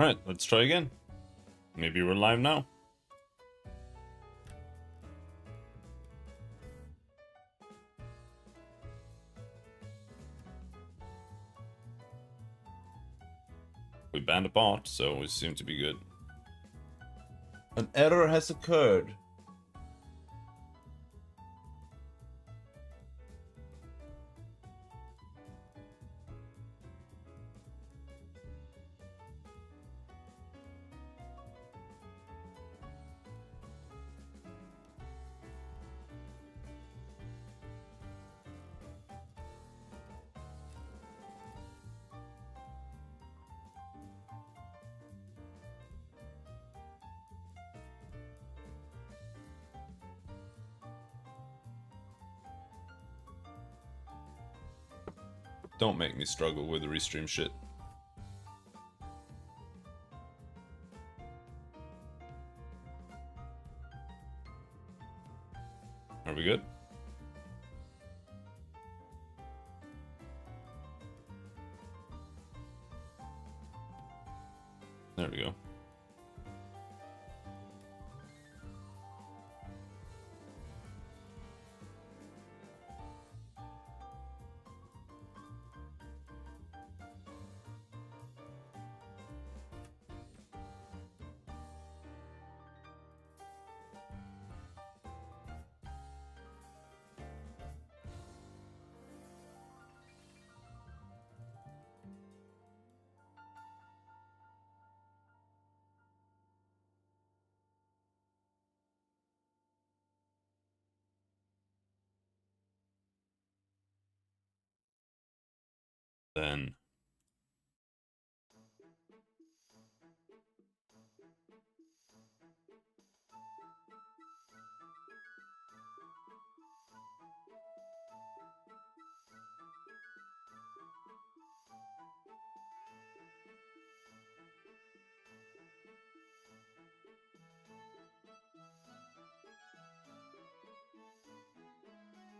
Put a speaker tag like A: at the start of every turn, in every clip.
A: Alright, let's try again. Maybe we're live now. We banned a bot, so we seem to be good. An error has occurred. Don't make me struggle with the restream shit. Are we good? There we go. Then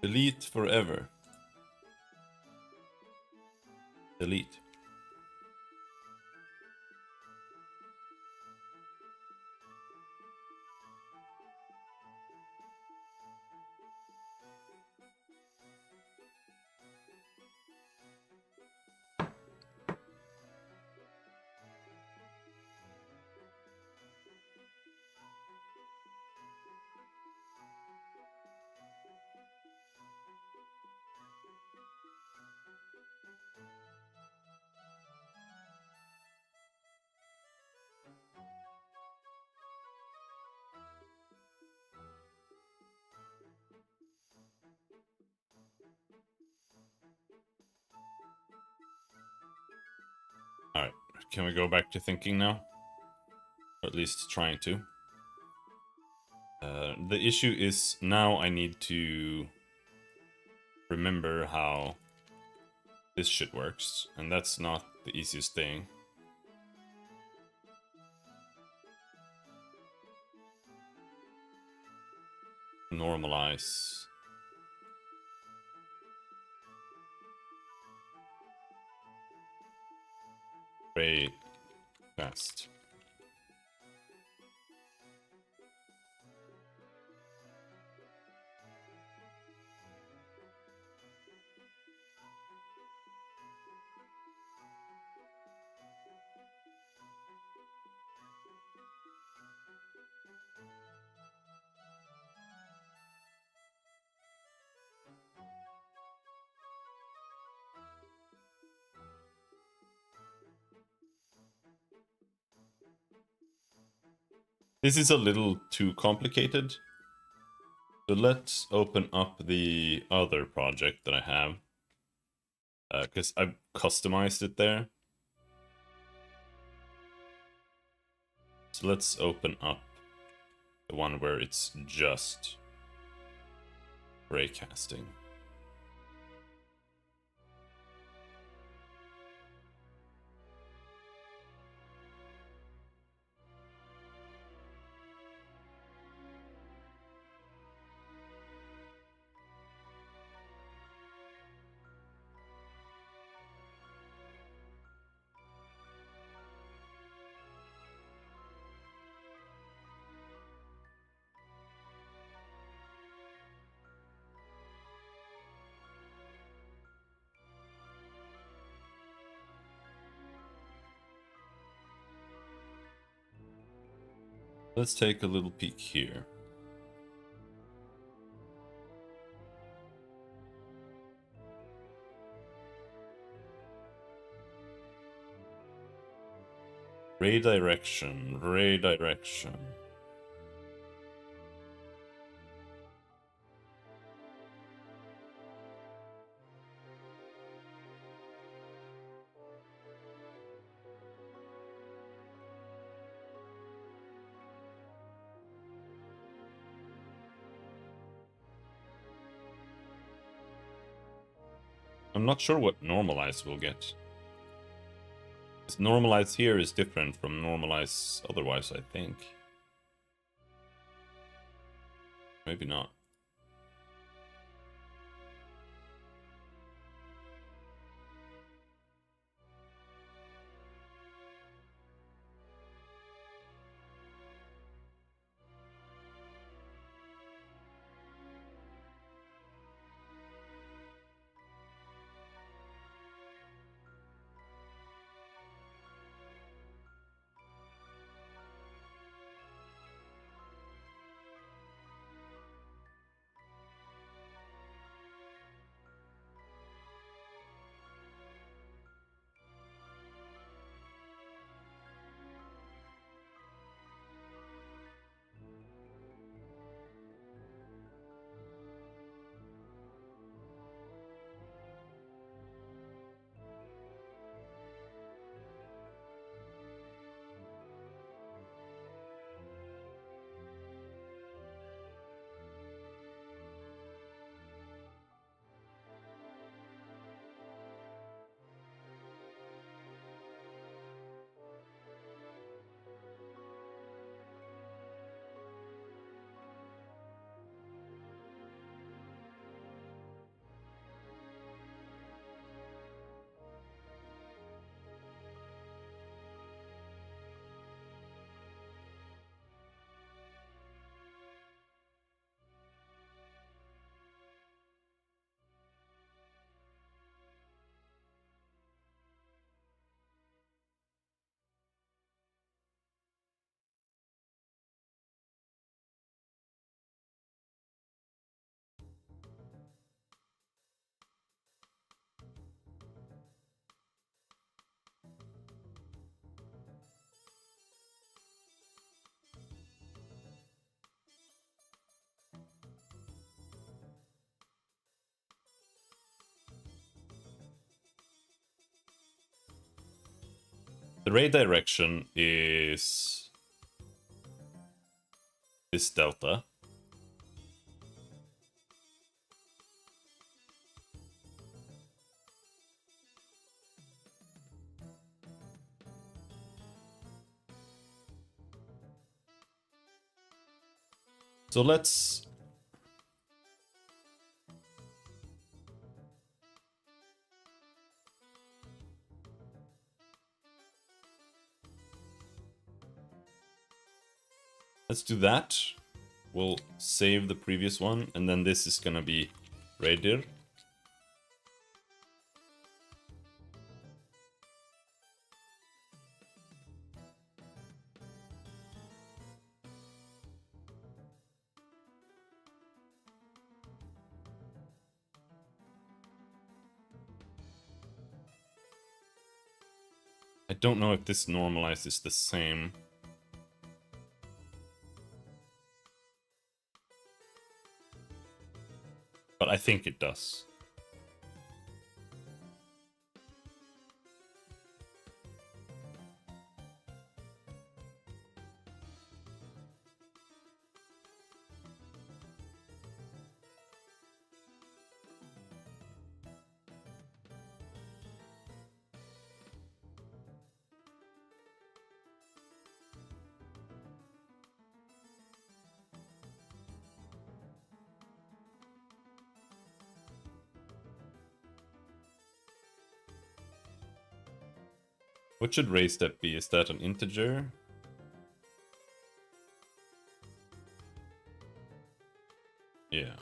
A: delete forever. Delete. Alright, can we go back to thinking now? Or at least trying to. The issue is now I need to remember how this shit works, and that's not the easiest thing. Normalize. Very fast. This is a little too complicated. So let's open up the other project that I have. Because I've customized it there. So let's open up the one where it's just raycasting. Let's take a little peek here. Ray direction, ray direction. I'm not sure what normalize we'll get. Because normalize here is different from normalize otherwise, I think. Maybe not. The ray direction is this delta. So let's do that. We'll save the previous one, and then this is gonna be radir. I don't know if this normalizes the same. But I think it does. What should ray step be? Is that an integer? Yeah.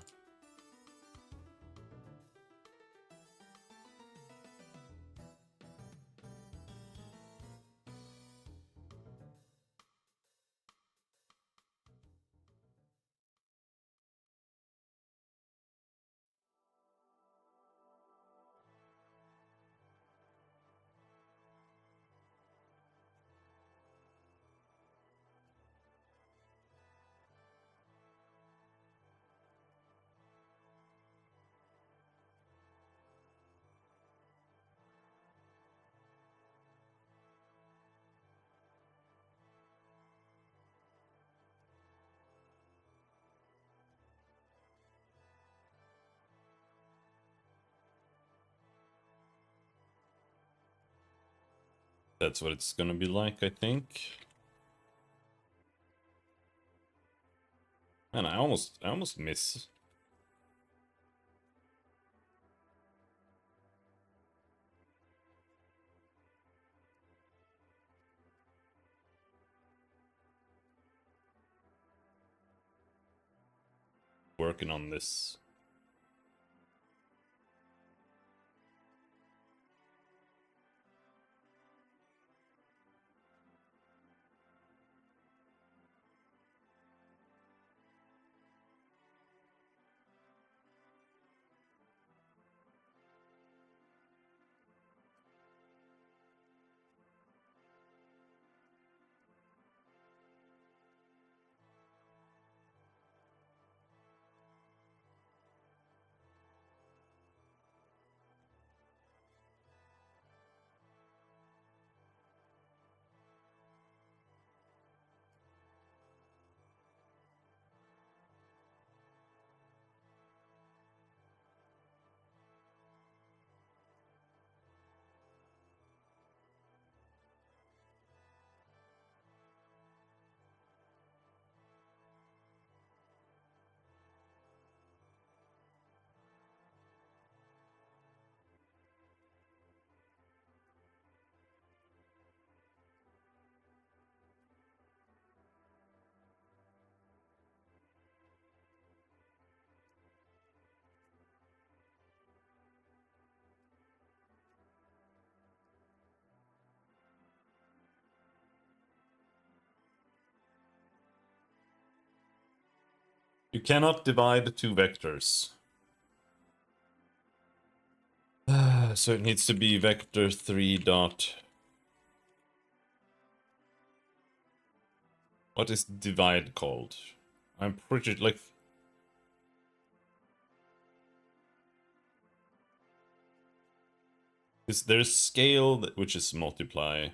A: That's what it's gonna be like, I think. And I almost miss. Working on this. You cannot divide two vectors. So it needs to be vector 3 dot... What is divide called? I'm pretty like... There's scale, which is multiply.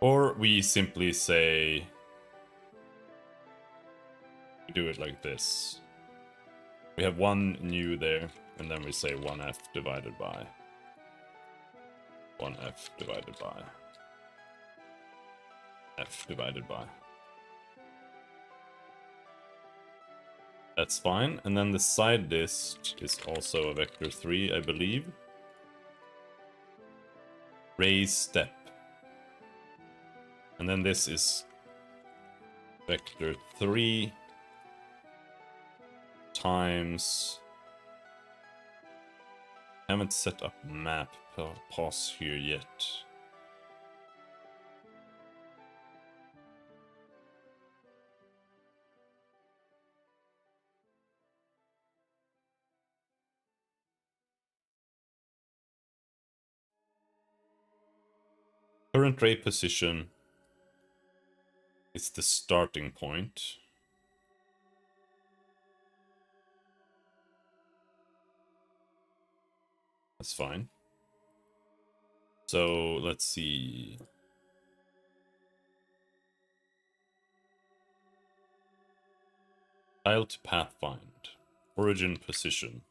A: Or we simply say... We do it like this. We have one new there, and then we say 1f divided by 1f divided by f divided by. That's fine. And then the side disk is also a vector 3, I believe. Raise step. And then this is vector 3 times... I haven't set up map pause here yet. Current ray position is the starting point. That's fine. So let's see. Tile to pathfind. Origin position.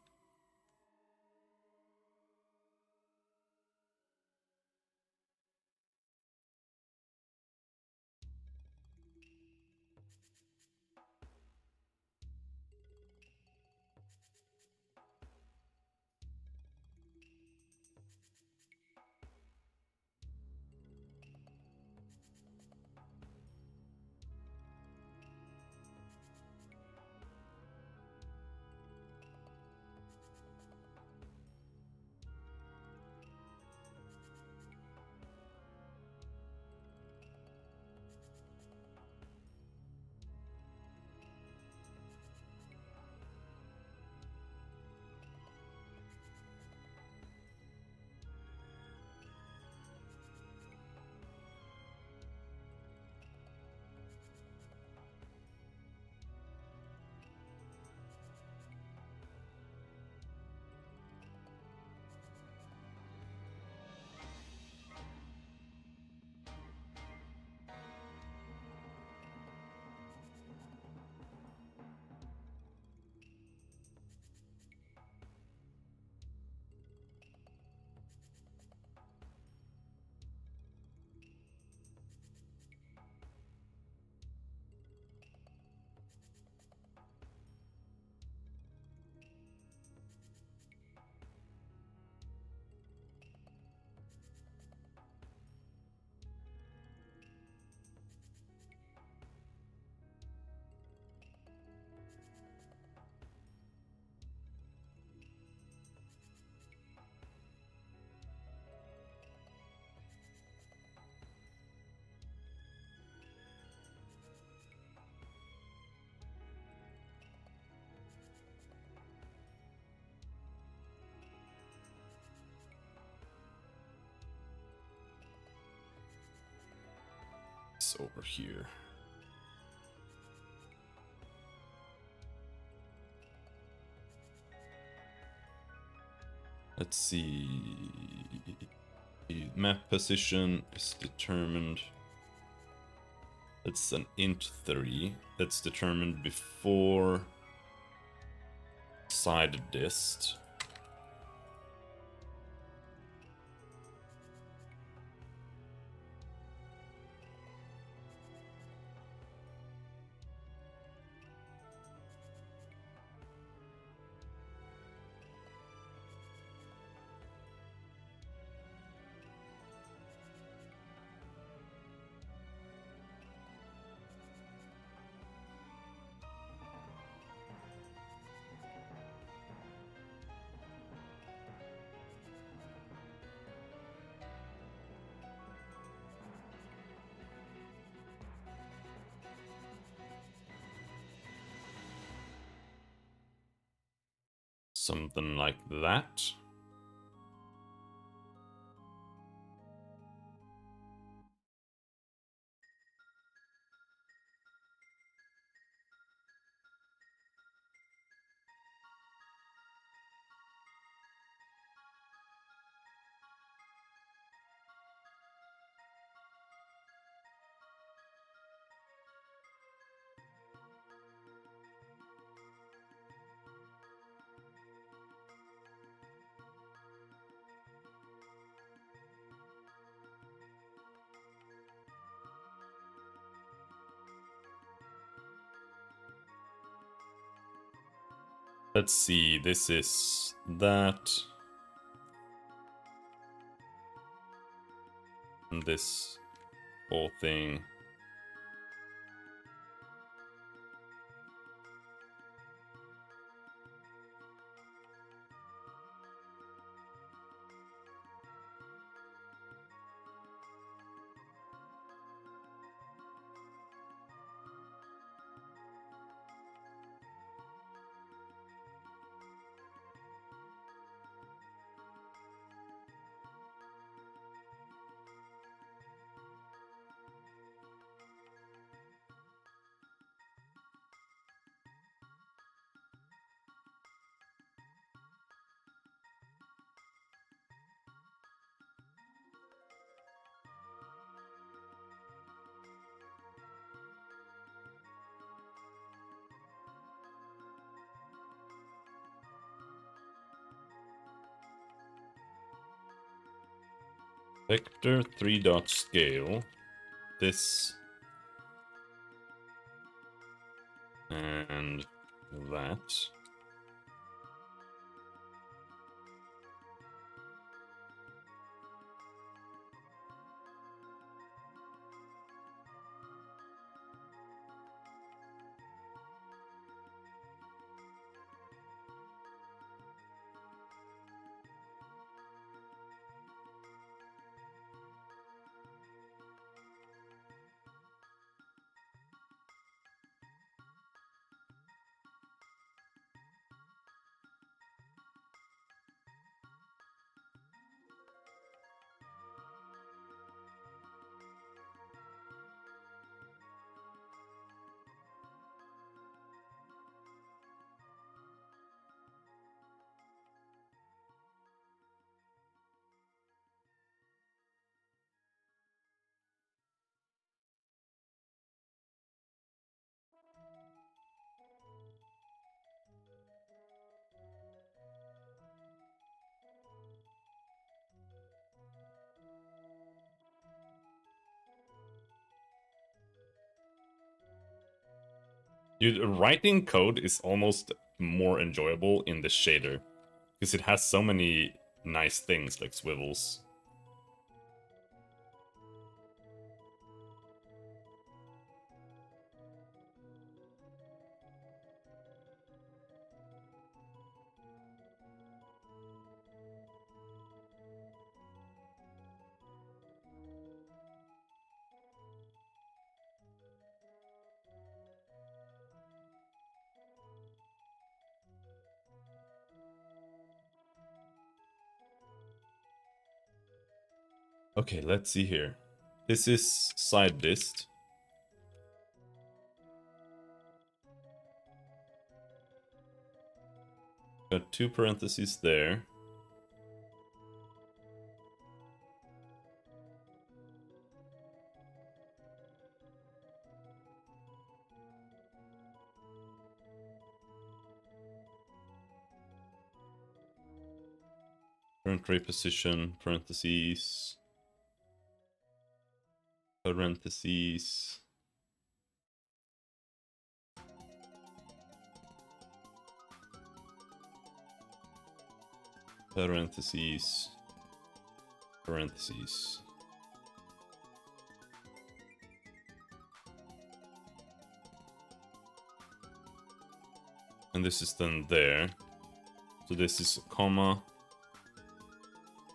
A: this over here. Let's see. The map position is determined. It's an int 3. That's determined before side dist. Something like that. Let's see, this is that. And this whole thing. Vector 3 dot scale. This and that. Dude, writing code is almost more enjoyable in the shader because it has so many nice things like swivels. Okay, let's see here. This is side dist. Got two parentheses there. Current ray position, parentheses. Parentheses. Parentheses. Parentheses. And this is then there. So this is a comma.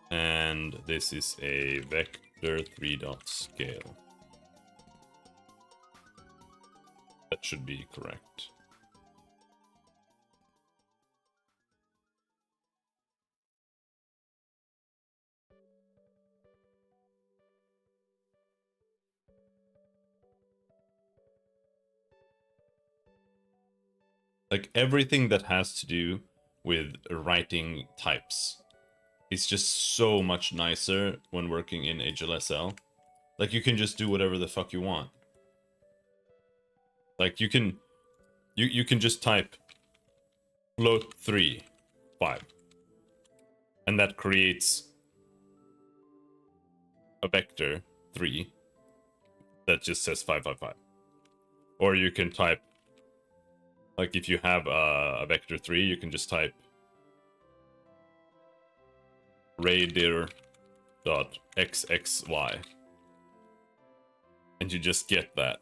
A: And this is a vector 3.scale. That should be correct. Like everything that has to do with writing types is just so much nicer when working in HLSL. Like you can just do whatever the fuck you want. Like you can just type float 3, 5. And that creates a vector 3 that just says 5, 5, 5. Or you can type, like if you have a vector 3, you can just type radir.xxy. And you just get that.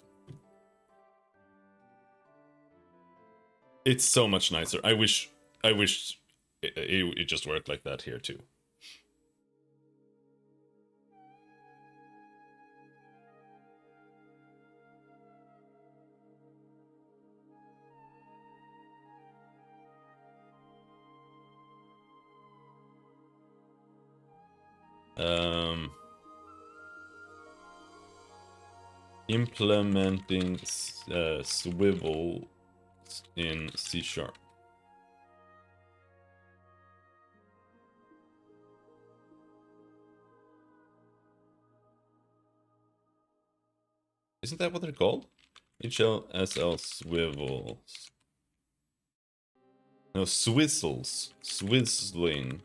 A: It's so much nicer. I wish it just worked like that here too. Implementing swivel in C#. Isn't that what they're called? HLSL swivels. No, swizzles. Swizzling.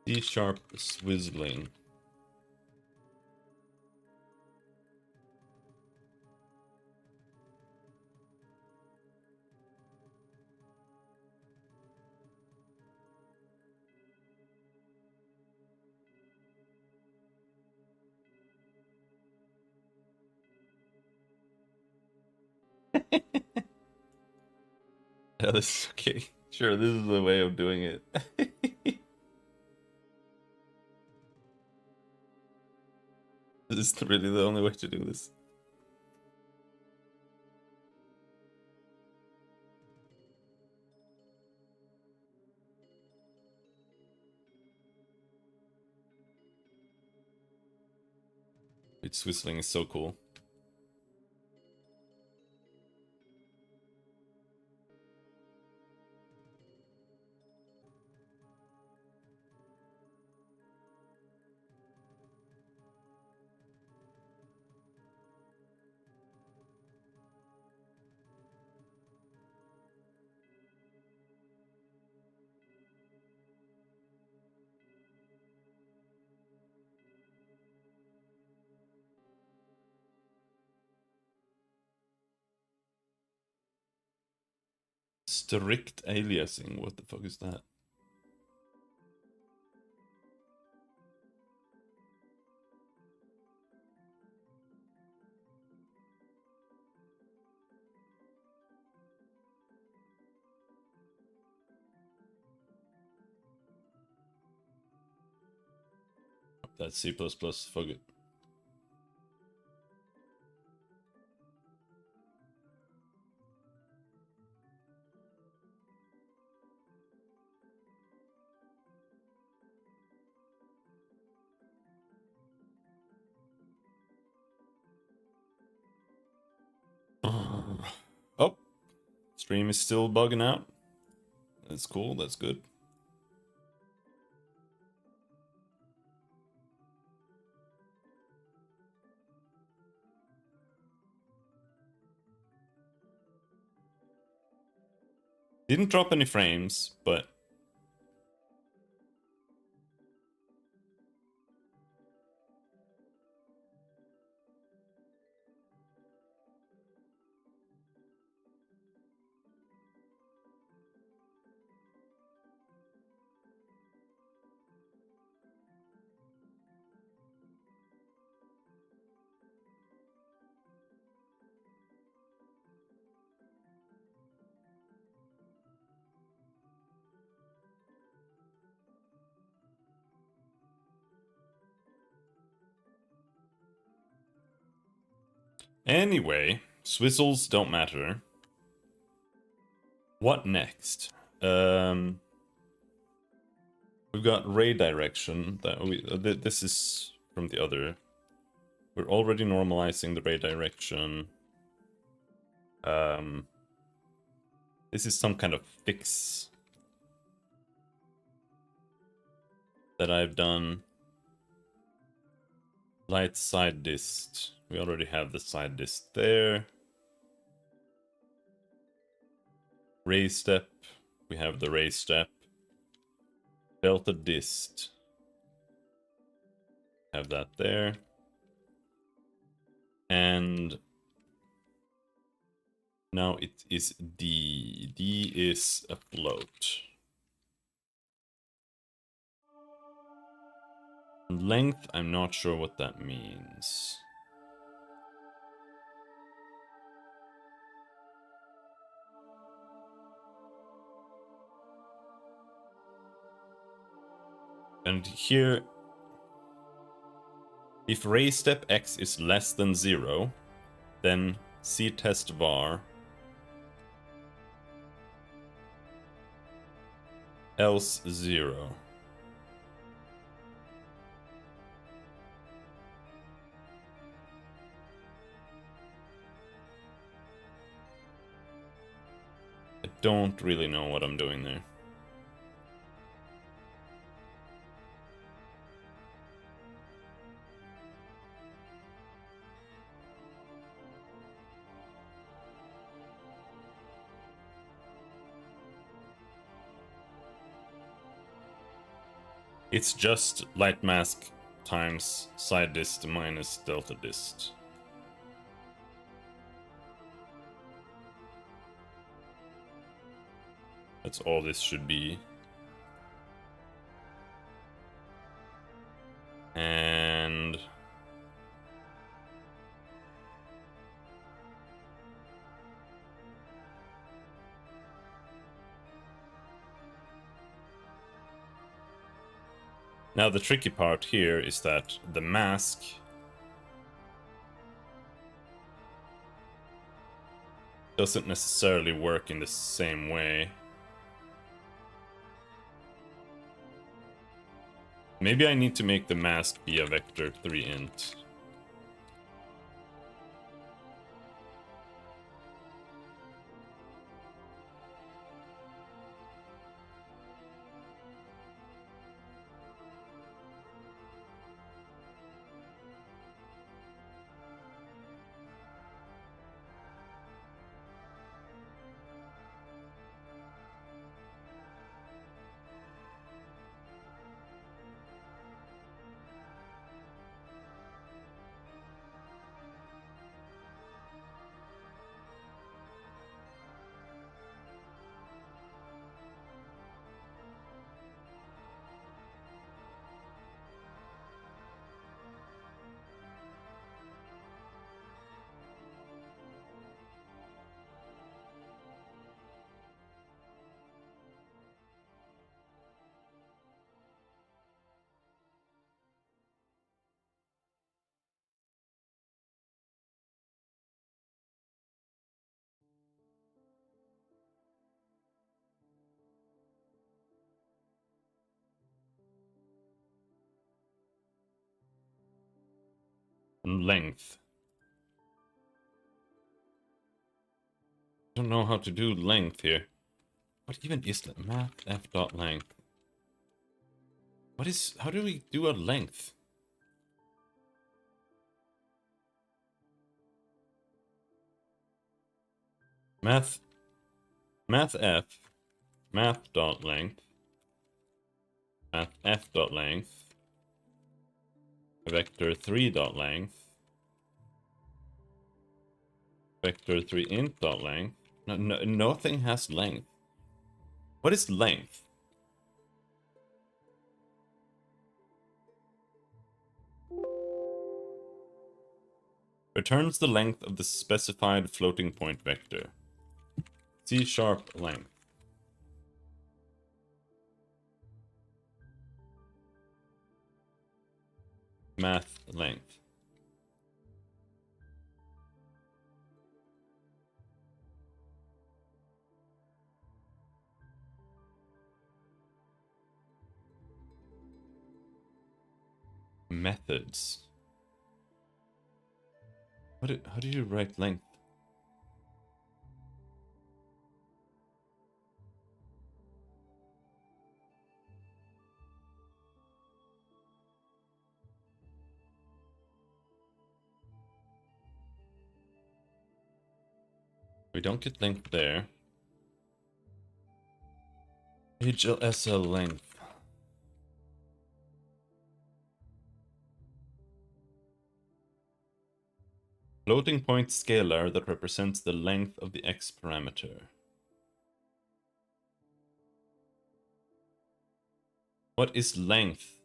A: C# swizzling. Yeah, this is okay. Sure, this is the way of doing it. This is really the only way to do this. It's whistling is so cool. Strict aliasing, what the fuck is that? That's C++, fuck it. Oh, stream is still bugging out. That's cool, that's good. Didn't drop any frames, but anyway, swizzles don't matter. What next? We've got ray direction. This is from the other. We're already normalizing the ray direction. This is some kind of fix that I've done. Light side dist. We already have the side dist there. Ray step. We have the ray step. Delta dist. Have that there. And now it is D. D is a float. Length, I'm not sure what that means. And here, if ray step x is less than 0, then ctest var, else 0. I don't really know what I'm doing there. It's just light mask times side dist minus delta dist. That's all this should be. And now the tricky part here is that the mask doesn't necessarily work in the same way. Maybe I need to make the mask be a vector 3 int. And length. I don't know how to do length here. What even is math f dot length? What is, how do we do a length? Math f math dot length math f dot length vector 3 dot length vector 3 int dot length. No, nothing has length. What is length? Returns the length of the specified floating point vector. C# length. Math length. Methods. How do you write length? We don't get length there. HLSL length. Floating point scalar that represents the length of the x parameter. What is length?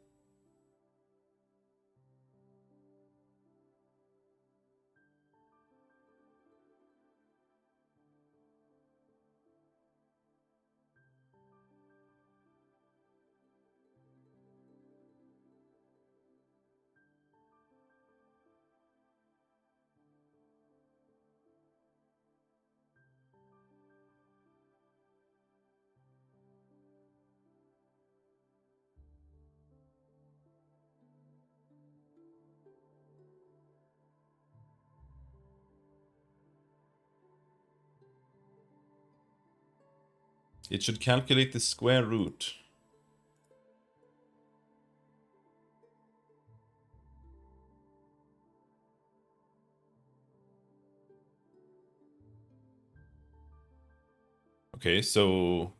A: It should calculate the square root. Okay, so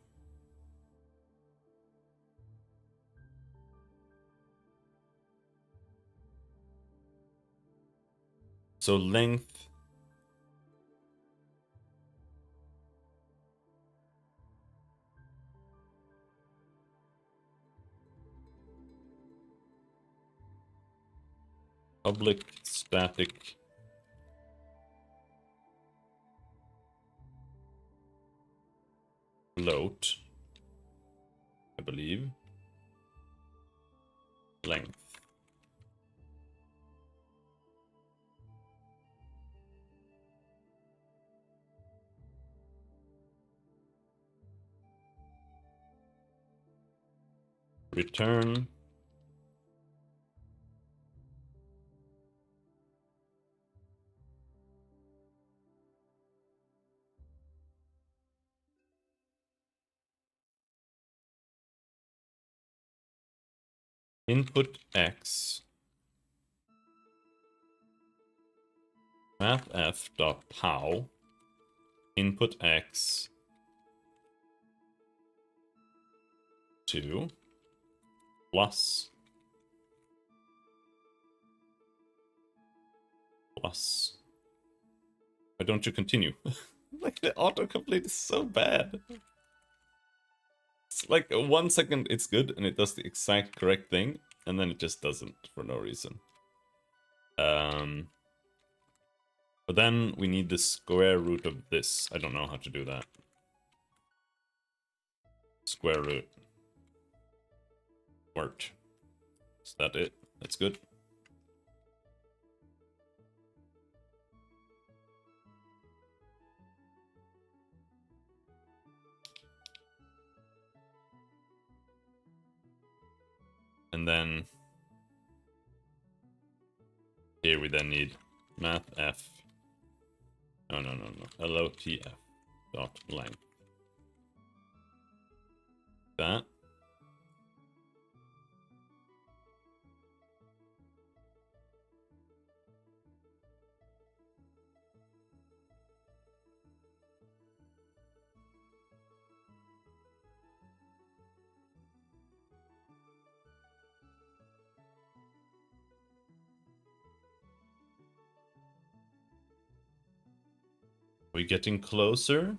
A: length public static float, I believe. Length. Return input x mathf dot pow input x 2 plus plus. Why don't you continue? Like the autocomplete is so bad. It's like 1 second it's good and it does the exact correct thing, and then it just doesn't for no reason. But then we need the square root of this. I don't know how to do that. Square root. Worked. Is that it? That's good. And then here here we then need math f. No. LOTF dot length. That. We getting closer?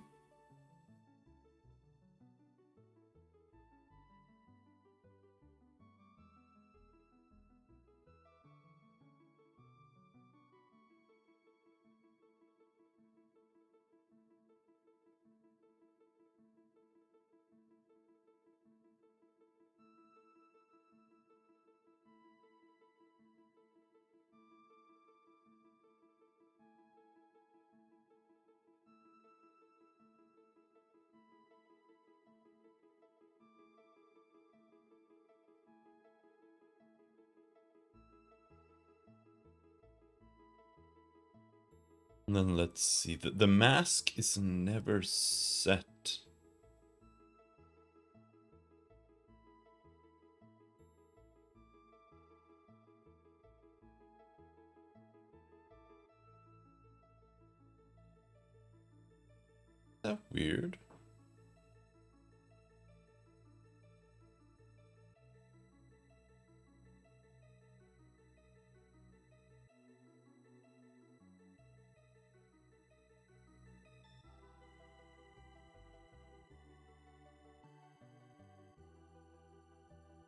A: And then let's see. The mask is never set. Is that weird?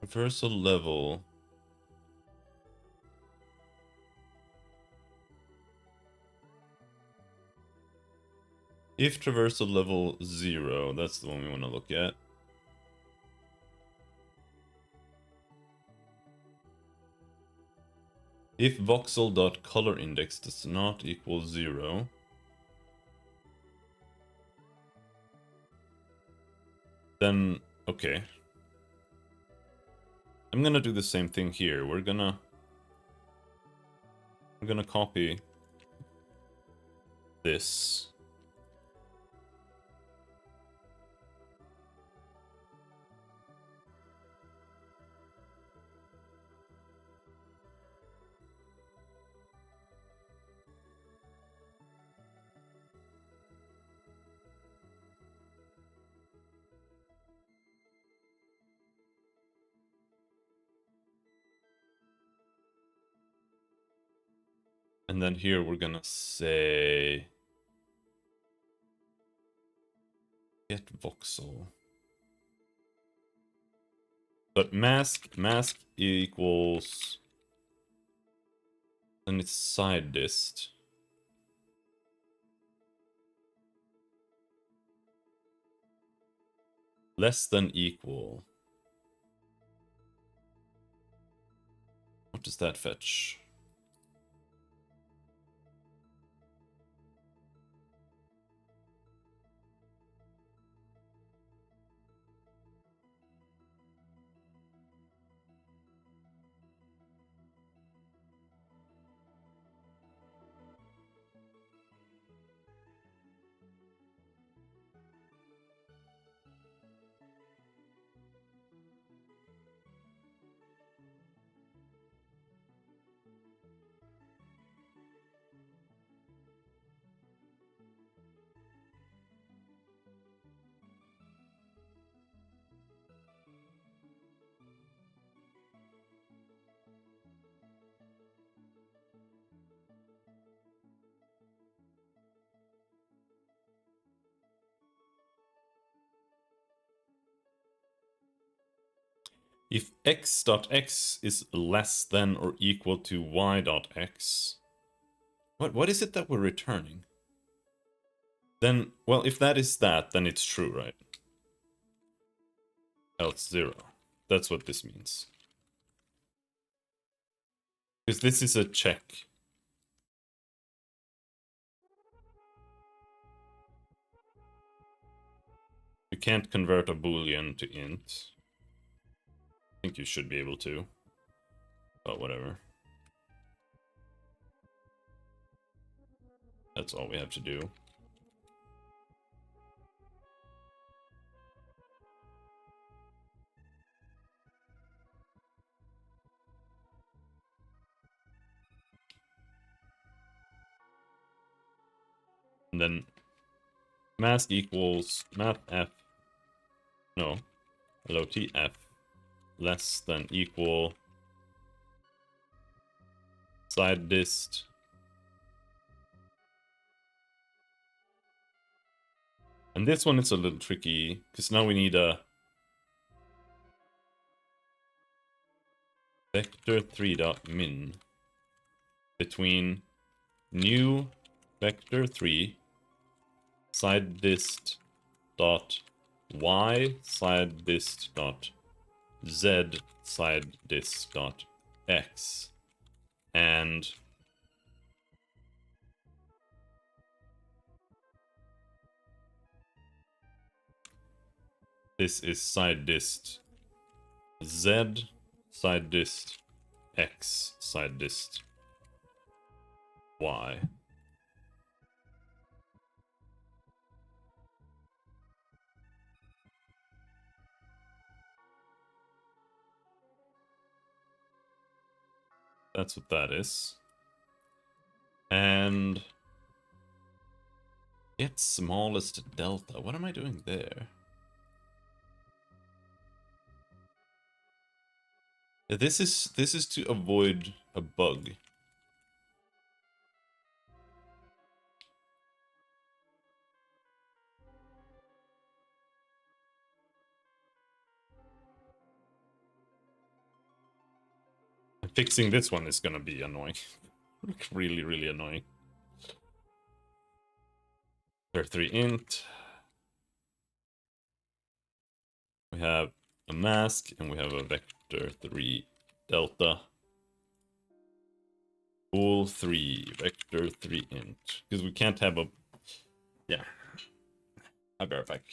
A: Reversal level. If traversal level 0, that's the one we want to look at. If voxel.colorIndex does not equal 0, then okay. I'm gonna do the same thing here. We're gonna copy this. And then here we're gonna say get voxel. But mask equals, and it's side dist. Less than equal. What does that fetch? If x.x is less than or equal to y.x, what is it that we're returning? Then, well, if that is that, then it's true, right? Else 0. That's what this means. Because this is a check. You can't convert a boolean to int. I think you should be able to. But whatever. That's all we have to do. And then mask equals math f, no, LOTF less than equal side dist and this one is a little tricky because now we need a vector3.min between new vector3 side dist dot y side dist dot z side dist dot x and this is side dist z side dist x side dist y. That's what that is. And its smallest delta. What am I doing there? This is to avoid a bug. Fixing this one is gonna be annoying. Really, really annoying. Vector3 int. We have a mask and we have a vector3 delta. Bool 3, vector3 int. Because we can't have a... Yeah. I'll be right back.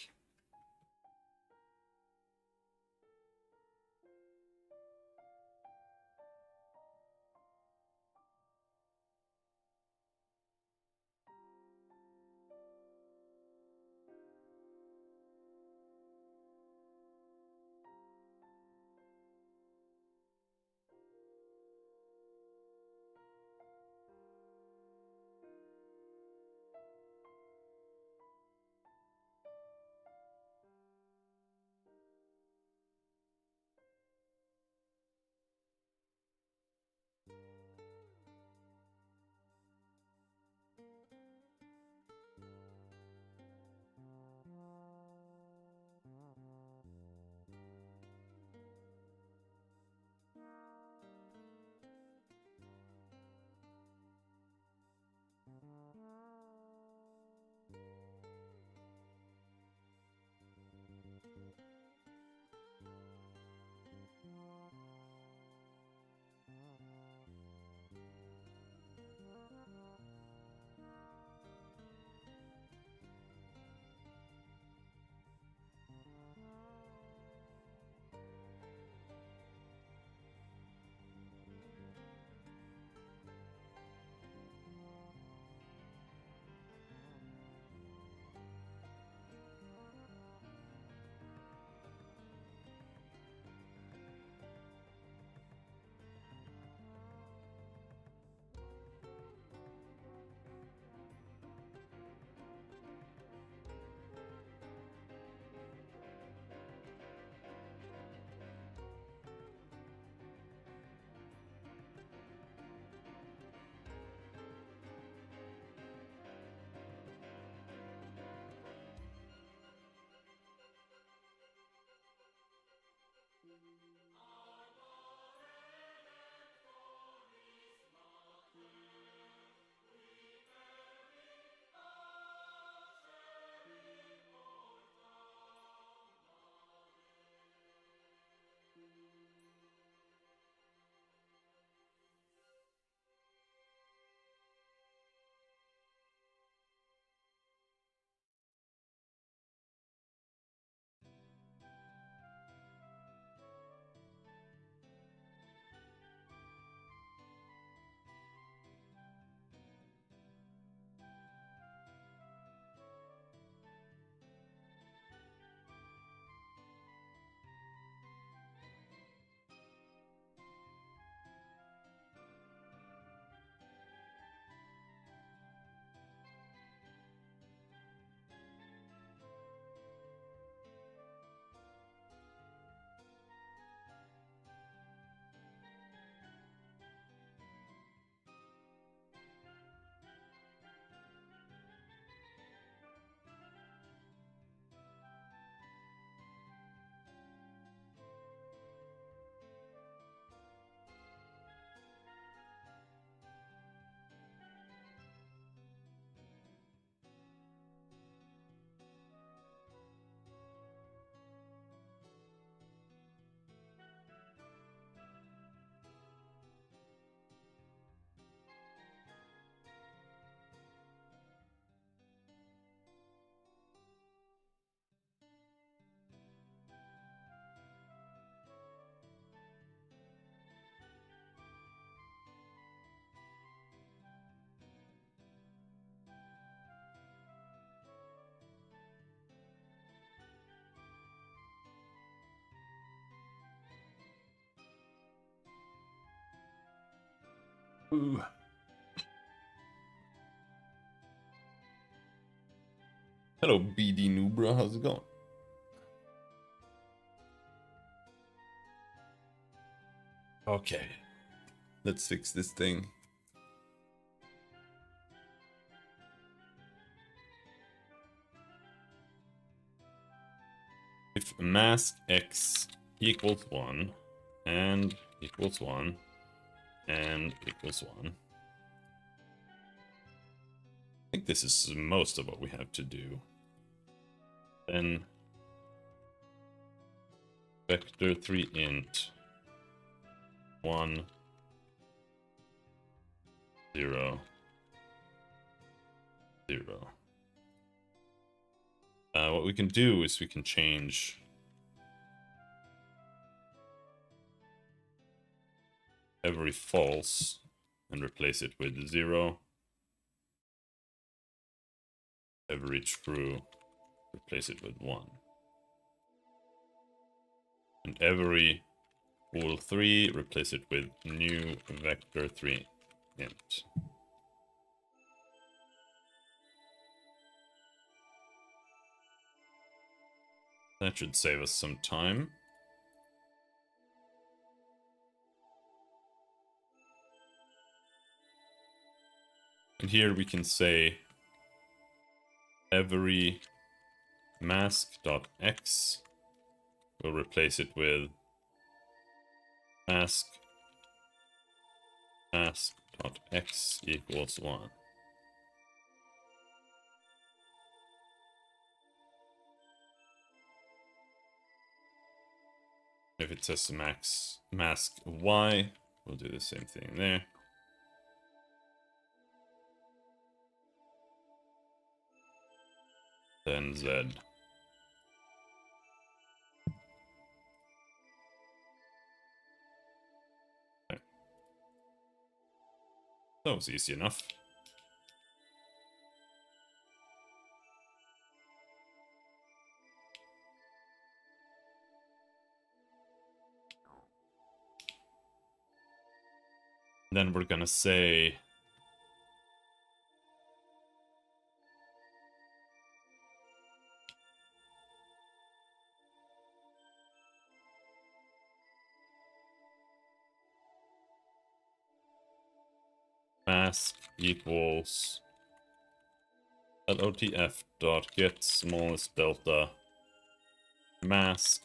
A: Ooh. Hello, BD Nubra, how's it going? Okay, let's fix this thing. If mask x equals 1 and equals 1 and equals 1. I think this is most of what we have to do. Then vector 3 int 1 0 0. What we can do is we can change every false and replace it with 0. Every true, replace it with 1. And every bool 3, replace it with new vector 3 int. That should save us some time. And here we can say every mask.x, we'll replace it with mask.x equals 1. If it says mask y, we'll do the same thing there. Then z. Okay. That was easy enough. Then we're gonna say mask equals LOTF dot get smallest delta mask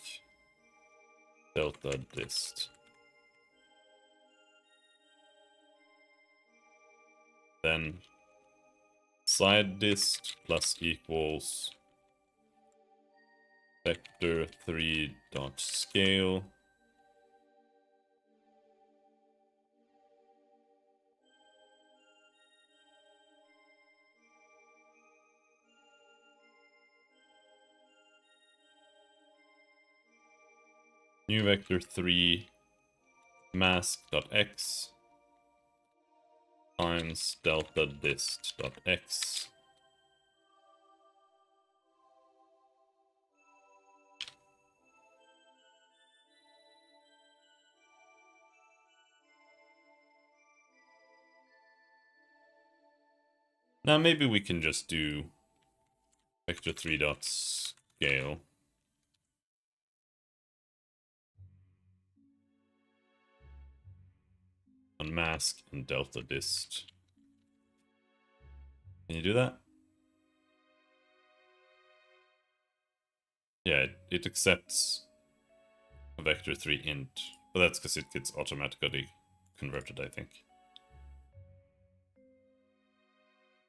A: delta dist. Then side dist plus equals vector 3 dot scale new vector 3 mask.x times delta dist.x. Now maybe we can just do vector 3 dot scale. On mask and delta dist. Can you do that? Yeah, it accepts a vector 3 int, but that's because it gets automatically converted, I think.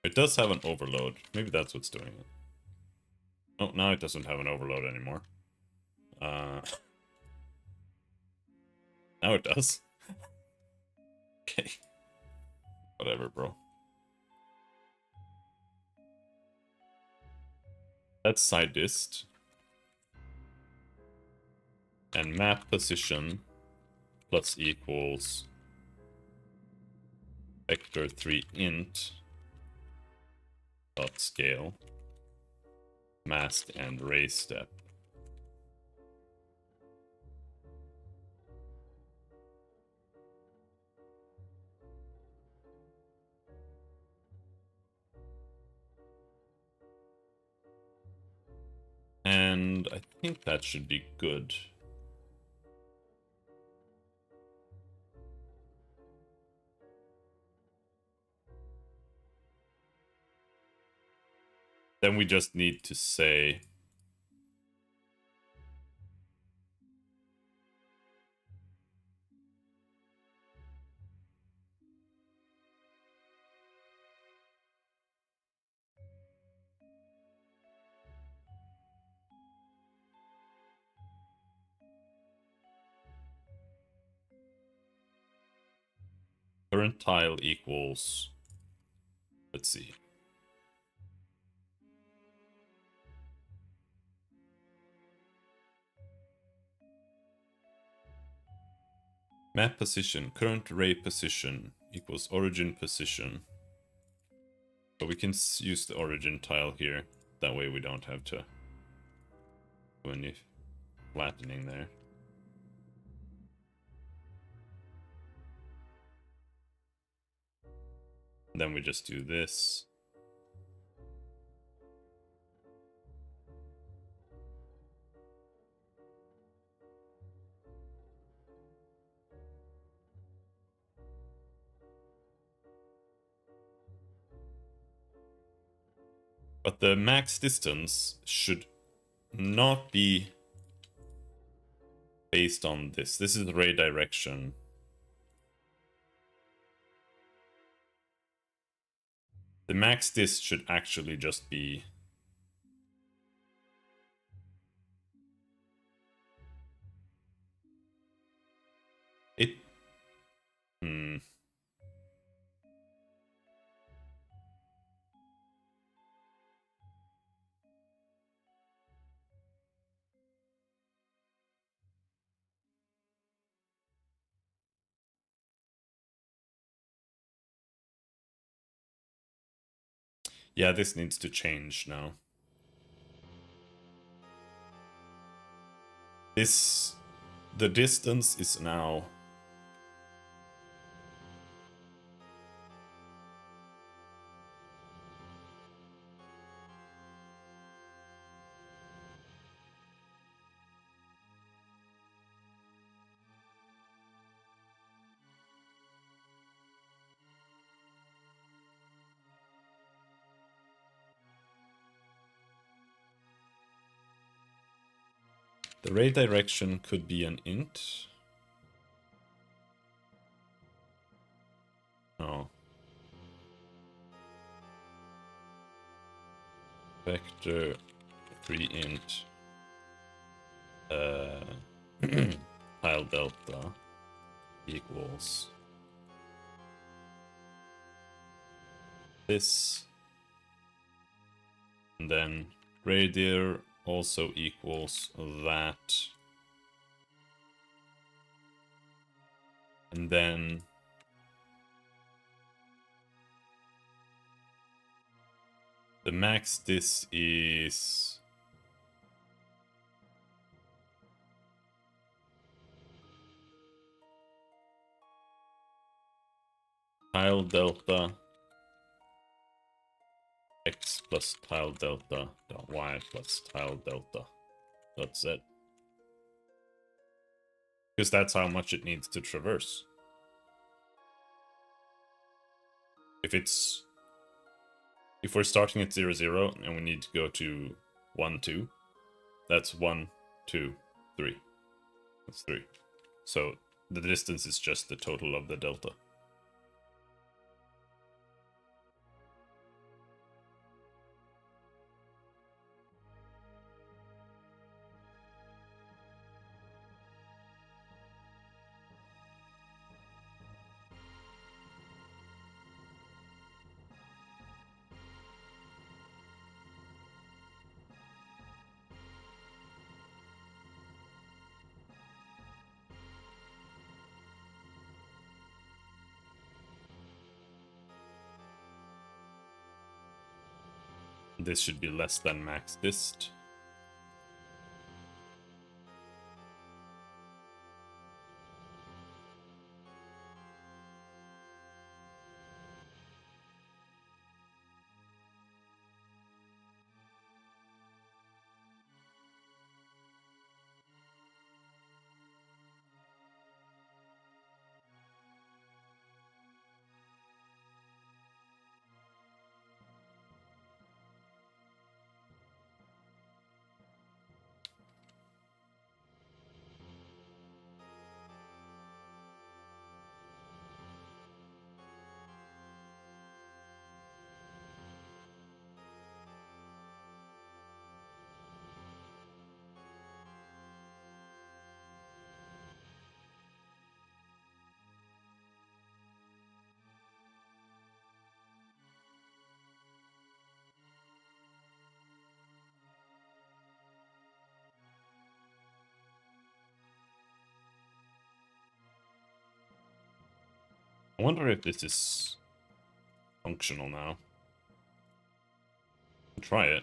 A: It does have an overload. Maybe that's what's doing it. Oh, now it doesn't have an overload anymore. Now it does. Okay. Whatever, bro. That's side dist. And map position plus equals vector 3 int dot scale mask and raise step. And I think that should be good. Then we just need to say current tile equals, let's see. Map position, current ray position equals origin position. But we can use the origin tile here. That way we don't have to do any flattening there. Then we just do this. But the max distance should not be based on this. This is ray direction. The max dist should actually just be it. Yeah, this needs to change now. The distance is now the ray direction could be an int. Oh. Vector 3 int tile delta equals this, and then radier also equals that, and then the max this is tile delta x plus tile delta dot y plus tile delta dot z. Because that's how much it needs to traverse. If we're starting at 0, 0 and we need to go to 1, 2, that's 1, 2, 3. That's 3. So the distance is just the total of the delta. This should be less than max dist. I wonder if this is functional now. Try it.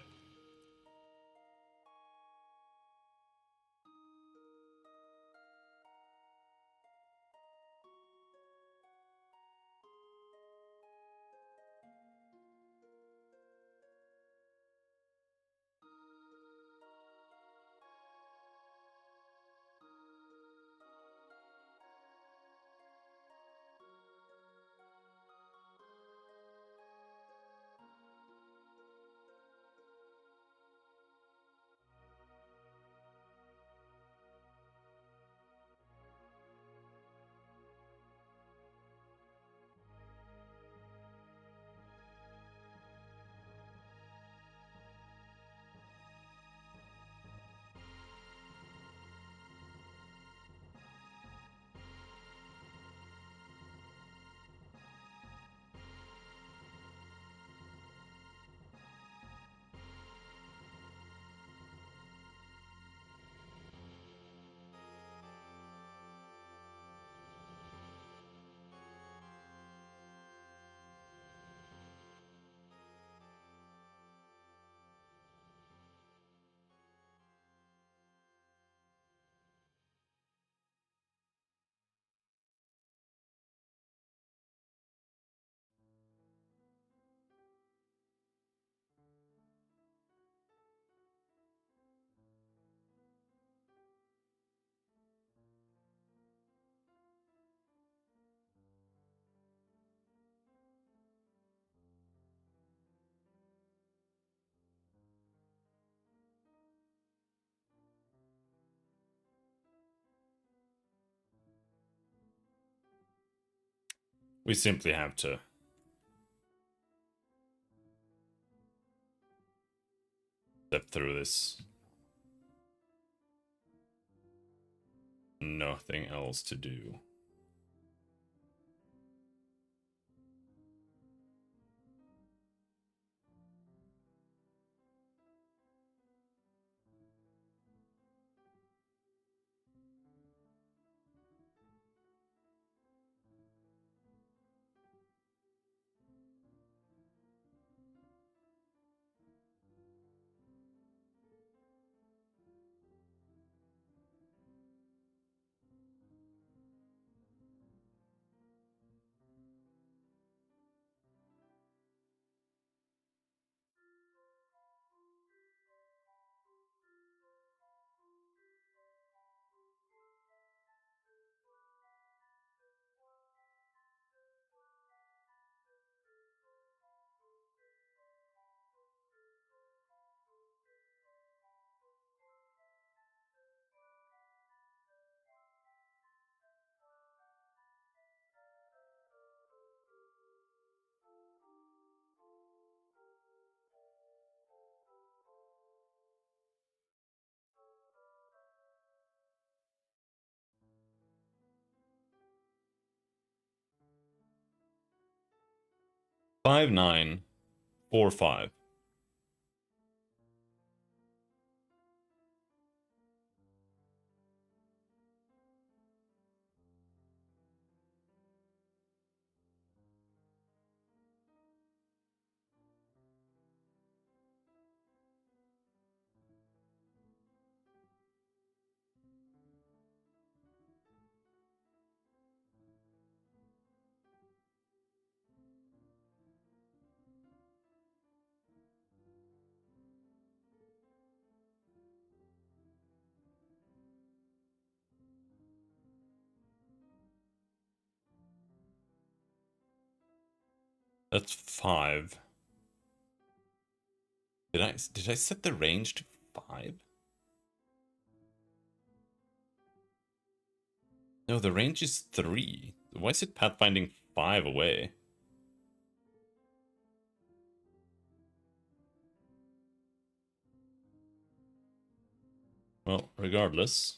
A: We simply have to step through this. Nothing else to do. Five, 9, 4, 5. That's 5. Did I set the range to 5? No, the range is 3. Why is it pathfinding 5 away? Well, regardless.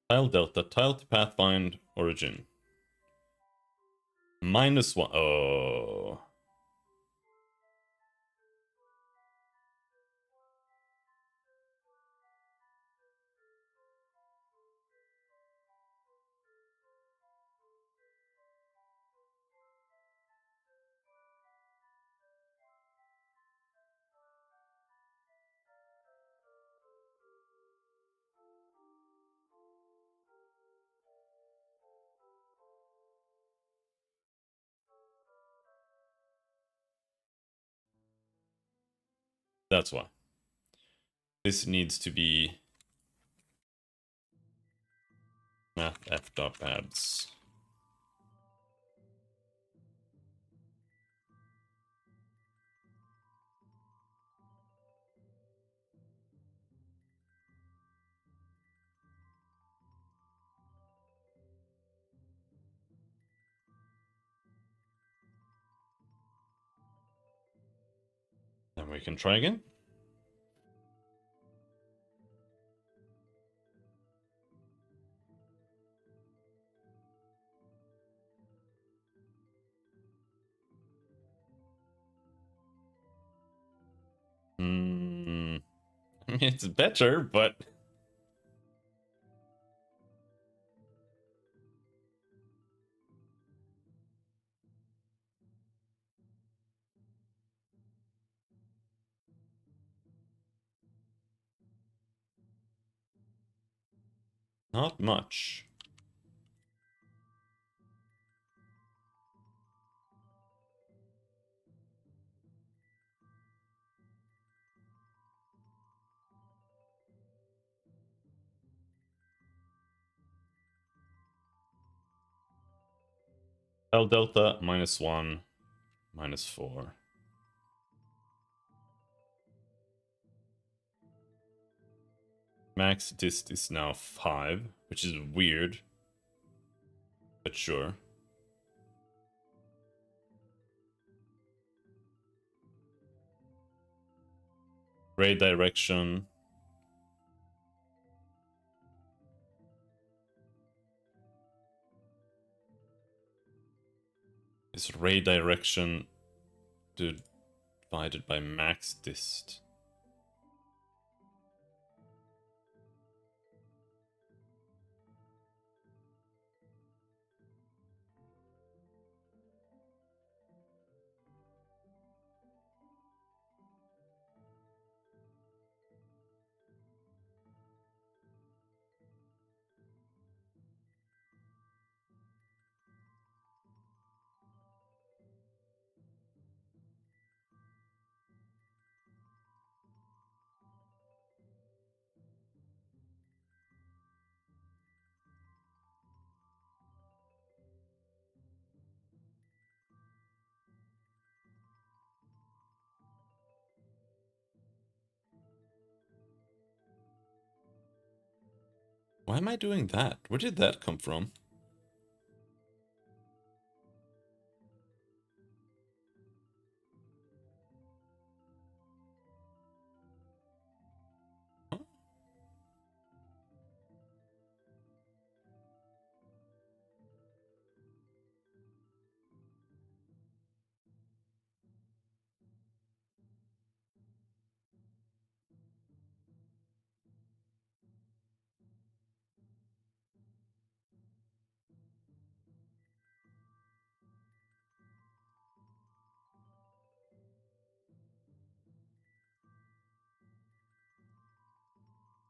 A: Tile delta, tile to pathfind origin. -1. Oh. That's why. This needs to be math f.abs. Then we can try again. It's better, but not much. L delta -1 -4. Max dist is now 5, which is weird, but sure. Ray direction. Is ray direction divided by max dist? Why am I doing that? Where did that come from? Huh?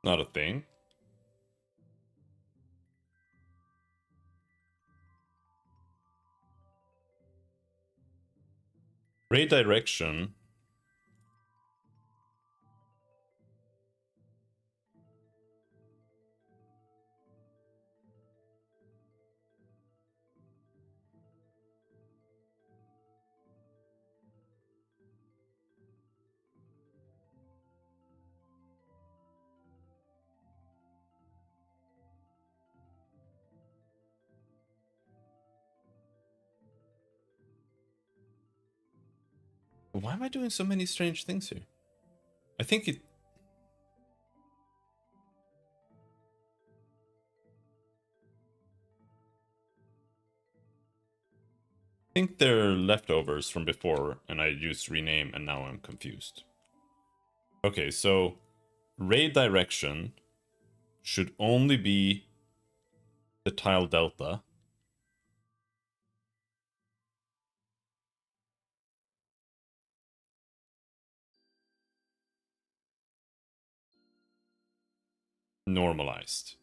A: Not a thing. Ray direction. Why am I doing so many strange things here? I think it... I think they're leftovers from before, and I used rename, and now I'm confused. Okay, so ray direction should only be the tile delta. Normalized.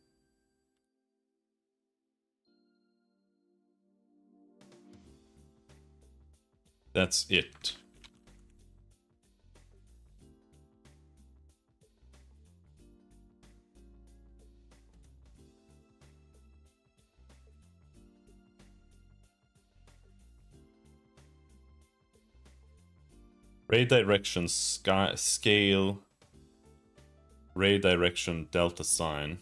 A: That's it. Ray direction scale. Ray direction delta sign.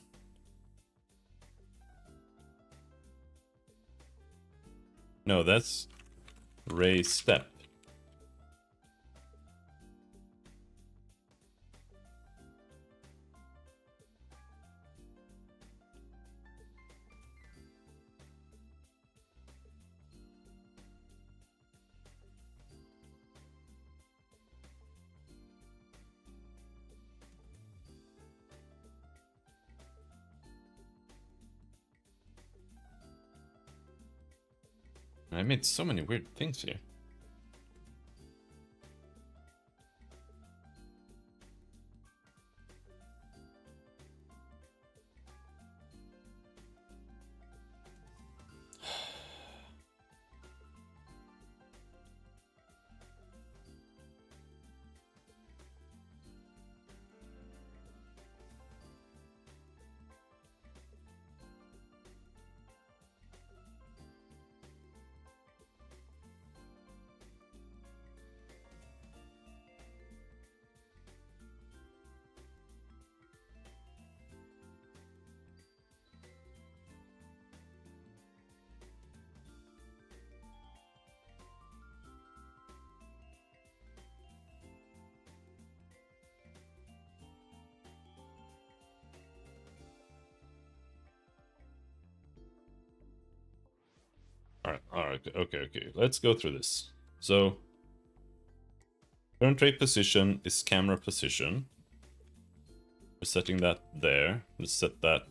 A: No, that's ray step. I made so many weird things here. Alright, okay. Let's go through this. So, current ray position is camera position. We're setting that there. Let's set that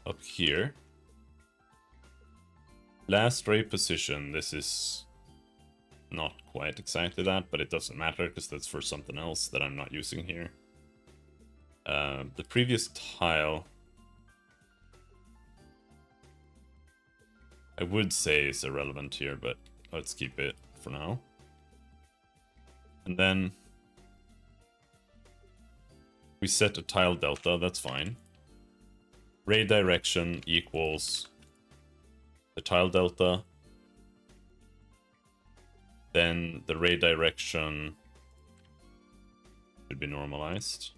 A: up here. Last ray position, this is not quite exactly that, but it doesn't matter because that's for something else that I'm not using here. The previous tile, I would say is irrelevant here, but let's keep it for now. And then we set a tile delta, that's fine. Ray direction equals the tile delta. Then the ray direction should be normalized.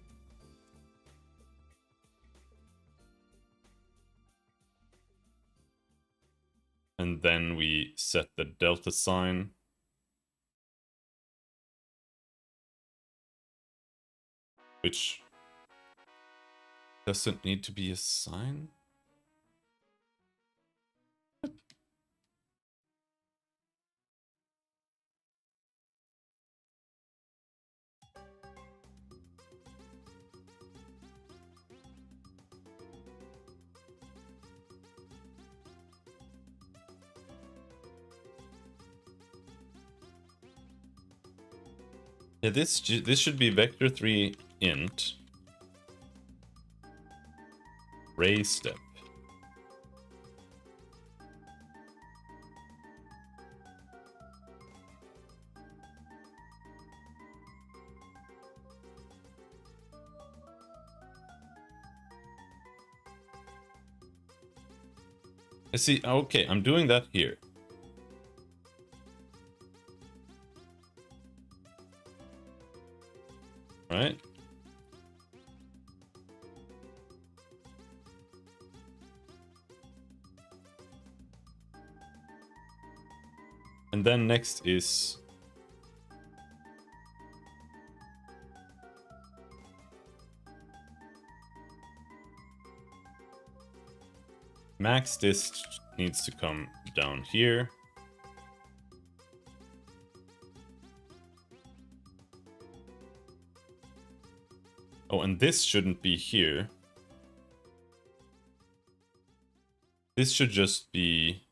A: And then we set the delta sign. Which doesn't need to be a sign. Yeah, this should be vector3 int ray step. I see. Okay, I'm doing that here. Right? And then next is max dist needs to come down here. Oh, and this shouldn't be here. This should just be...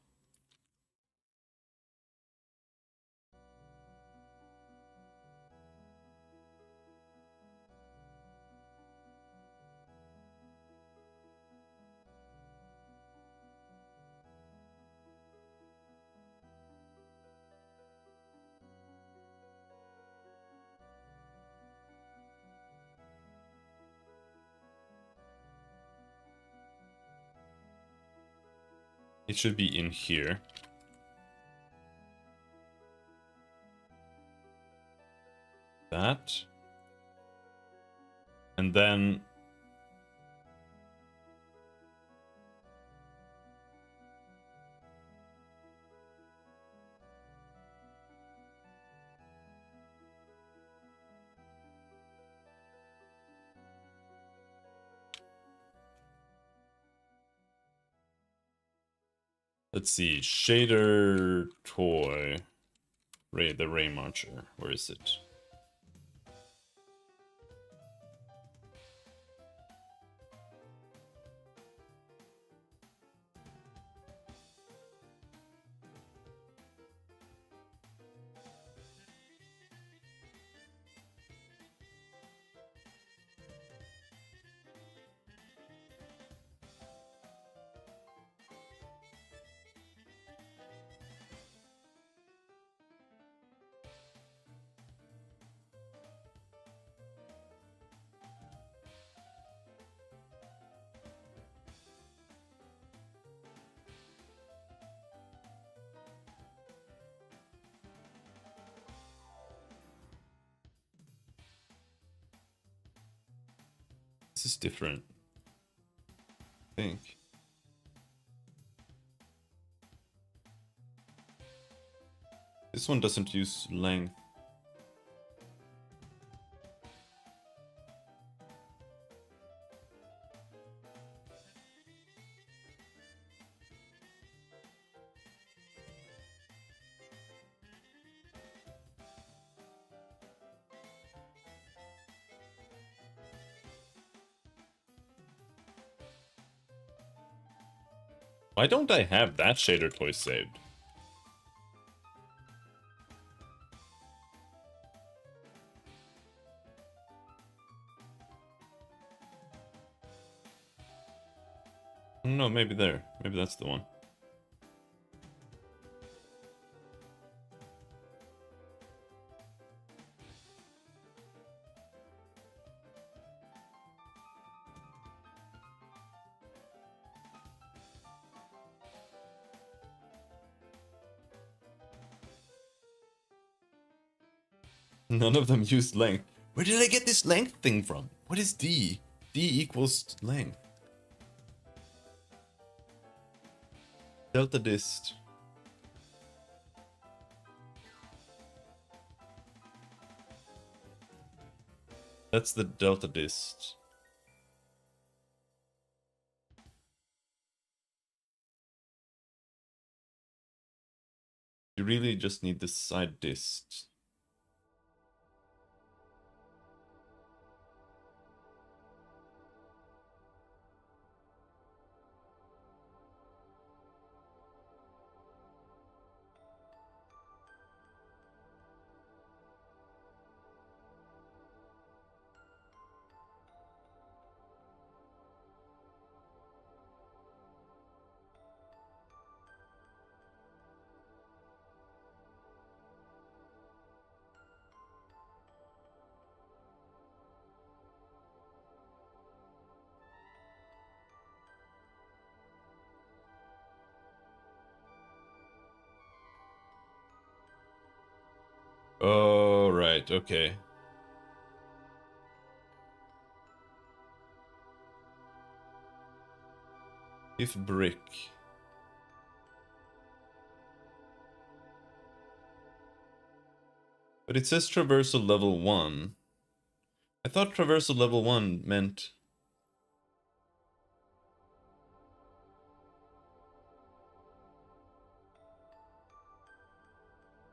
A: It should be in here. that. And then let's see, shader toy, the Ray Marcher. Where is it? This is different, I think. This one doesn't use length. Why don't I have that shader toy saved? No, maybe there. Maybe that's the one. None of them use length. Where did I get this length thing from? What is D? D equals length. Delta dist. That's the delta dist. You really just need the side dist. Oh, right, okay. If brick. But it says traversal level 1. I thought traversal level 1 meant...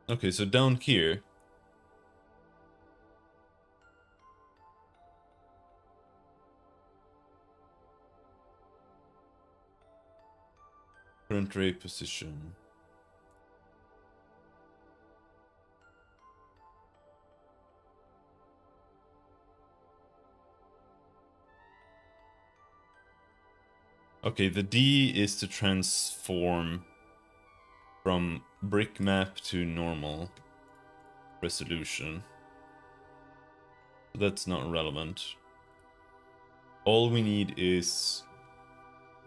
A: Okay, so down here... Current ray position. Okay, the D is to transform from brick map to normal resolution. That's not relevant. All we need is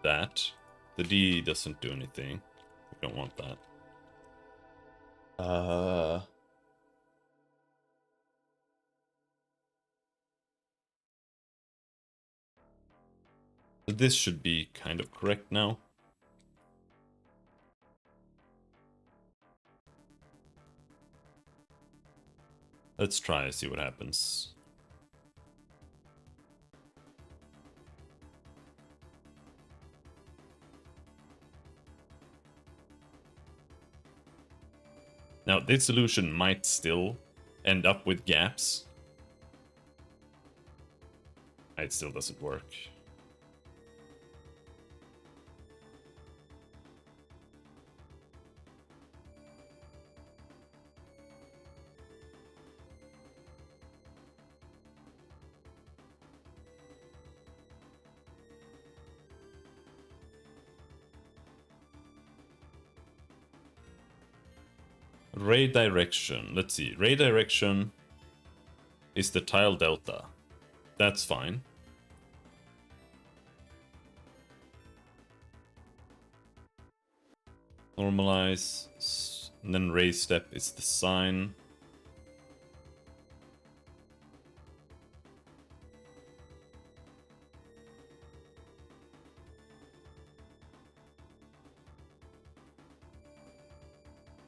A: that. The D doesn't do anything. We don't want that. this should be kind of correct now. Let's try and see what happens. Now, this solution might still end up with gaps. It still doesn't work. Ray direction. Let's see. Ray direction is the tile delta. That's fine. Normalize. And then ray step is the sign.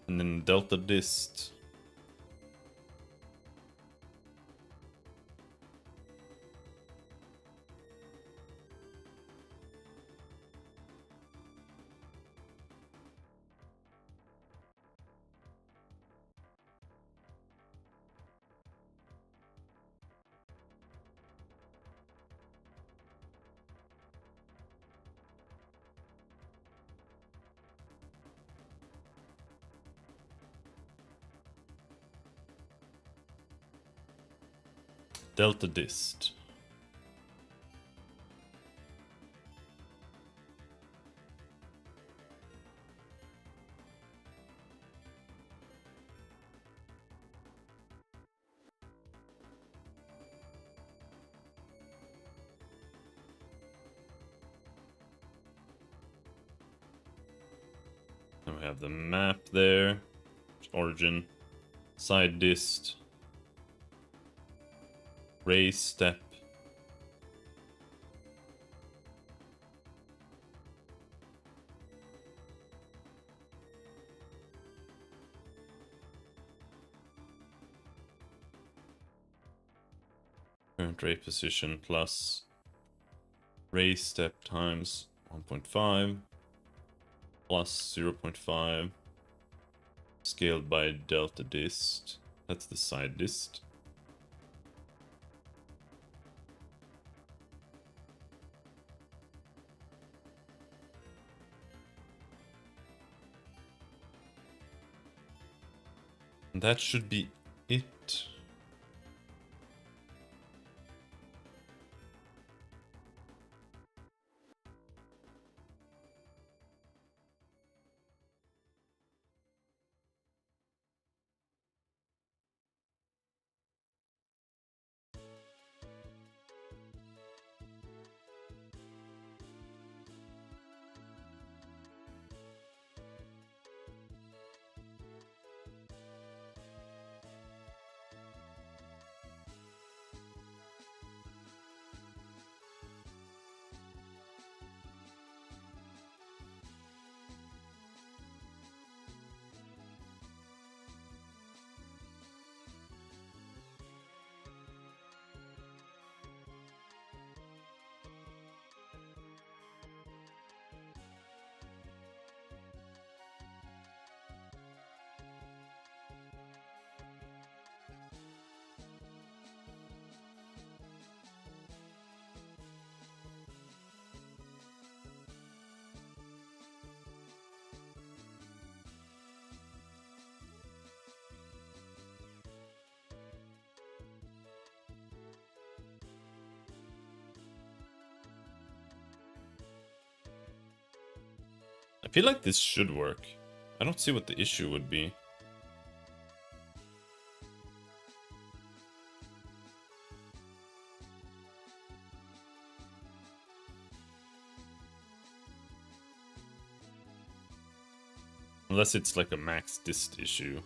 A: And then delta dist. Delta dist. And we have the map there. Origin. Side dist. Ray step. Current ray position plus ray step times 1.5 plus 0.5 scaled by delta dist. That's the side dist. And that should be it. I feel like this should work. I don't see what the issue would be. Unless it's like a max dist issue.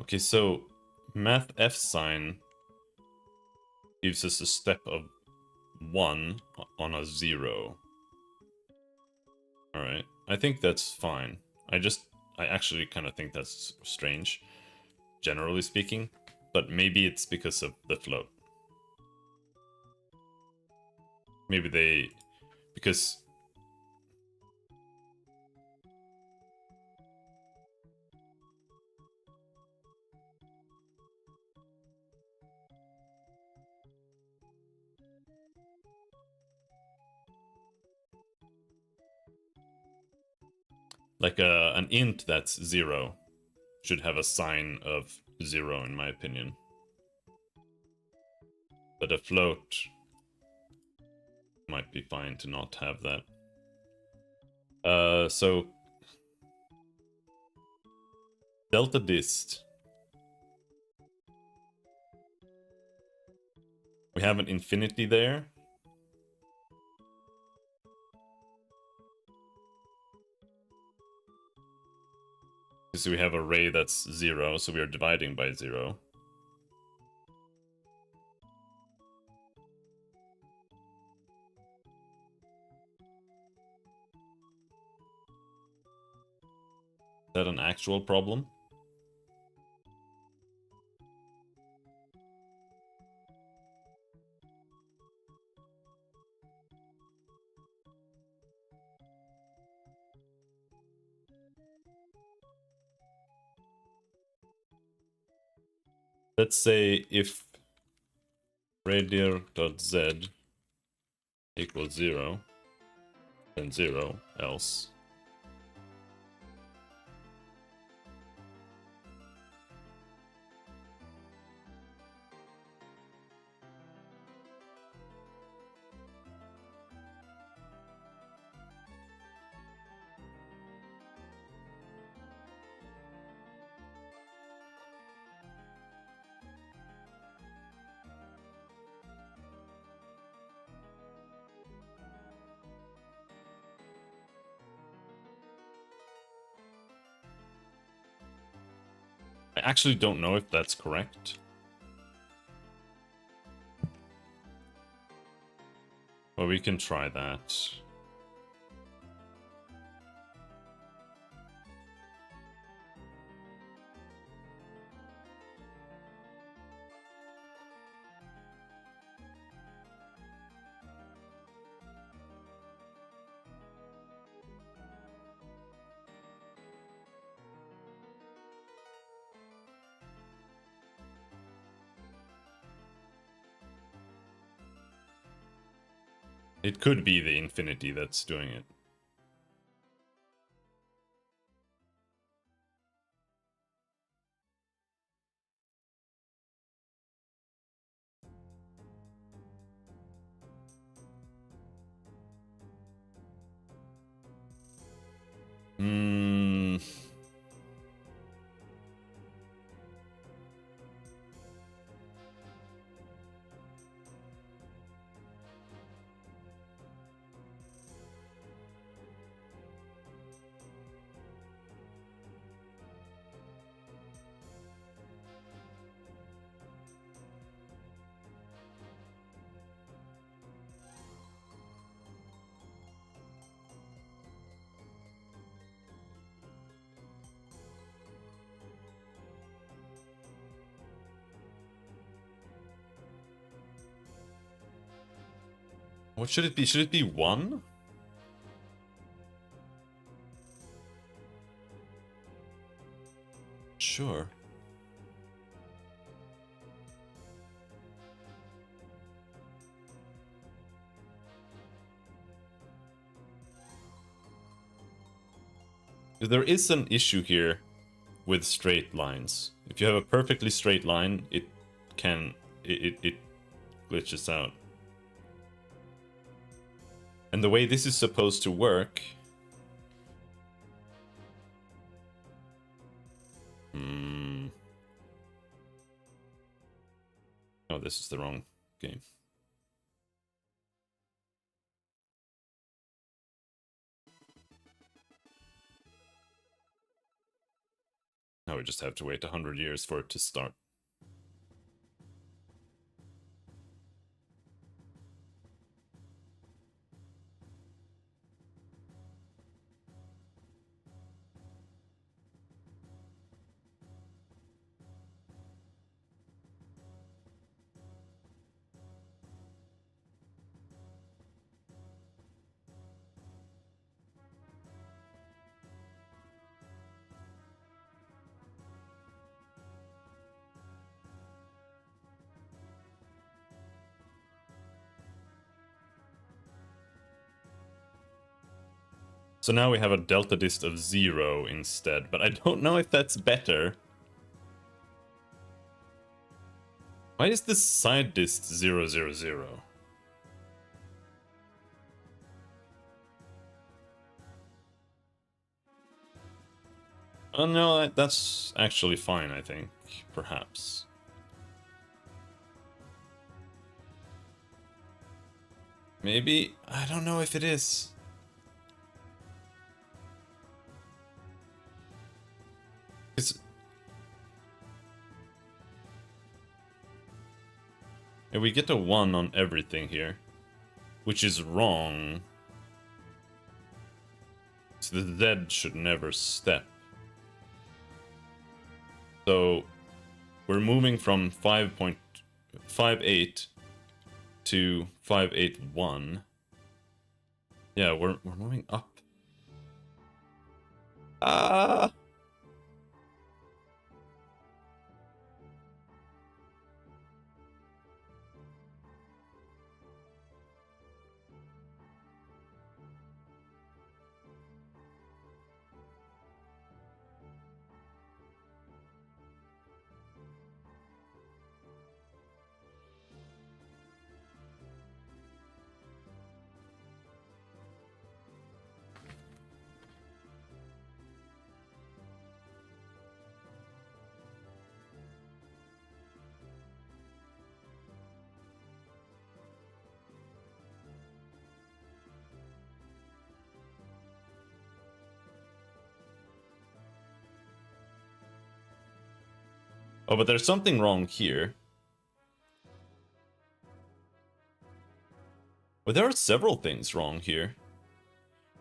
A: Okay, so math f sign gives us a step of 1 on a 0. Alright, I think that's fine. I actually kind of think that's strange, generally speaking, but maybe it's because of the float. Maybe they... because... like an int that's 0 should have a sign of 0 in my opinion. But a float might be fine to not have that. So delta dist. We have an infinity there. So we have a ray that's 0, so we are dividing by 0. Is that an actual problem? Let's say if radier.z equals 0, then 0 else. I actually don't know if that's correct. Well, we can try that. It could be the infinity that's doing it. Hmm. What should it be? Should it be 1? Sure. There is an issue here with straight lines. If you have a perfectly straight line, it glitches out. And the way this is supposed to work... Oh, this is the wrong game. Now we just have to wait 100 years for it to start. So now we have a delta dist of 0 instead, but I don't know if that's better. Why is this side dist 0, 0, 0? Oh no, that's actually fine, I think. Perhaps. Maybe? I don't know if it is. And we get a 1 on everything here, which is wrong. So the Z should never step. So we're moving from 5.58 to 581. Yeah, we're moving up. Ah! Oh, but there's something wrong here. But there are several things wrong here.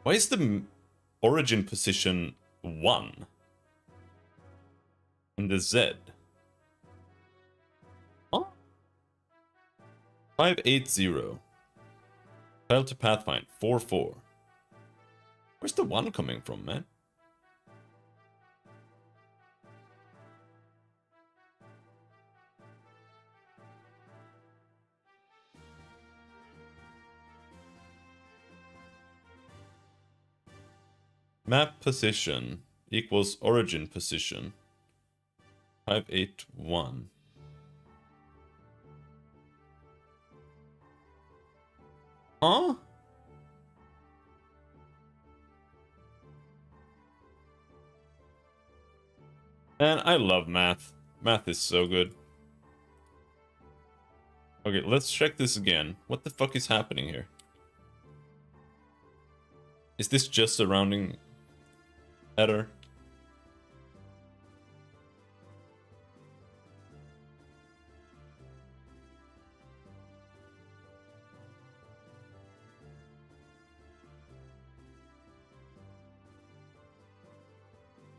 A: Why is the origin position 1 in the Z? Huh? 580. Failed to pathfind 4-4. Where's the 1 coming from, man? Map position equals origin position. 581. Huh? Man, I love math. Math is so good. Okay, let's check this again. What the fuck is happening here? Is this just a rounding error?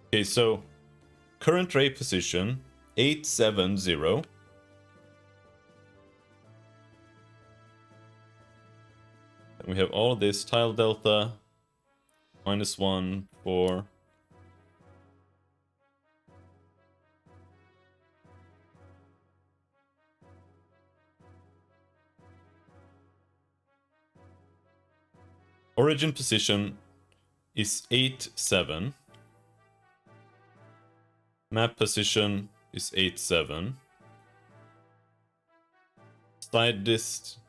A: Okay, so current ray position 870. And we have all this tile delta -1, 4. Origin position is 8-7. Map position is 8-7. Side dist.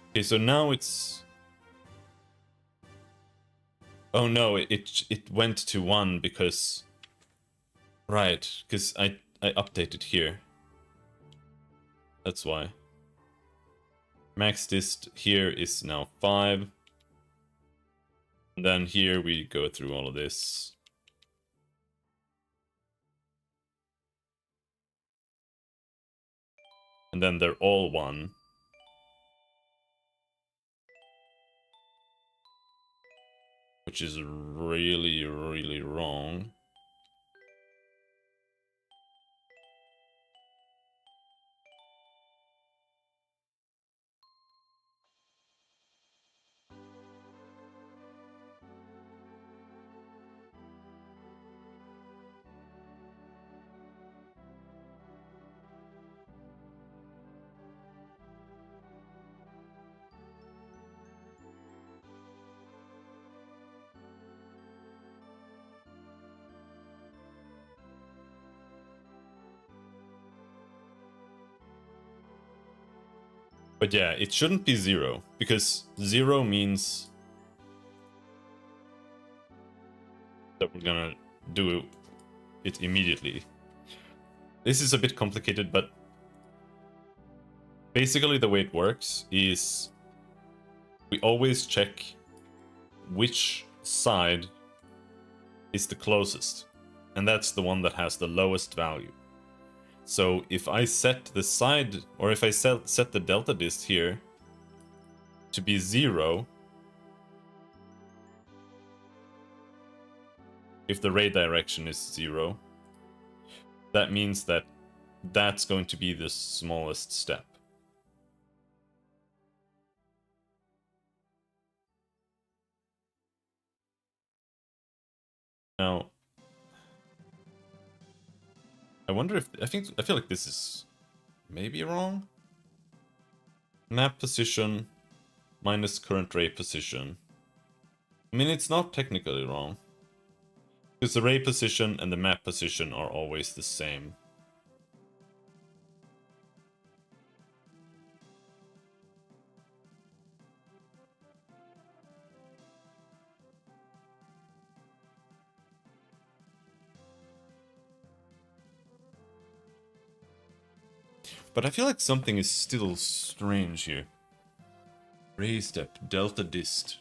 A: Okay, so now it's... Oh no, it went to 1 because... Right, because I updated here. That's why. Max dist here is now 5. And then here we go through all of this. And then they're all 1. Which is really, really wrong. But yeah, it shouldn't be 0, because 0 means that we're gonna do it immediately. This is a bit complicated, but basically the way it works is we always check which side is the closest, and that's the one that has the lowest value. So if I set the side, or if I set the delta dist here to be 0, if the ray direction is 0, that means that that's going to be the smallest step. Now, I wonder if I feel like this is maybe wrong. Map position minus current ray position. I mean, it's not technically wrong, because the ray position and the map position are always the same. But I feel like something is still strange here. Ray step, delta dist.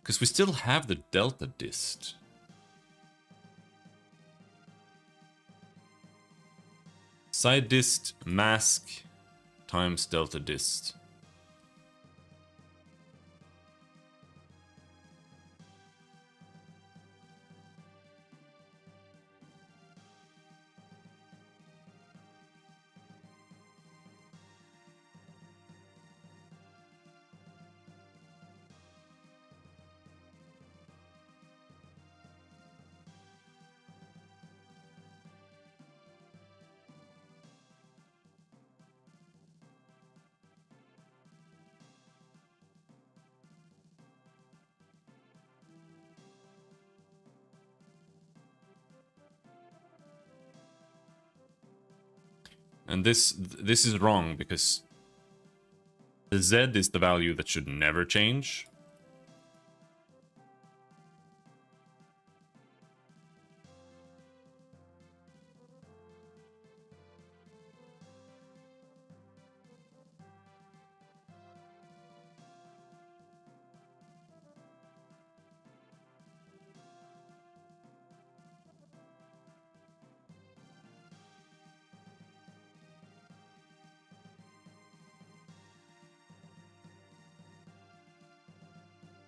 A: Because we still have the delta dist. Side dist mask times delta dist. And this is wrong, because the Z is the value that should never change.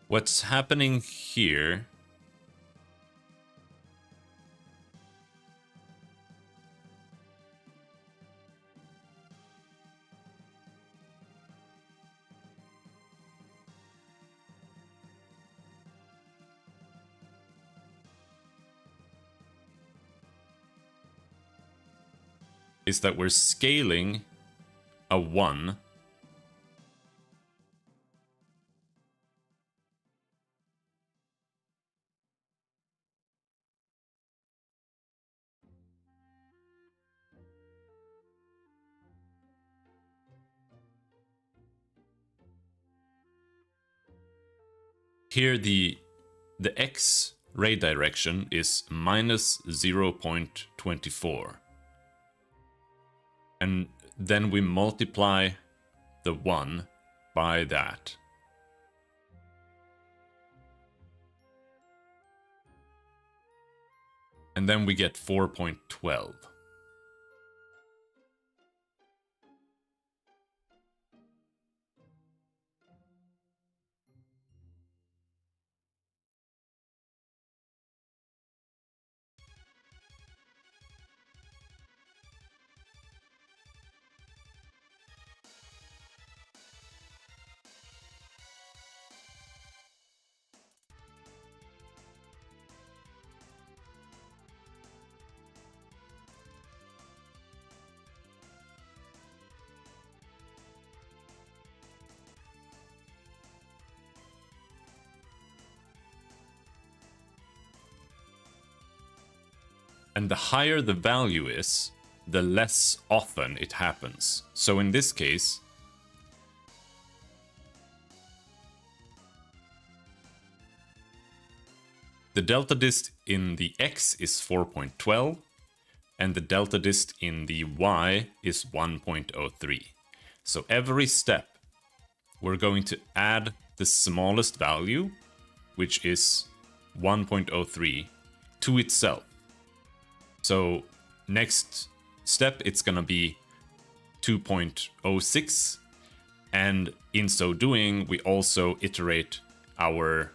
A: What's happening here is that we're scaling a 1 here. The X ray direction is minus 0.24. And then we multiply the 1 by that. And then we get 4.12. And the higher the value is, the less often it happens. So in this case, the delta dist in the x is 4.12, and the delta dist in the y is 1.03. So every step, we're going to add the smallest value, which is 1.03, to itself. So next step, it's going to be 2.06. And in so doing, we also iterate our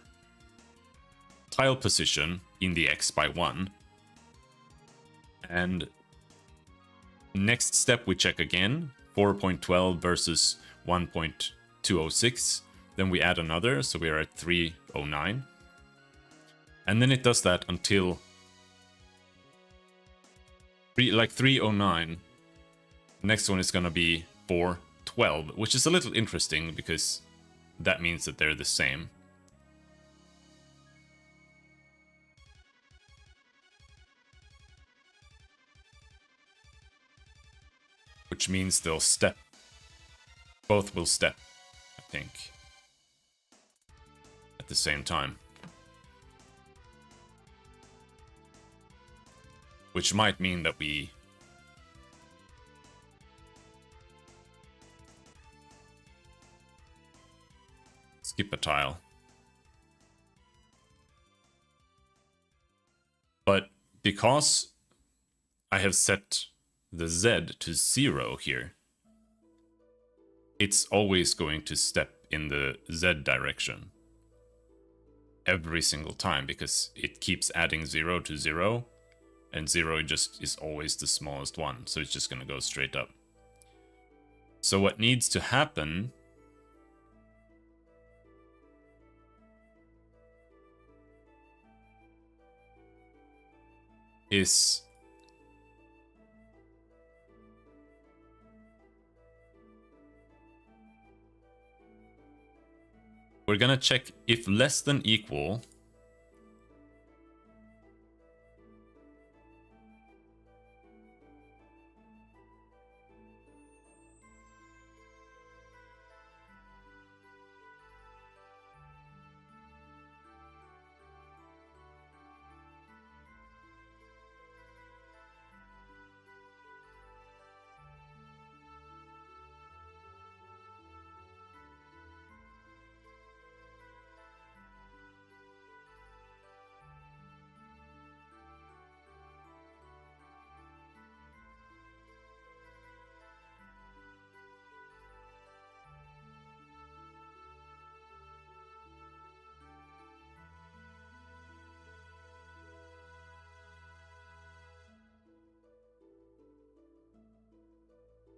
A: tile position in the x by 1. And next step, we check again, 4.12 versus 1.206. Then we add another, so we are at 309. And then it does that until like 309. Next one is going to be 412, which is a little interesting because that means that they're the same. Which means they'll step. Both will step, I think, at the same time. Which might mean that we skip a tile. But because I have set the Z to 0 here, it's always going to step in the Z direction every single time because it keeps adding 0 to 0. And 0 just is always the smallest one, so it's just going to go straight up. So what needs to happen is we're going to check if less than equal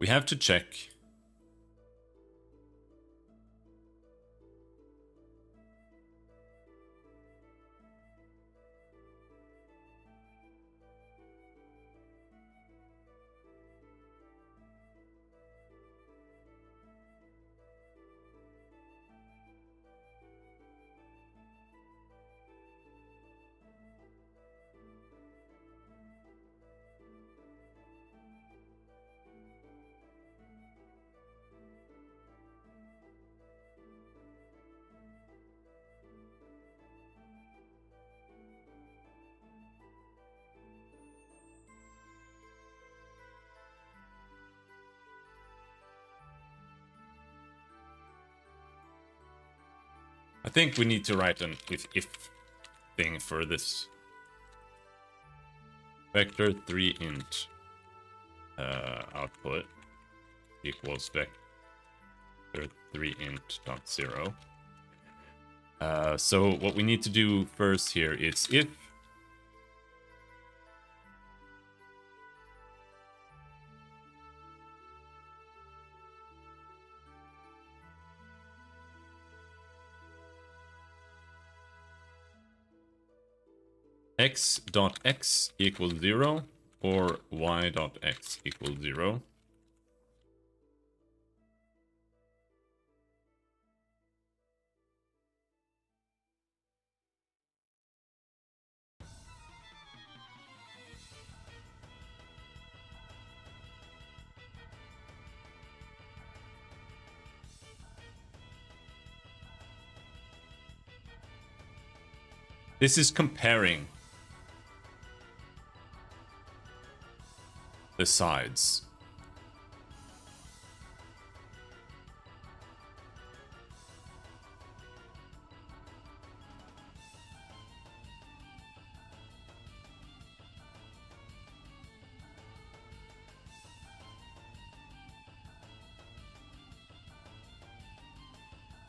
A: we have to check I think we need to write an if thing for this. Vector 3 int output equals vector 3 int dot 0. So what we need to do first here is if x.x equals 0 or y.x equals 0. This is comparing the sides.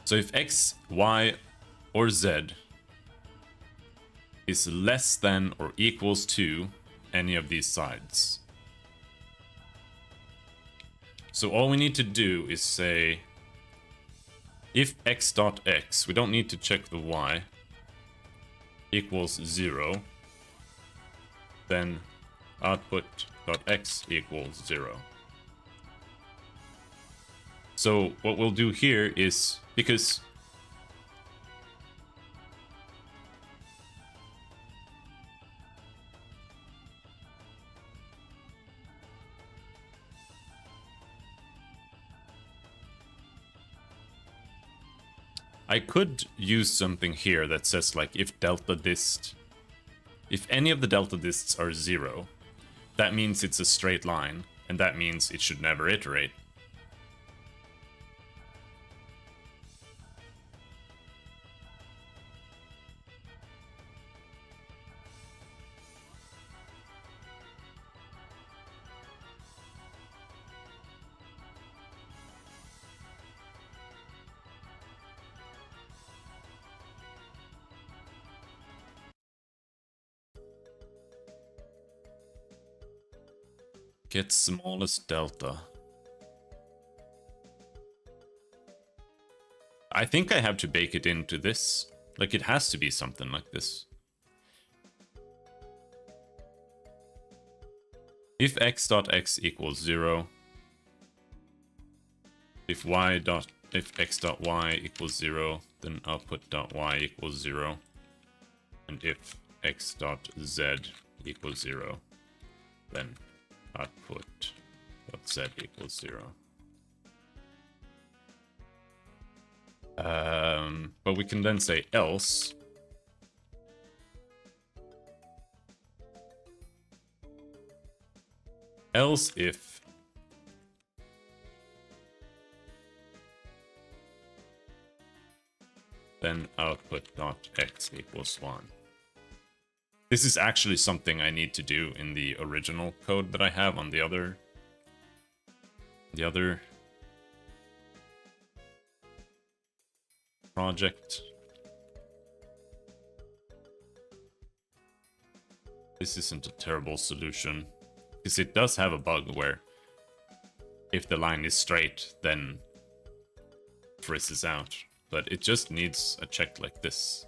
A: So if x, y, or z is less than or equals to any of these sides. So all we need to do is say if x.x, we don't need to check the y, equals 0, then output.x equals 0. So what we'll do here is, because I could use something here that says like if delta dist, if any of the delta dists are 0, that means it's a straight line, and that means it should never iterate. Get smallest delta. I think I have to bake it into this. Like, it has to be something like this. If x.x equals 0, if x.y equals 0, then output.y equals 0. And if x.z equals 0, then output.z equals 0. But we can then say else. Else if then output.x equals 1. This is actually something I need to do in the original code that I have on the other project. This isn't a terrible solution, because it does have a bug where if the line is straight, then it frizzes out. But it just needs a check like this.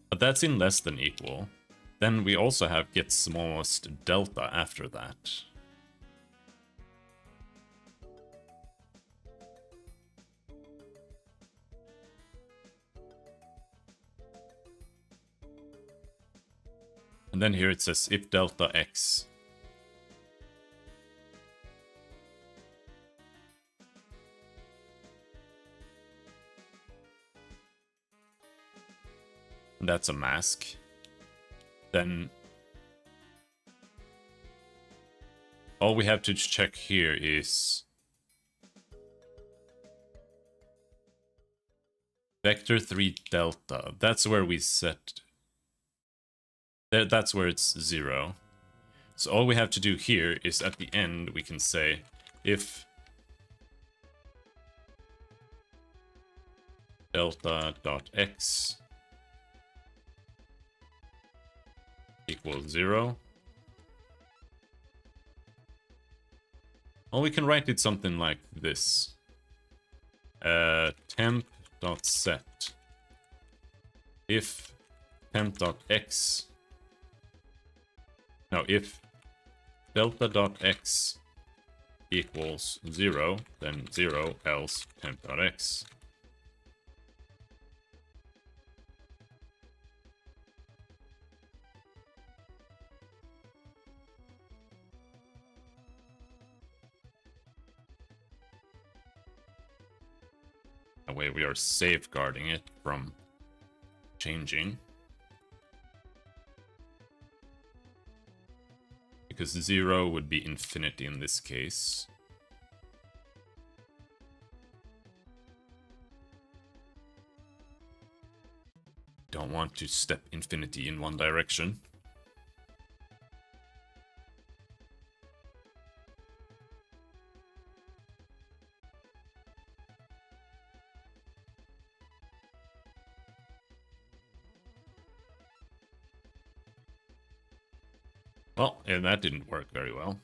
A: But that's in less than equal. Then we also have get smallest delta after that. And then here it says if delta x That's a mask. Then all we have to check here is vector 3 delta. That's where we set. That's where it's 0. So all we have to do here is at the end we can say if delta.x equals 0. Well, we can write it something like this. Temp.set if temp.x, no, if delta.x equals 0, then 0 else temp.x. That way we are safeguarding it from changing. Because 0 would be infinity in this case. Don't want to step infinity in one direction. Well, yeah, that didn't work very well.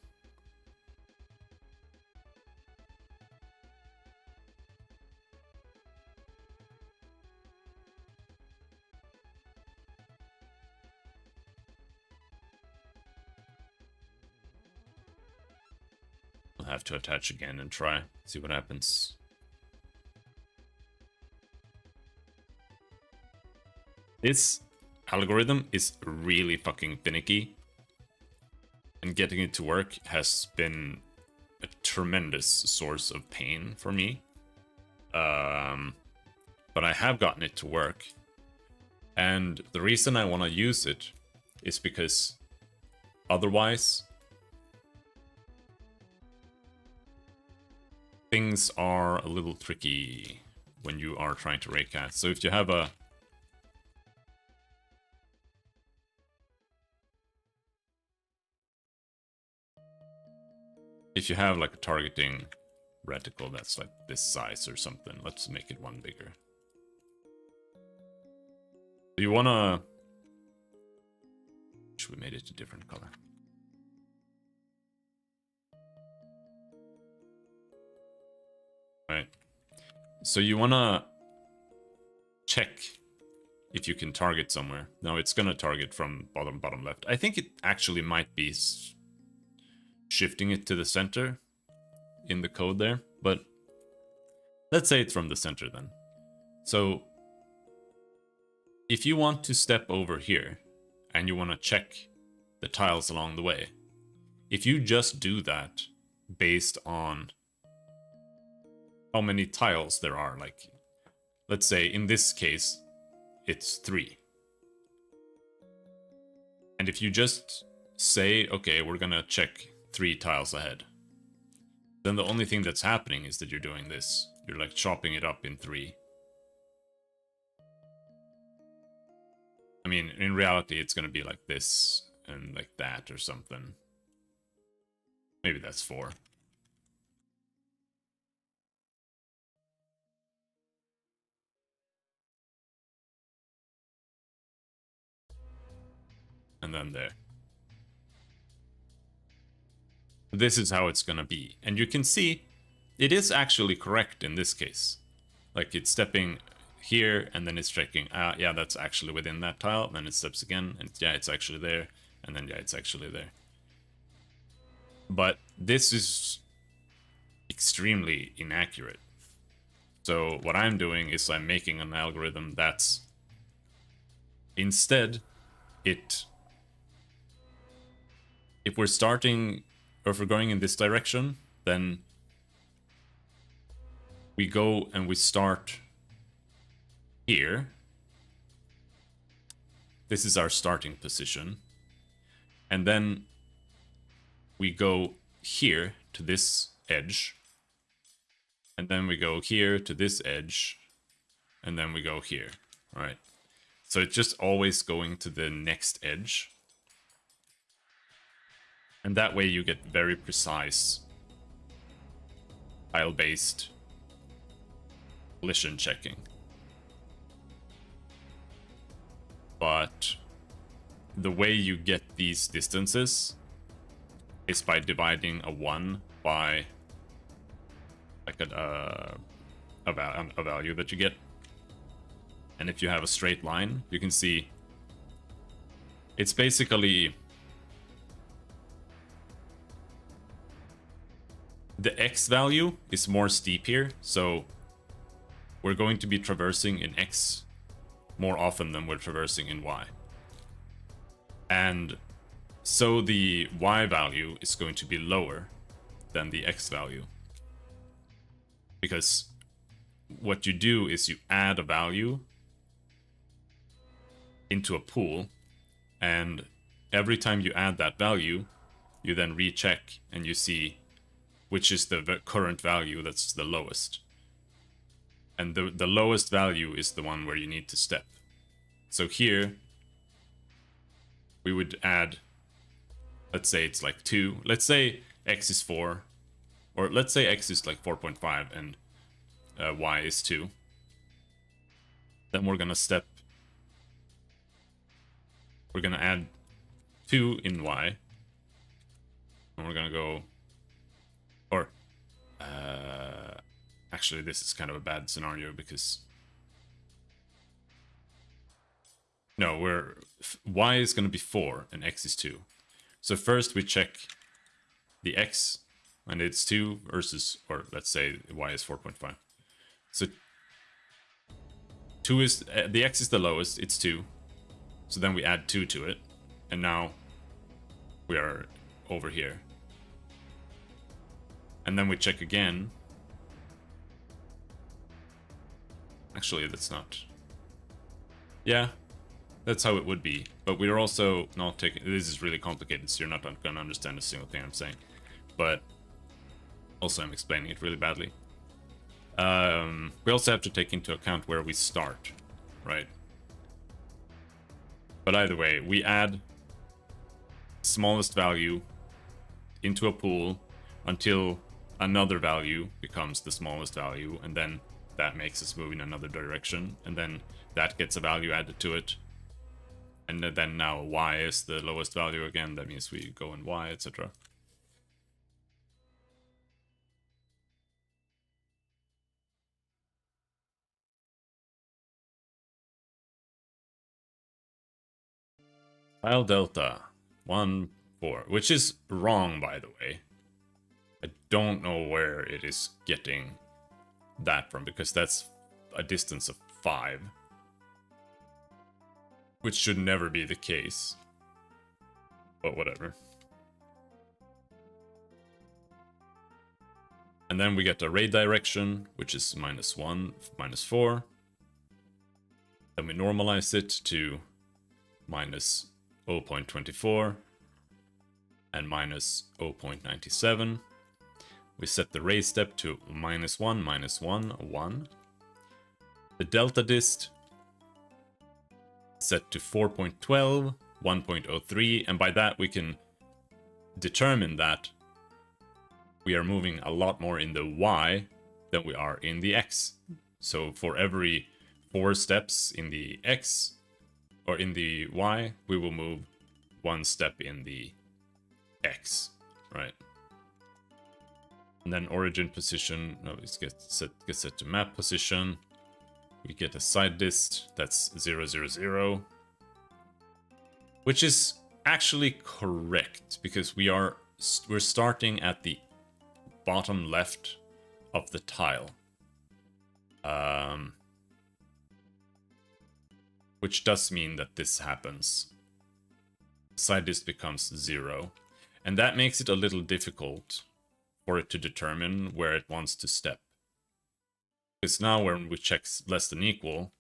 A: We'll have to attach again and try, see what happens. This algorithm is really fucking finicky. And getting it to work has been a tremendous source of pain for me. But I have gotten it to work. And the reason I want to use it is because otherwise things are a little tricky when you are trying to raycast. So if you have a like a targeting reticle that's like this size or something, let's make it one bigger. Do you wanna... Should we made it a different color? Right. So you wanna check if you can target somewhere. Now it's gonna target from bottom left. I think it actually might be shifting it to the center in the code there, but let's say it's from the center then. So if you want to step over here and you want to check the tiles along the way, if you just do that based on how many tiles there are, like let's say in this case it's 3, and if you just say, okay, we're gonna check 3 tiles ahead, then the only thing that's happening is that you're doing this. You're like chopping it up in 3. I mean, in reality, it's going to be like this and like that or something. Maybe that's 4. And then there. This is how it's going to be. And you can see it is actually correct in this case. Like it's stepping here and then it's checking, yeah, that's actually within that tile. Then it steps again and yeah, it's actually there. And then yeah, it's actually there. But this is extremely inaccurate. So what I'm doing is I'm making an algorithm that's instead if we're starting, or if we're going in this direction, then we go and we start here, This is our starting position. And then we go here to this edge. And then we go here to this edge. And then we go here. All right. So it's just always going to the next edge. And that way you get very precise tile-based collision checking. But the way you get these distances is by dividing a 1 by like a value that you get. And if you have a straight line, you can see it's basically the X value is more steep here, so we're going to be traversing in X more often than we're traversing in Y. And so the Y value is going to be lower than the X value. Because what you do is you add a value into a pool, and every time you add that value, you then recheck and you see which is the current value that's the lowest. And the lowest value is the one where you need to step. So here, we would add, let's say it's like 2. Let's say X is 4. Or let's say X is like 4.5 and Y is 2. Then we're gonna step. We're gonna add 2 in Y. And we're gonna go, or actually this is kind of a bad scenario because no, Y is gonna be 4 and X is 2. So first we check the X and it's 2 versus, or let's say Y is 4.5. So 2 is, the X is the lowest, it's 2. So then we add 2 to it, and now we are over here. And then we check again. Actually, that's not... Yeah, that's how it would be. But we're also not taking... This is really complicated, so you're not going to understand a single thing I'm saying. But also I'm explaining it really badly. We also have to take into account where we start, right? But either way, we add smallest value into a pool until another value becomes the smallest value, and then that makes us move in another direction, and then that gets a value added to it. And then now Y is the lowest value again, that means we go in Y, etc. Tile delta 1, 4, which is wrong, by the way. I don't know where it is getting that from, because that's a distance of 5. Which should never be the case. But whatever. And then we get the ray direction, which is -1, -4. Then we normalize it to -0.24 and -0.97. We set the ray step to -1, -1, 1. The delta dist set to 4.12, 1.03, and by that we can determine that we are moving a lot more in the Y than we are in the X. So for every 4 steps in the X, or in the Y, we will move 1 step in the X, right? And then origin position, no, it gets set to map position. We get a side dist that's 0, 0, 0. Which is actually correct, because we're starting at the bottom left of the tile. Which does mean that this happens. Side dist becomes 0. And that makes it a little difficult for it to determine where it wants to step. Because now when we check less than equal,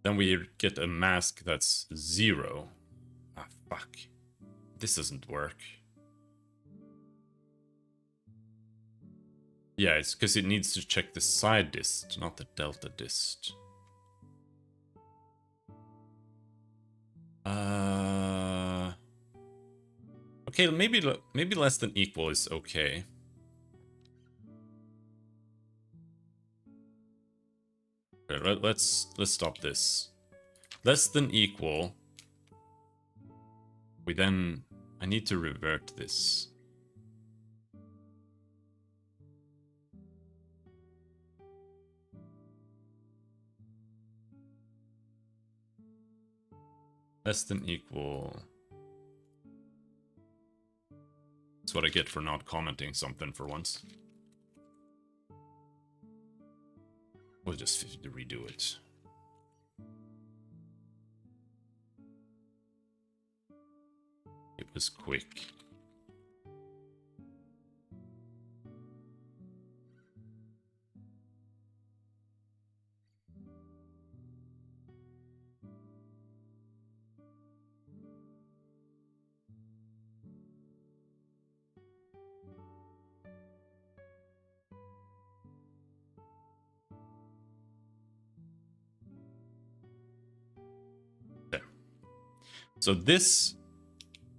A: then we get a mask that's 0. Ah, fuck. This doesn't work. Yeah, it's because it needs to check the side dist, not the delta dist. Okay, maybe less than equal is okay. Okay, let's stop this. Less than equal. I need to revert this. Less than equal. That's what I get for not commenting something for once. We'll just redo it. It was quick. Okay. So this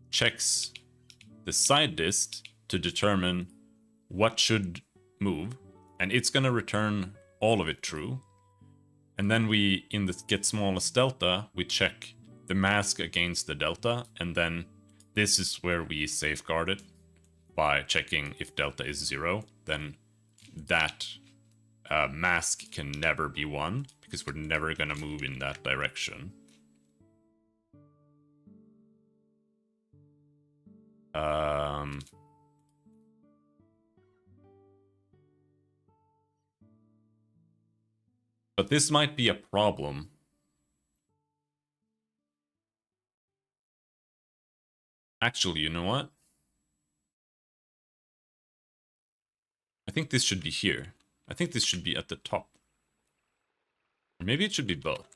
A: checks the side dist to determine what should move, and it's going to return all of it true. And then we, in the get smallest delta, we check the mask against the delta, and then this is where we safeguard it by checking if delta is 0. Then that mask can never be 1, because we're never going to move in that direction. But this might be a problem. Actually, you know what? I think this should be here. I think this should be at the top. Or maybe it should be both.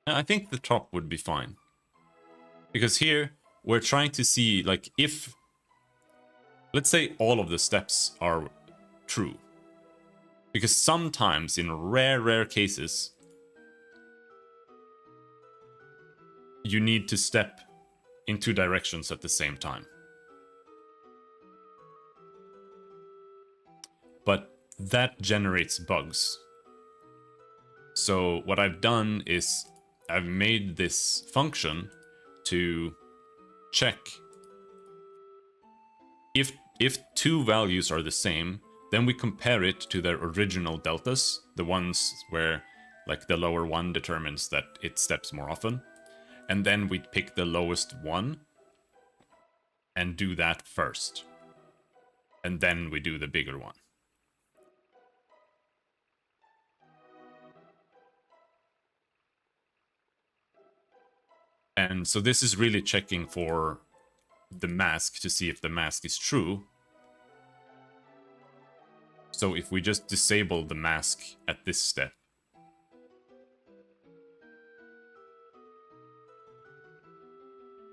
A: I think the top would be fine. Because here, we're trying to see, like, if... Let's say all of the steps are true. Because sometimes, in rare cases, you need to step in 2 directions at the same time. But that generates bugs. So what I've done is I've made this function to check if 2 values are the same, then we compare it to their original deltas, the ones where like the lower one determines that it steps more often. And then we pick the lowest one and do that first. And then we do the bigger one. And so this is really checking for the mask to see if the mask is true. So if we just disable the mask at this step,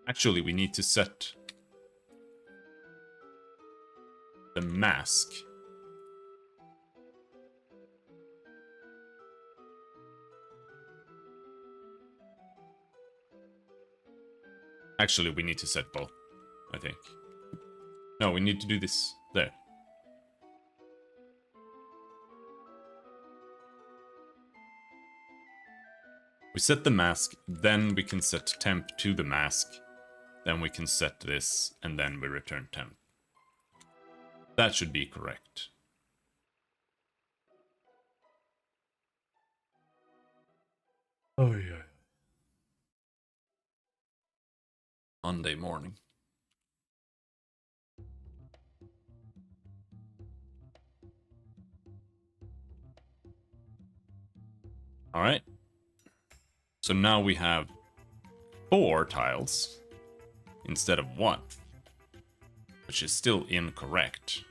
A: actually we need to set the mask actually we need to set both, I think. No, we need to do this there. We set the mask, then we can set temp to the mask, then we can set this, and then we return temp. That should be correct. Oh yeah. Monday morning. All right. So now we have 4 tiles. instead of 1, which is still incorrect.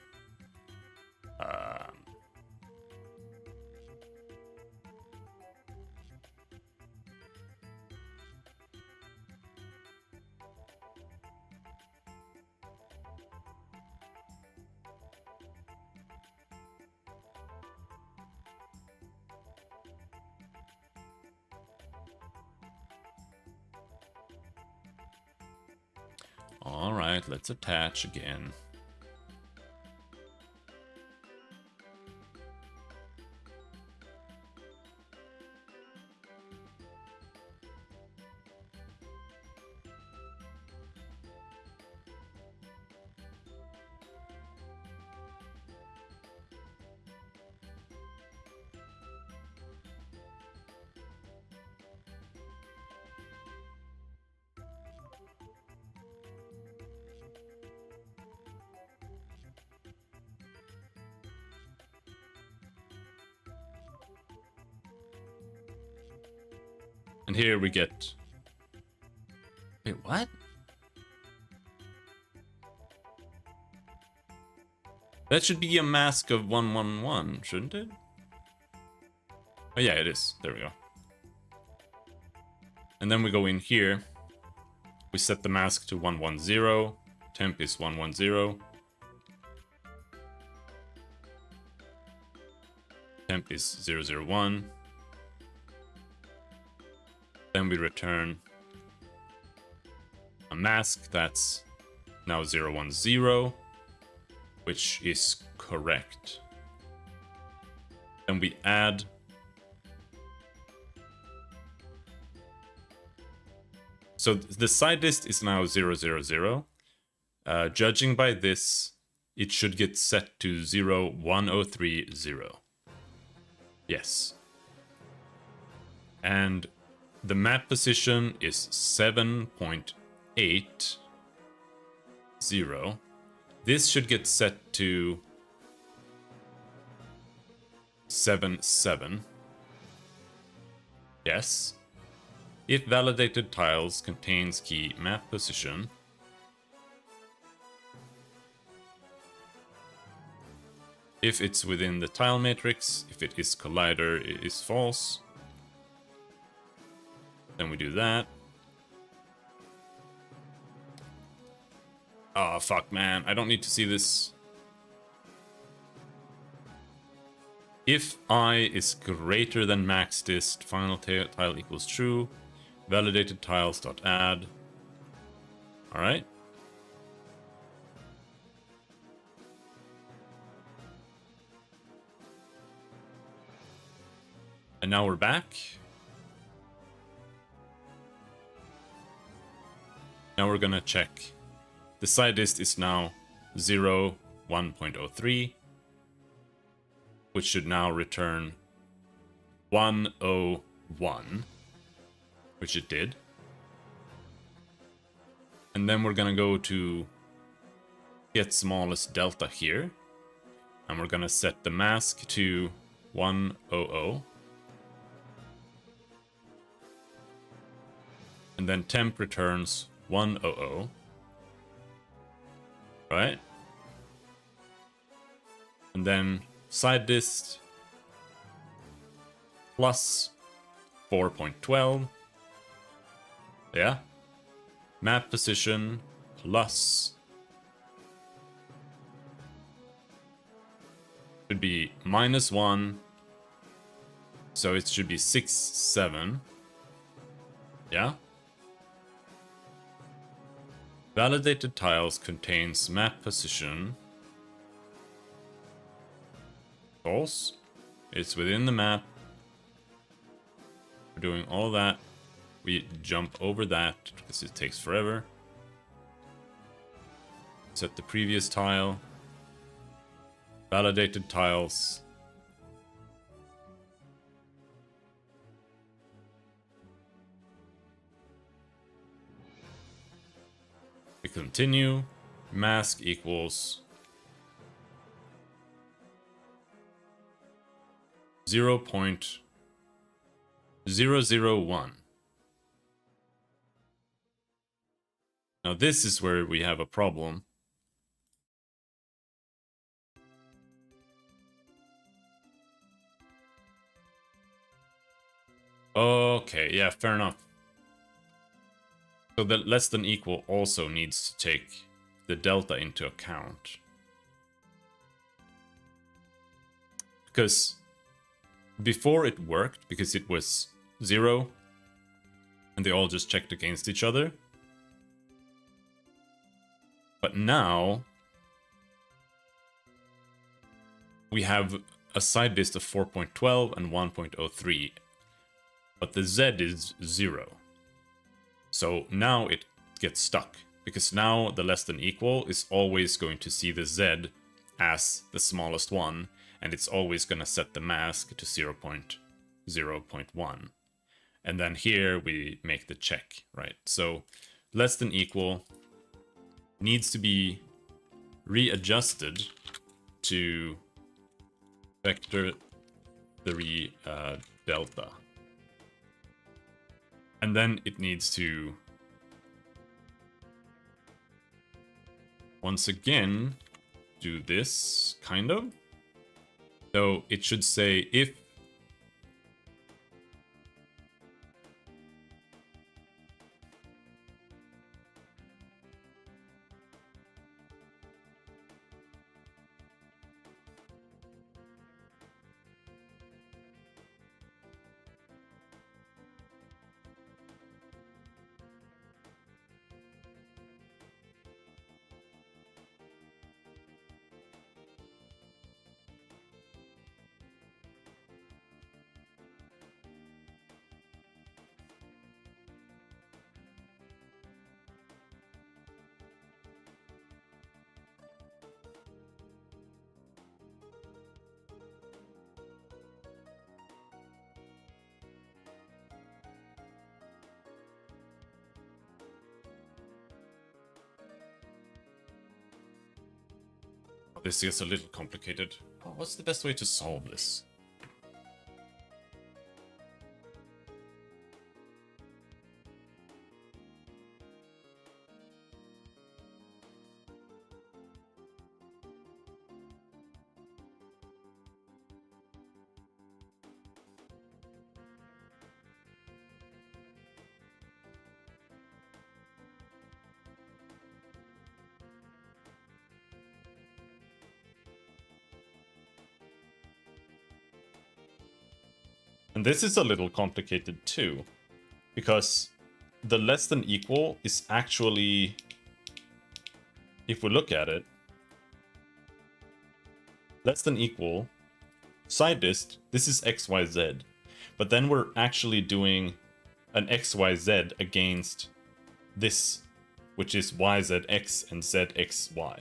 A: All right, let's attach again. And here we get... Wait, what? That should be a mask of 111, shouldn't it? Oh yeah, it is. There we go. And then we go in here. We set the mask to 110. Temp is 110. Temp is 001. Then we return a mask that's now 010, which is correct. Then we add so the side list is now 000. Judging by this, it should get set to 01030. Yes. And the map position is 7.80. This should get set to 77. Yes. If validated tiles contains key map position, if it's within the tile matrix, if it is collider, it is false. Then we do that. Oh, fuck, man. I don't need to see this. If I is greater than max dist, final tile equals true. Validated tiles.add. Alright. And now we're back. Now we're gonna check. The side dist is now 1.03, which should now return 101, which it did. And then we're gonna go to get smallest delta here, and we're gonna set the mask to 100. And then temp returns 100. Right? And then side dist plus 4.12. Yeah. Map position plus should be -1. So it should be 6.7. Yeah. Validated tiles contains map position. False. It's within the map. We're doing all that. We jump over that because it takes forever. Set the previous tile. Validated tiles. We continue. Mask equals 0.001. Now this is where we have a problem. Okay, yeah, fair enough. So the less than equal also needs to take the delta into account. Because before it worked, because it was 0, and they all just checked against each other. But now we have a side disk of 4.12 and 1.03, but the Z is 0. So now it gets stuck, because now the less than equal is always going to see the Z as the smallest one, and it's always going to set the mask to 0.0.1. And then here we make the check, right? So less than equal needs to be readjusted to vector 3 delta. And then it needs to once again do this, kind of. So it should say if this gets a little complicated. Oh, what's the best way to solve this? And this is a little complicated too, because the less than equal is actually, if we look at it, less than equal, side disk, this is XYZ. But then we're actually doing an XYZ against this, which is YZX and ZXY.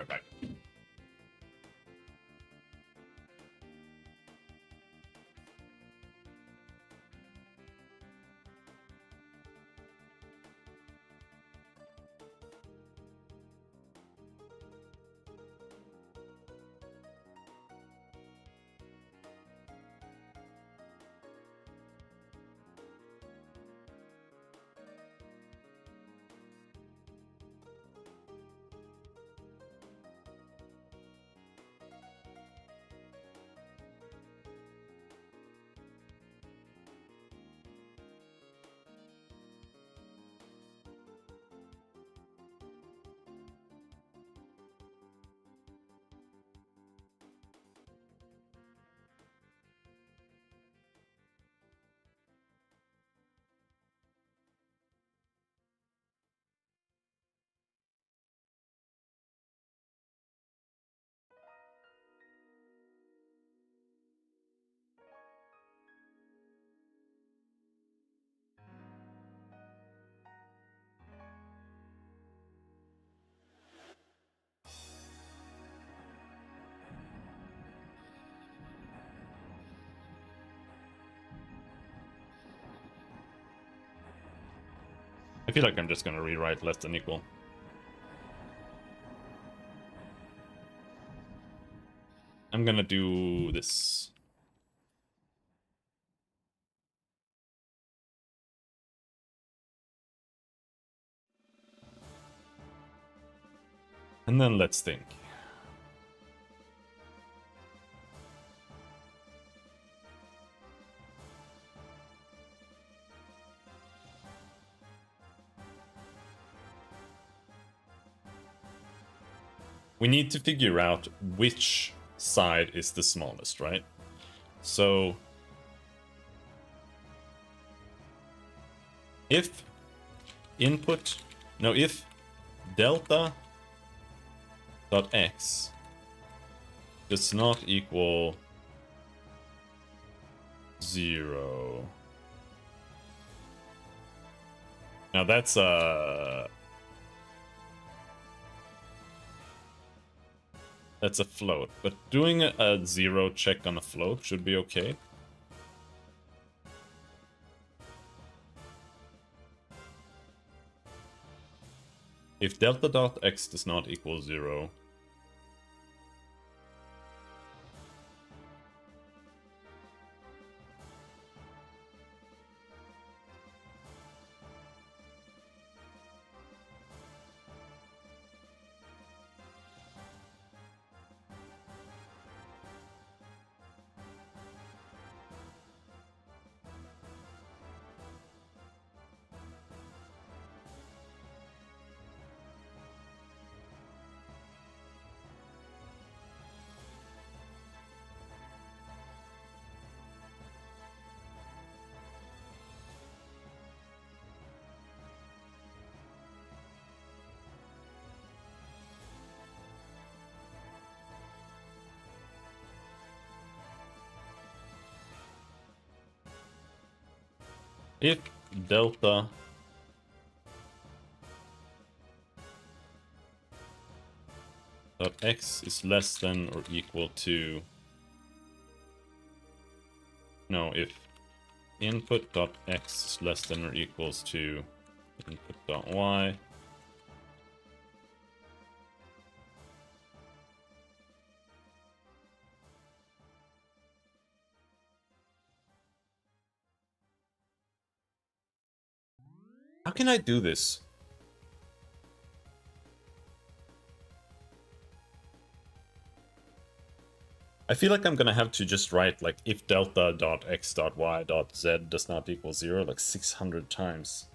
A: Right. I feel like I'm just gonna rewrite less than equal. I'm gonna do this. And then let's think. We need to figure out which side is the smallest, right? So if if delta dot x does not equal 0. Now that's a float, but doing a 0 check on a float should be okay. If delta dot x does not equal 0, if delta dot x is less than or equal to, no, if input dot x is less than or equals to input dot y, how can I do this? I feel like I'm gonna have to just write like if delta dot x dot y dot z does not equal 0 like 600 times.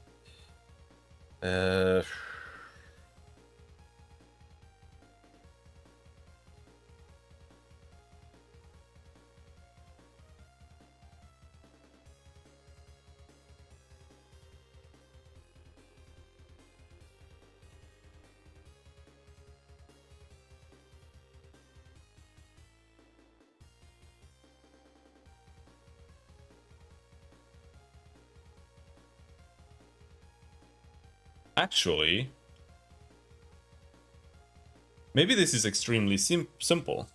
A: Actually, maybe this is extremely simple.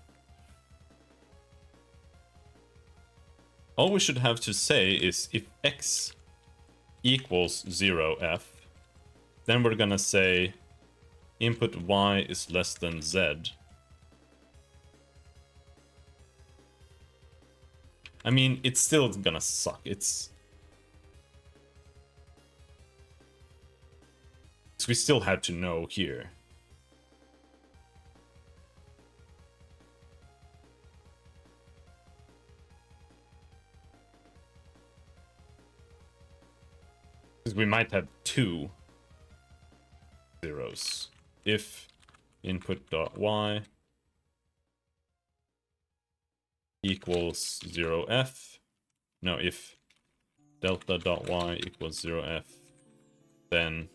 A: All we should have to say is if x equals 0f, then we're gonna say input y is less than z. I mean, it's still gonna suck. We still had to know here. Because we might have 2 zeros. If input dot y equals 0f, no, if delta dot y equals 0f, then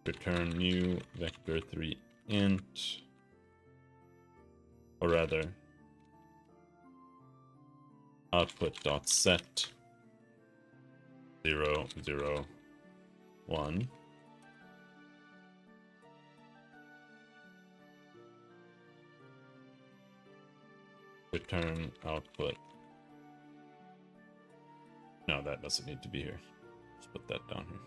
A: return new vector 3 int, or rather output dot set 0 0 1. Return output. No, that doesn't need to be here. Let's put that down here.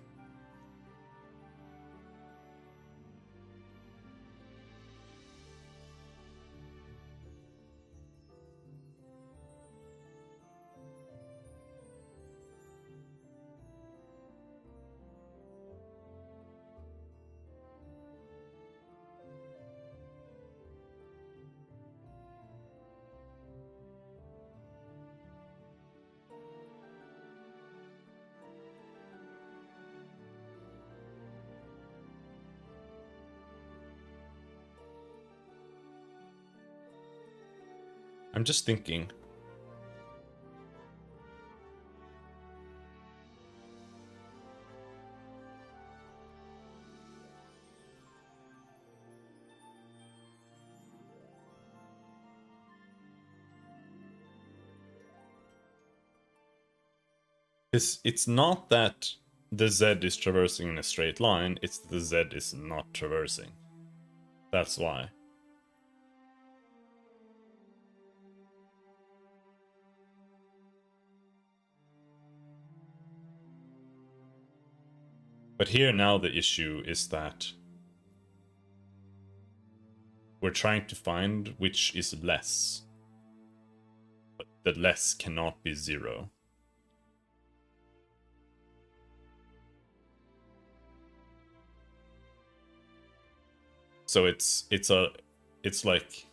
A: I'm just thinking. It's not that the Z is traversing in a straight line, it's the Z is not traversing. That's why. But here now the issue is that we're trying to find which is less. But the less cannot be 0. So it's like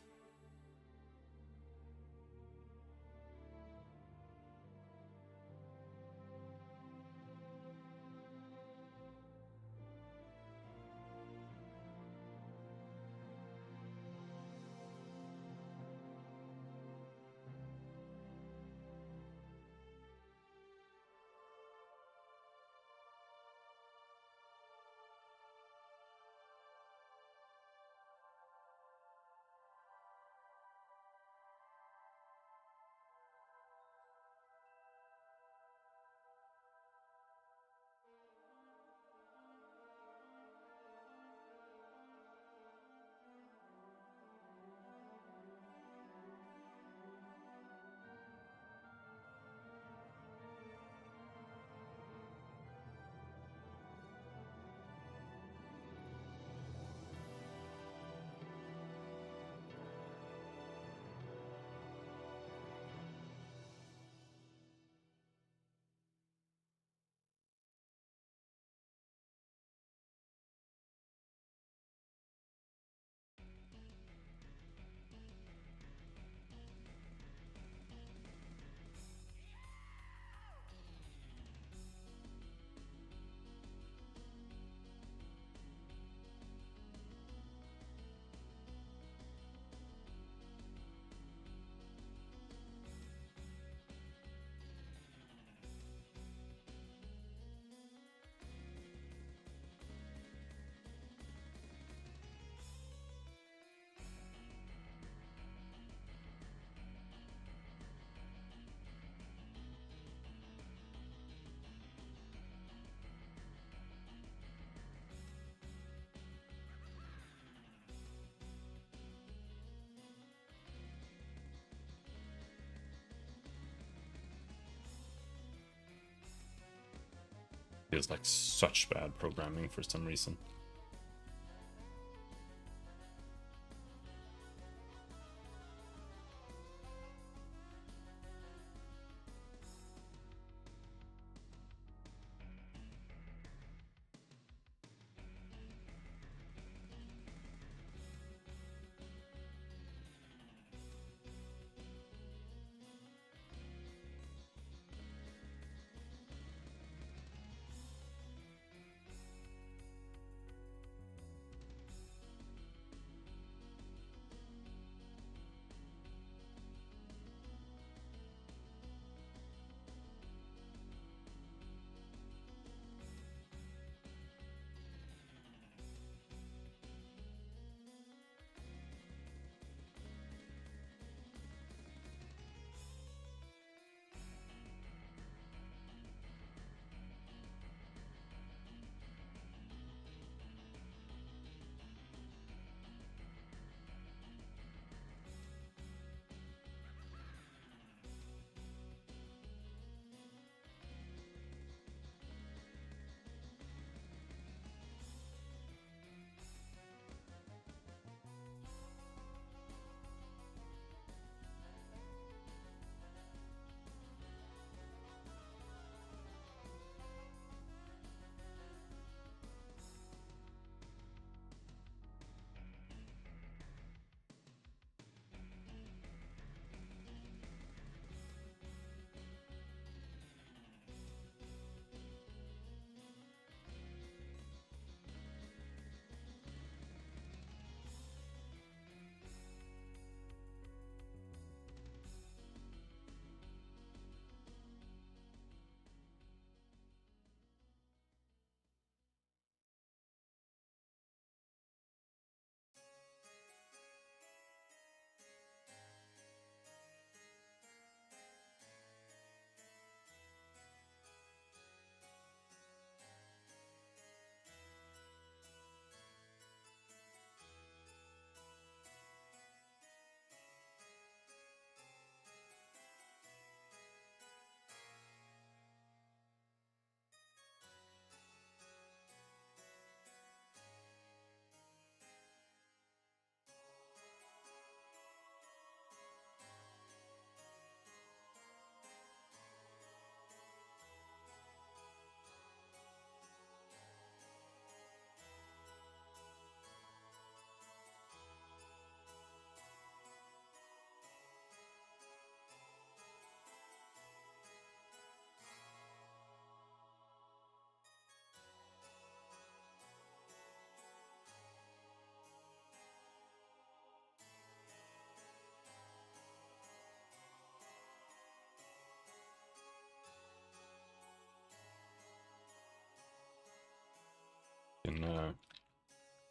A: feels like such bad programming for some reason.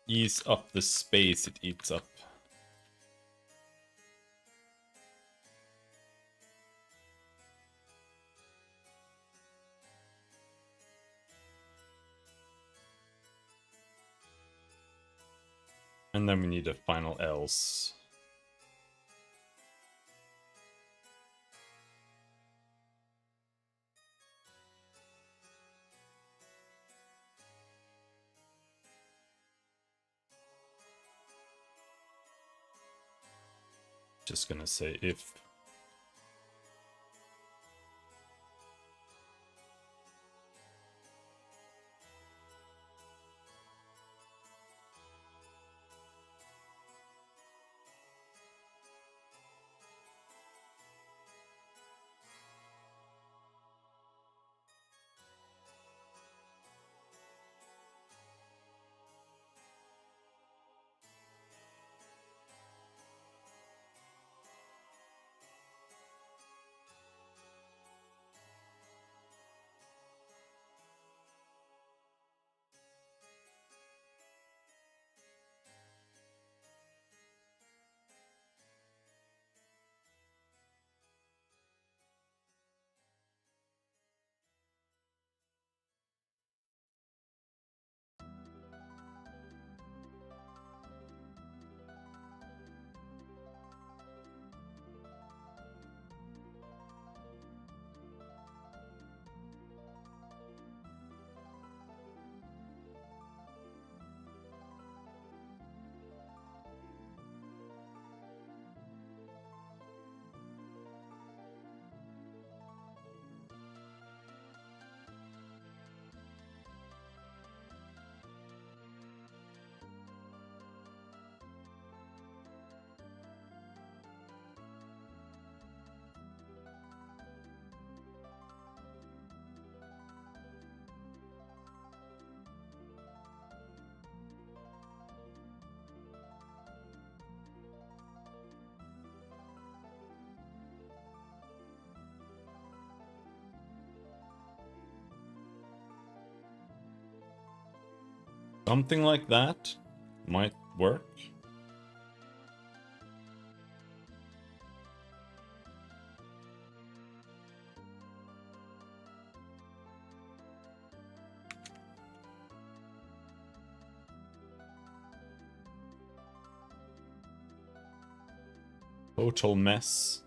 A: ease up the space it eats up. And then we need a final else. Just gonna say if. Something like that might work. Total mess.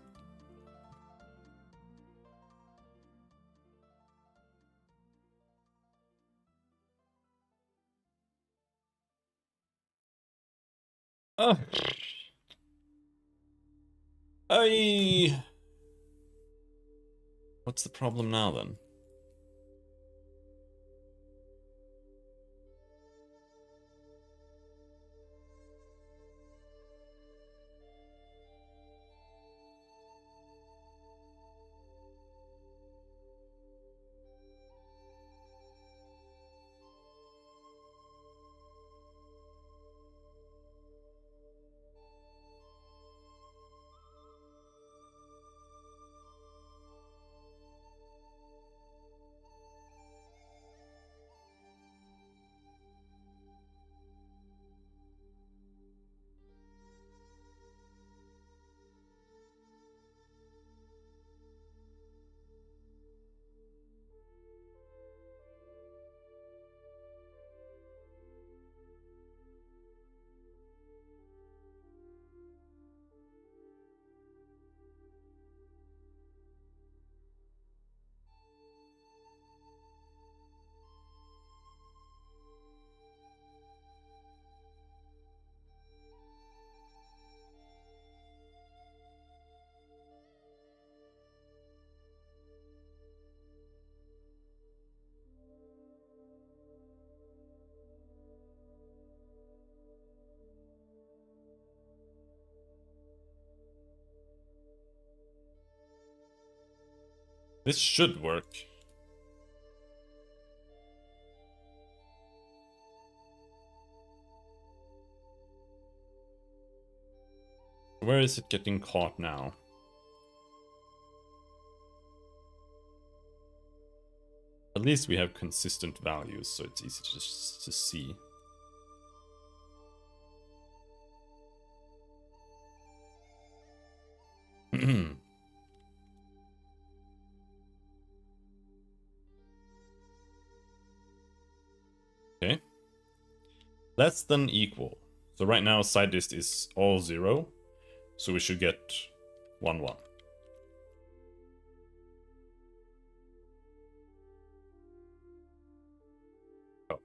A: Oh. What's the problem now then? This should work. Where is it getting caught now? At least we have consistent values, so it's easy to see. Okay. Less than equal. So right now side dist is all 0. So we should get 1, 1. Oh.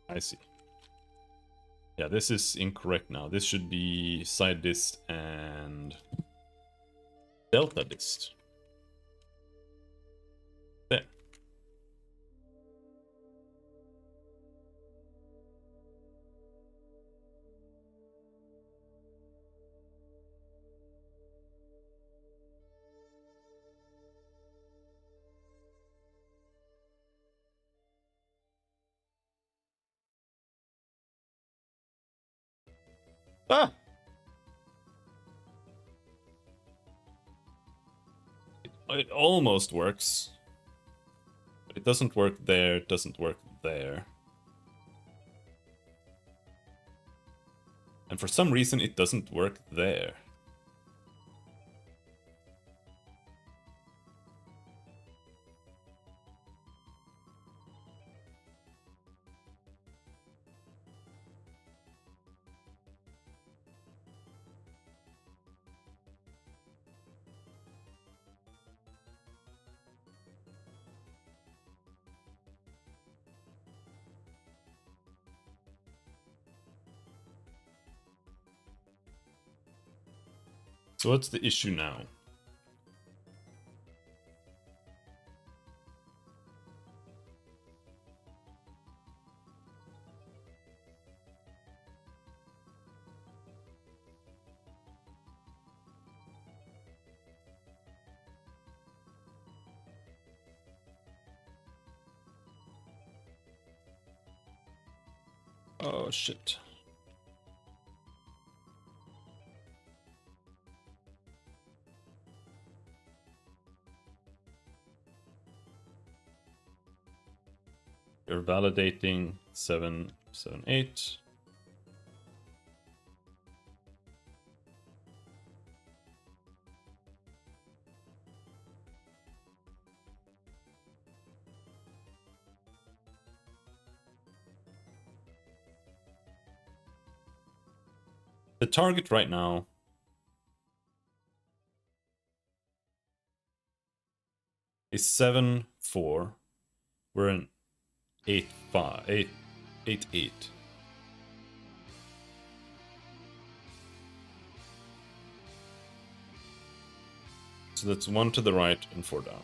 A: I see. Yeah, this is incorrect now. This should be side dist and delta dist. There. Ah! It almost works. But it doesn't work there, it doesn't work there. And for some reason it doesn't work there. So what's the issue now? Oh shit. You're validating 7, 7, 8. The target right now is 7, 4. We're in 8, 5, 8, 8, 8. So that's 1 to the right and 4 down.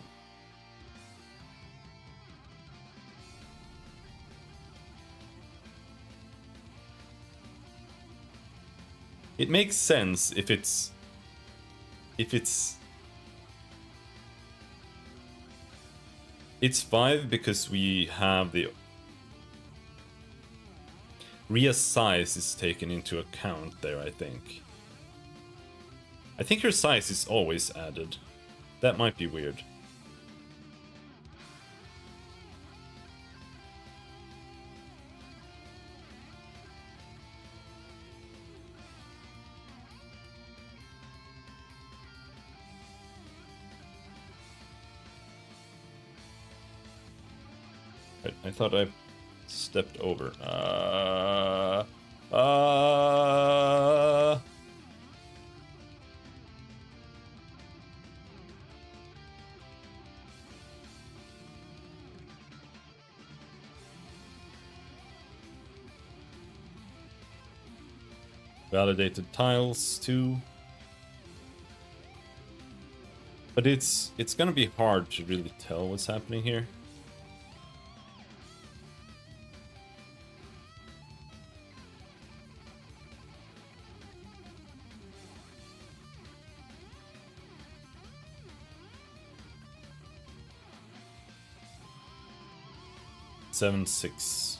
A: It makes sense if it's it's 5 because we have the Ria's size is taken into account there, I think. I think her size is always added. That might be weird. I thought I stepped over. Validated tiles too. But it's gonna be hard to really tell what's happening here. Seven, 6.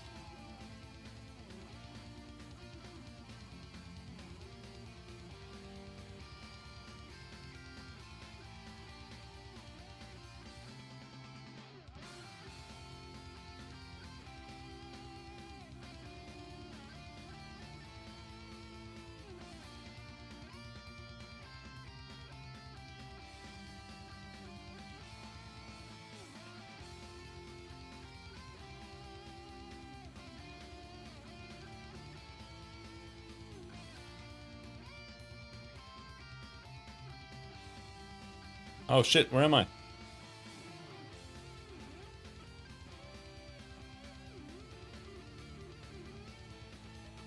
A: Oh shit, where am I?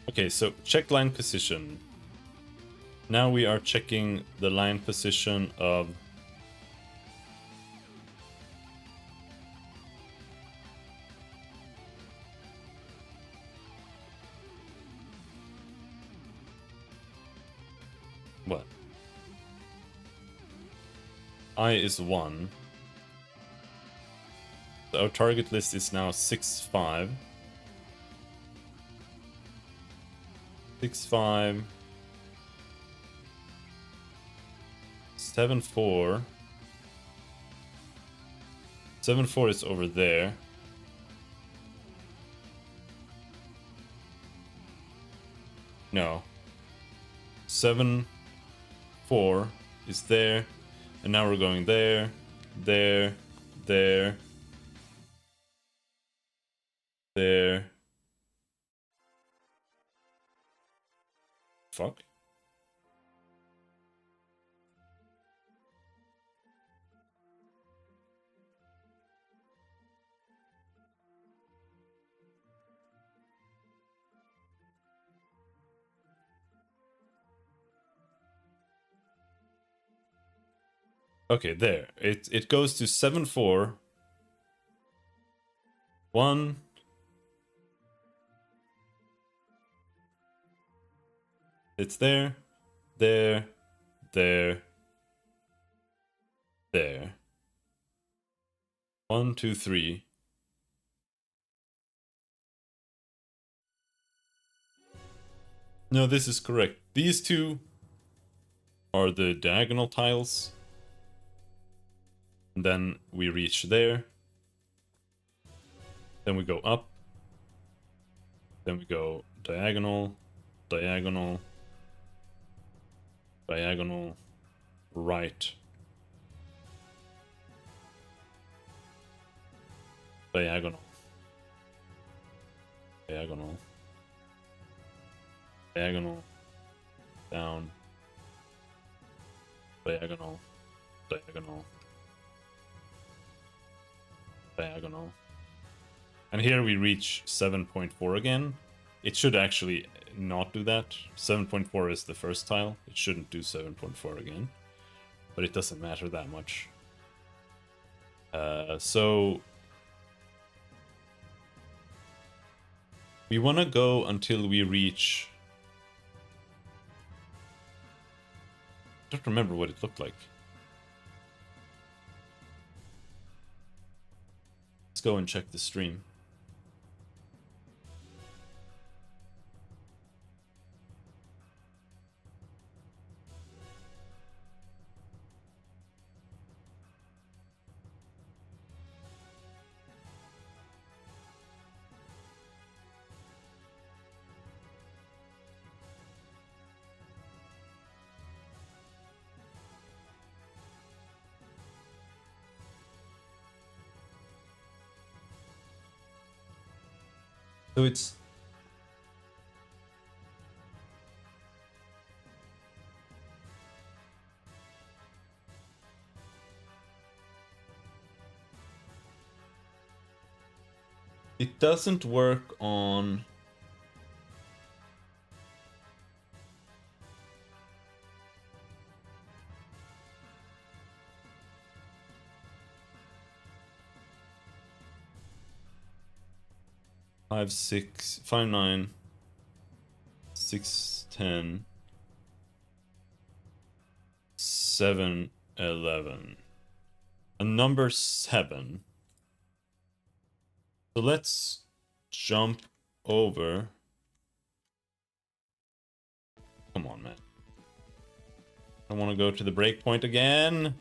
A: Okay, so check line position. Now we are checking the line position of... What? I is 1. So our target list is now 6-5. 6-5. 7-4. 7-4 is over there. No. 7-4 is there. And now we're going there, there, there, there. Fuck. Okay, there. It goes to 7-4. 1. It's there, there, there, there. 1, 2, 3. No, this is correct. These two are the diagonal tiles. And then we reach there. Then we go up. Then we go diagonal, diagonal, diagonal, right, diagonal, diagonal, diagonal, down, diagonal, diagonal, diagonal. And here we reach 7.4 again. It should actually not do that. 7.4 is the first tile. It shouldn't do 7.4 again. But it doesn't matter that much. So we want to go until we reach... I don't remember what it looked like. Let's go and check the stream. So it's... It doesn't work on... Five, 6, 5, 9, 6, 10, 7, 11. A number 7. So let's jump over. Come on, man. I want to go to the breakpoint again.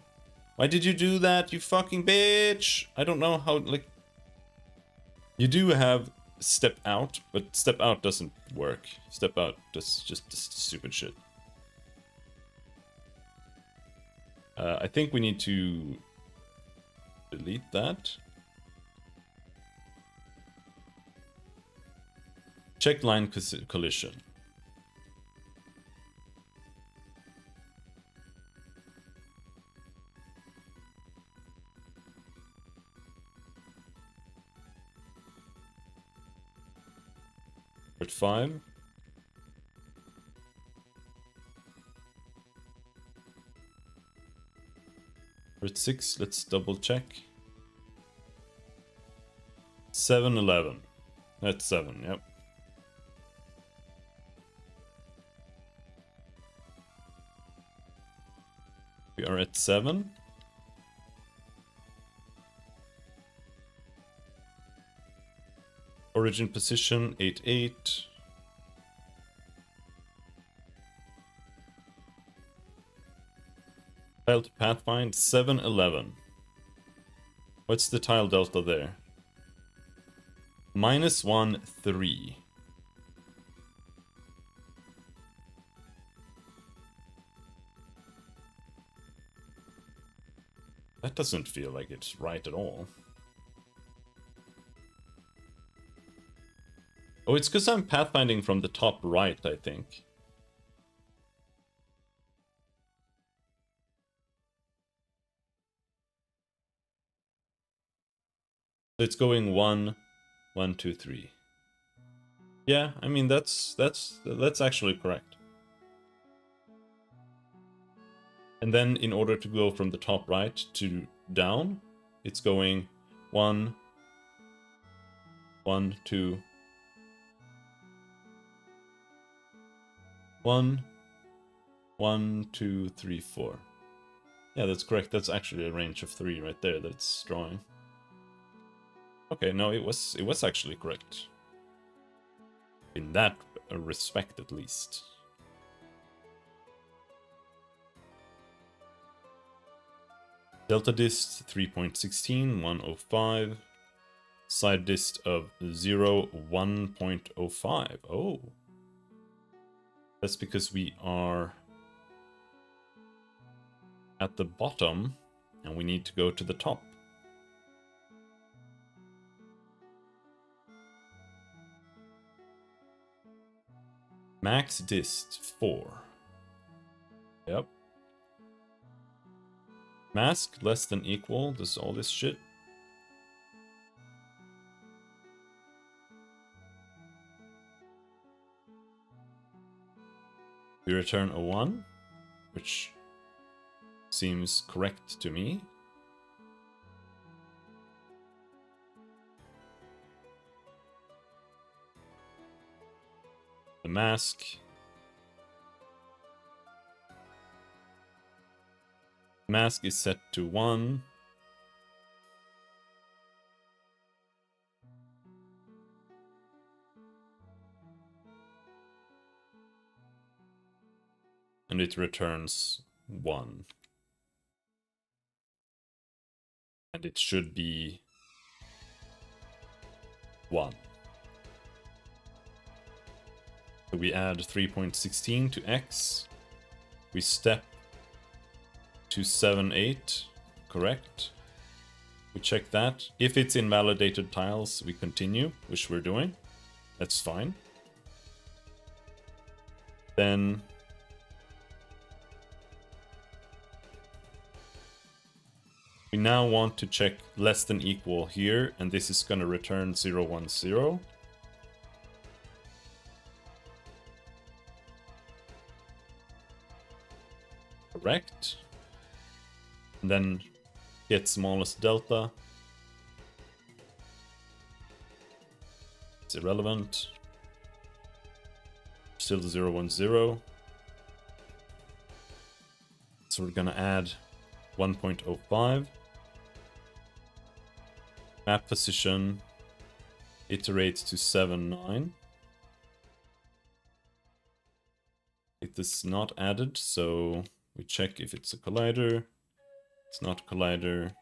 A: Why did you do that, you fucking bitch? I don't know how, like... You do have step out, but step out doesn't work. Step out does just stupid shit. I think we need to delete that. Check line collision. at 5. We're at 6, let's double check. 7, 11. That's 7, yep. We are at 7. Origin position 8, 8. Tile to pathfind 7, 11. What's the tile delta there? -1, 3. That doesn't feel like it's right at all. Oh, it's because I'm pathfinding from the top right, I think. So it's going 1, 1, 2, 3. Yeah, I mean that's actually correct. And then in order to go from the top right to down, it's going 1, 1, 2, 1, 1, 2, 3, 4. Yeah, that's correct. That's actually a range of 3 right there that's drawing. Okay, no, it was actually correct. In that respect, at least. Delta dist 3.16, 105. Side dist of 0, 1.05. Oh. That's because we are at the bottom and we need to go to the top. Max dist 4. Yep. Mask less than equal. Does all this shit. We return a 1, which seems correct to me. The mask. Mask is set to 1. And it returns 1. And it should be 1. So we add 3.16 to X. We step to 7, 8. Correct. We check that. If it's invalidated tiles, we continue, which we're doing. That's fine. Then we now want to check less than equal here, and this is going to return 0, 1, 0. Correct. And then get smallest delta. It's irrelevant. Still 0, 1, 0. So we're gonna add 1.05. Map position iterates to 7, 9. It is not added, so we check if it's a collider. It's not a collider.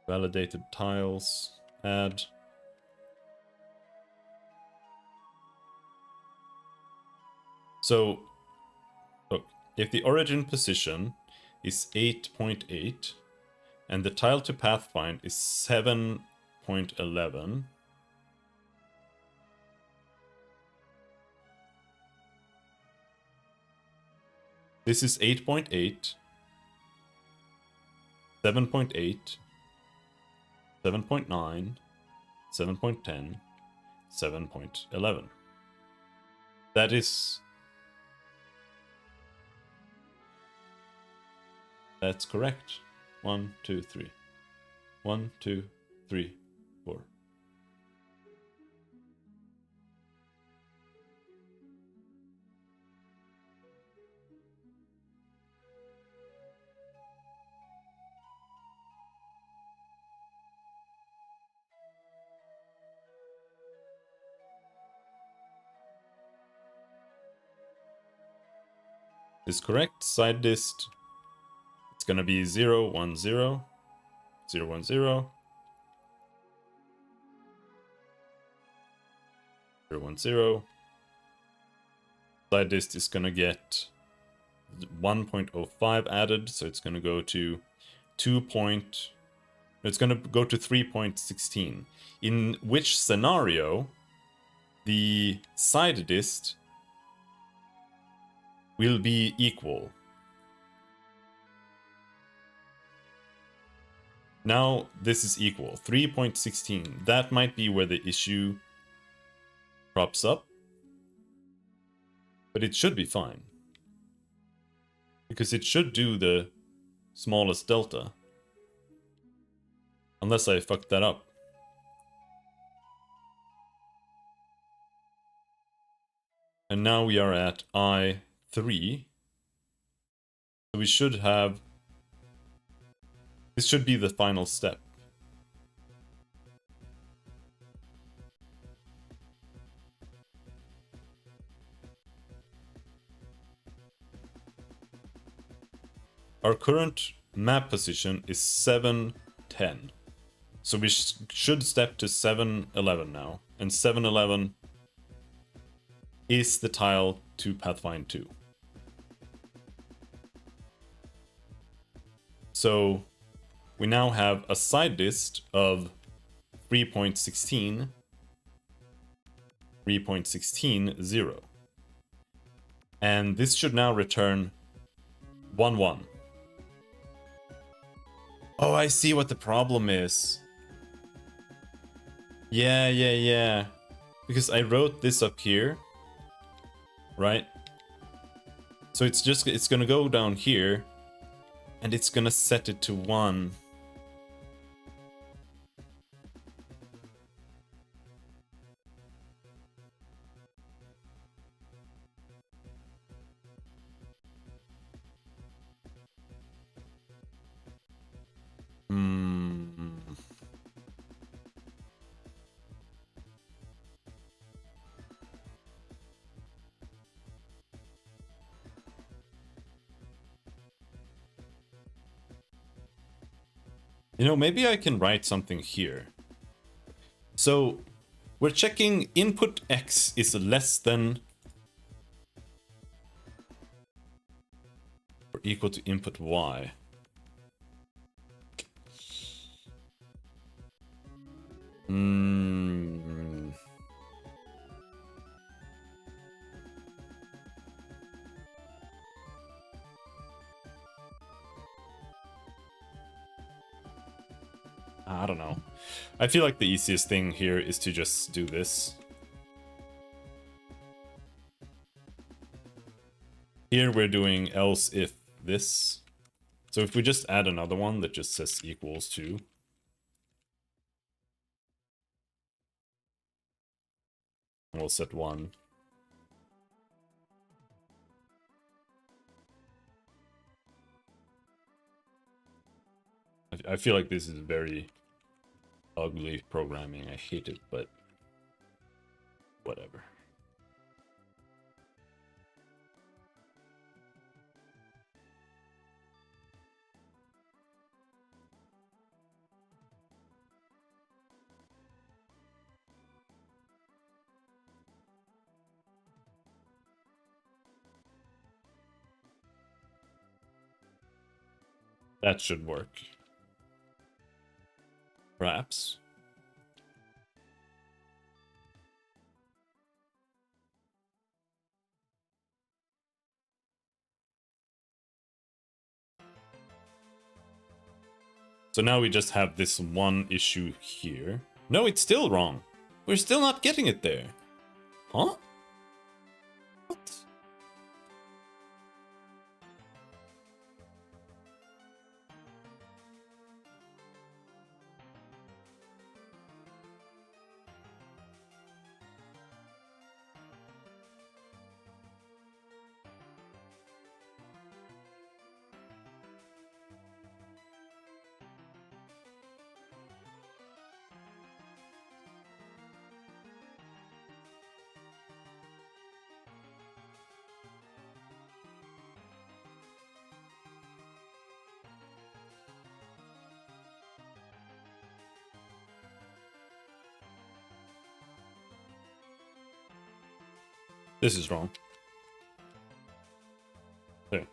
A: Validated tiles, add. So, look, if the origin position is 8.8 and the tile to pathfind is 7.11, this is 8.8, 7.8, 7.9, 7.10, 7.11. That is... That's correct. 1, 2, 3. 1, 2, 3, 4. Is correct. Side dist. It's gonna be 0, 1, 0, 0, 1, 0, 0, 1, 0. Side dist is gonna get 1.05 added, so it's gonna go to 2. It's gonna go to 3.16. In which scenario the side dist will be equal. Now this is equal, 3.16. That might be where the issue crops up, but it should be fine. Because it should do the smallest delta. Unless I fucked that up. And now we are at I3. So we should have... This should be the final step. Our current map position is 710. So we should step to 711 now. And 711 is the tile to Pathfind 2. So we now have a side dist of 3.16, 3.16, 0. And this should now return 1, 1. Oh, I see what the problem is. Yeah. Because I wrote this up here. Right? So it's gonna go down here. And it's gonna set it to 1. You know, maybe I can write something here. So, we're checking input X is less than or equal to input Y. I don't know. I feel like the easiest thing here is to just do this. Here we're doing else if this. So if we just add another one that just says equals to. We'll set 1. I feel like this is very ugly programming. I hate it, but whatever. That should work. Perhaps. So now we just have this one issue here. No, it's still wrong. We're still not getting it there. Huh? What? This is wrong. There.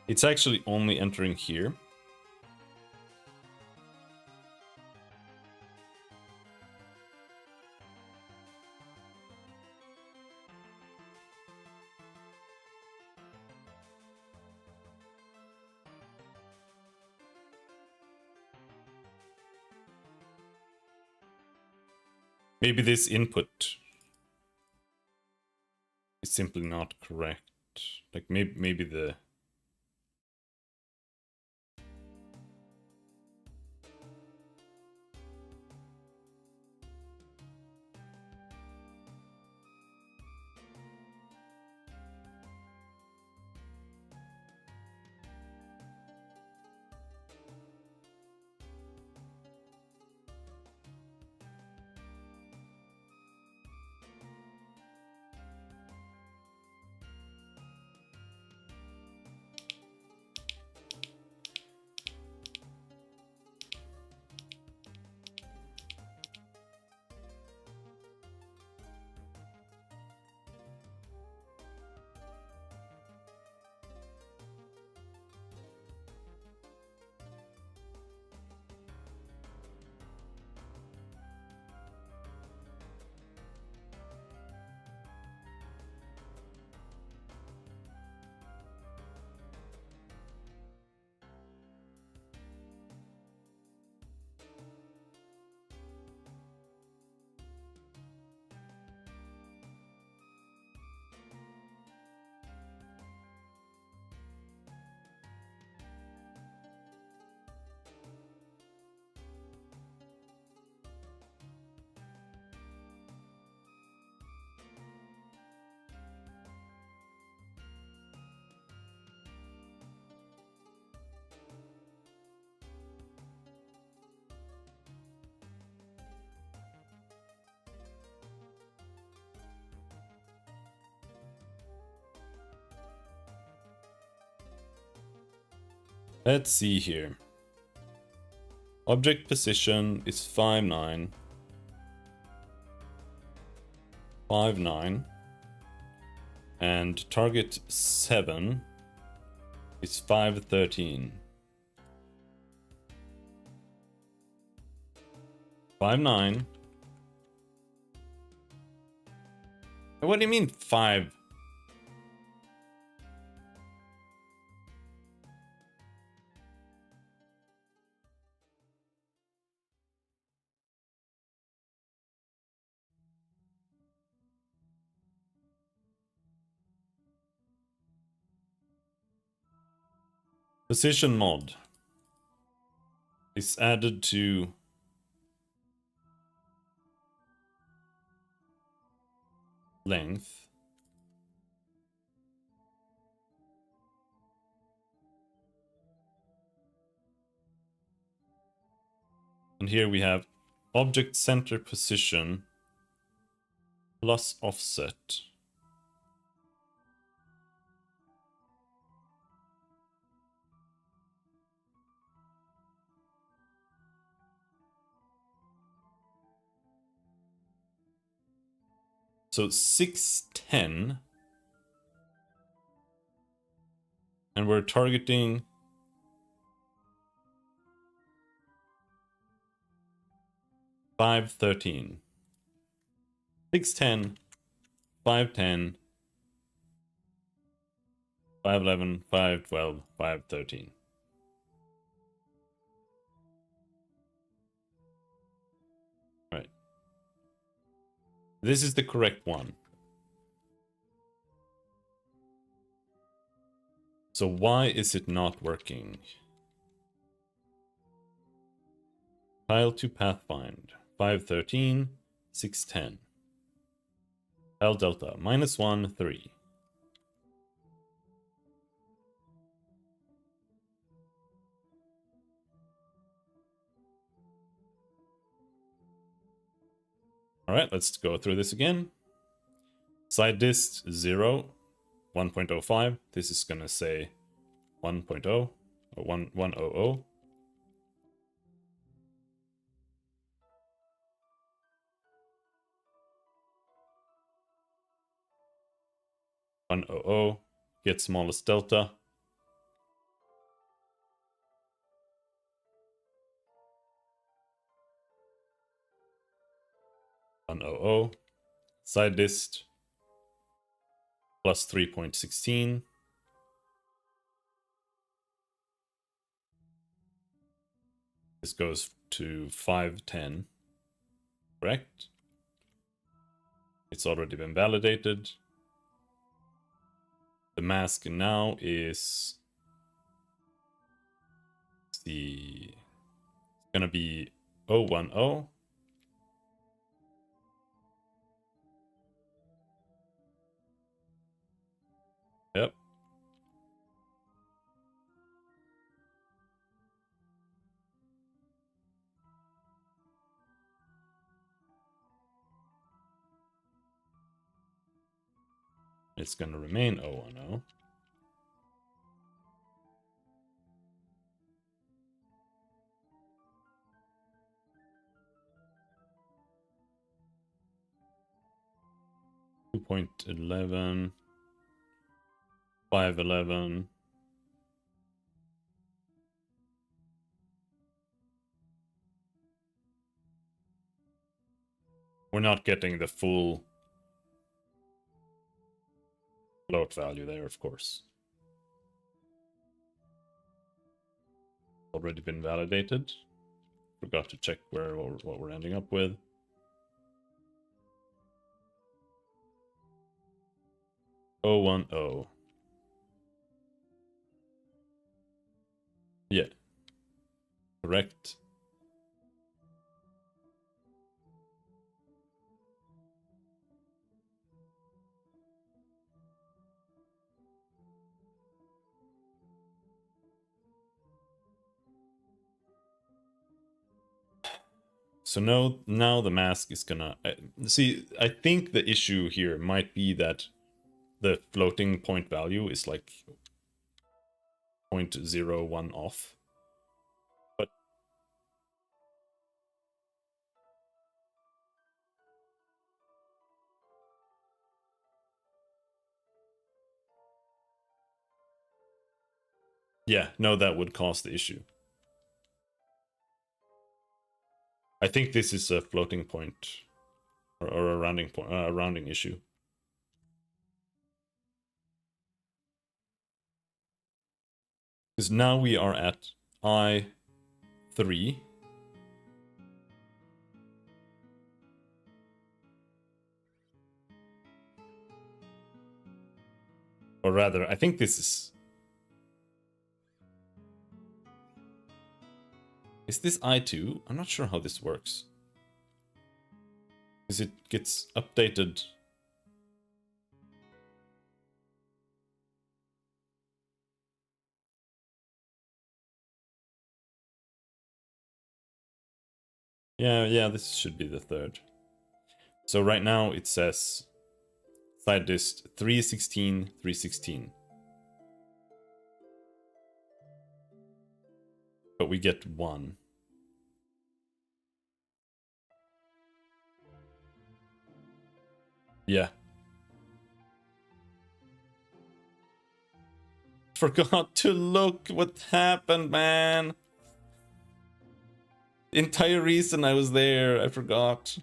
A: It's actually only entering here. Maybe this input is simply not correct. Like maybe the... Let's see here. Object position is 5'9". 5'9". And target 7 is 5'13". 5'9". What do you mean 5? Position mod is added to length. And here we have object center position plus offset. So 610. And we're targeting 513. 610, 510, 511, 512, 513. Right. This is the correct one. So why is it not working? Tile to pathfind. 513, 610. Tile delta, -1, 3. Alright, let's go through this again. Side dist 0, 1.05. This is gonna say 1.0 or 100. 100, get smallest delta. 100, side dist plus 3.16. This goes to 510, correct? It's already been validated. The mask now is the gonna be 010. Yep. It's gonna remain 010. .11, 511. We're not getting the full float value there, of course. Already been validated. Forgot to check what we're ending up with. Oh, 010. Yeah. Correct. So now the mask is gonna see. I think the issue here might be that the floating point value is like 0.01 off. But yeah, no, that would cause the issue. I think this is a floating point or a rounding point, a rounding issue. Because now we are at I3. Or rather, I think this is... Is this I2? I'm not sure how this works. Because it gets updated. Yeah, this should be the third. So right now it says side dist 316, 316. But we get 1. Yeah. Forgot to look what happened, man. The entire reason I was there, I forgot.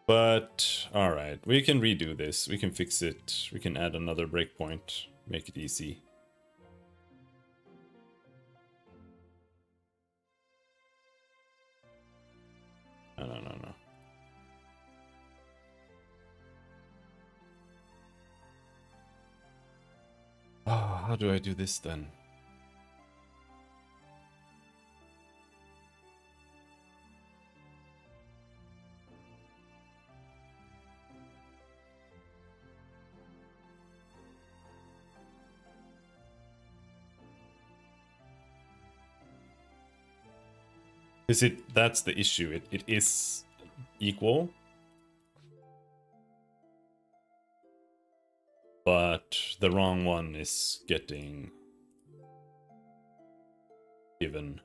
A: But, alright, we can redo this. We can fix it. We can add another breakpoint. Make it easy. No. Oh, how do I do this then? That's the issue. It is equal. But the wrong one is getting given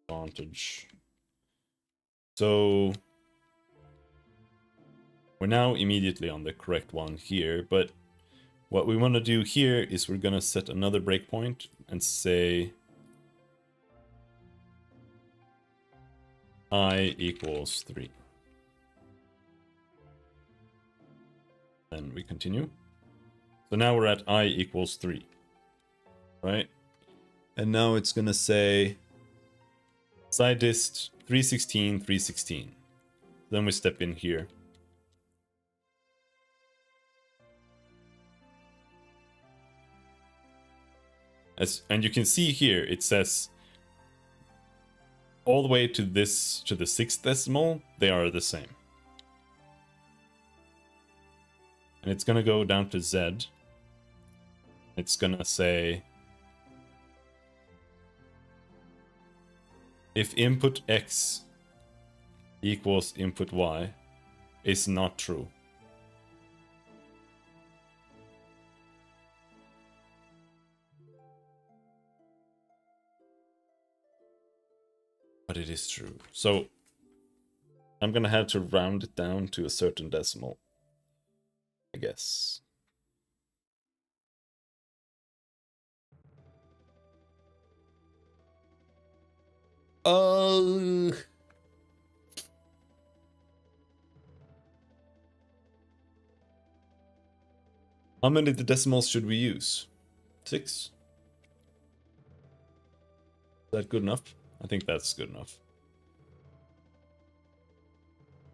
A: advantage. So we're now immediately on the correct one here, but what we want to do here is we're going to set another breakpoint and say I equals 3. Then we continue. So now we're at I equals 3. Right? And now it's going to say side dist 316, 316. Then we step in here. And you can see here, it says all the way to the 6th decimal, they are the same. And it's going to go down to Z. It's going to say if input X equals input Y is not true. But it is true. So I'm going to have to round it down to a certain decimal, I guess. Oh. How many decimals should we use? 6? Is that good enough? I think that's good enough.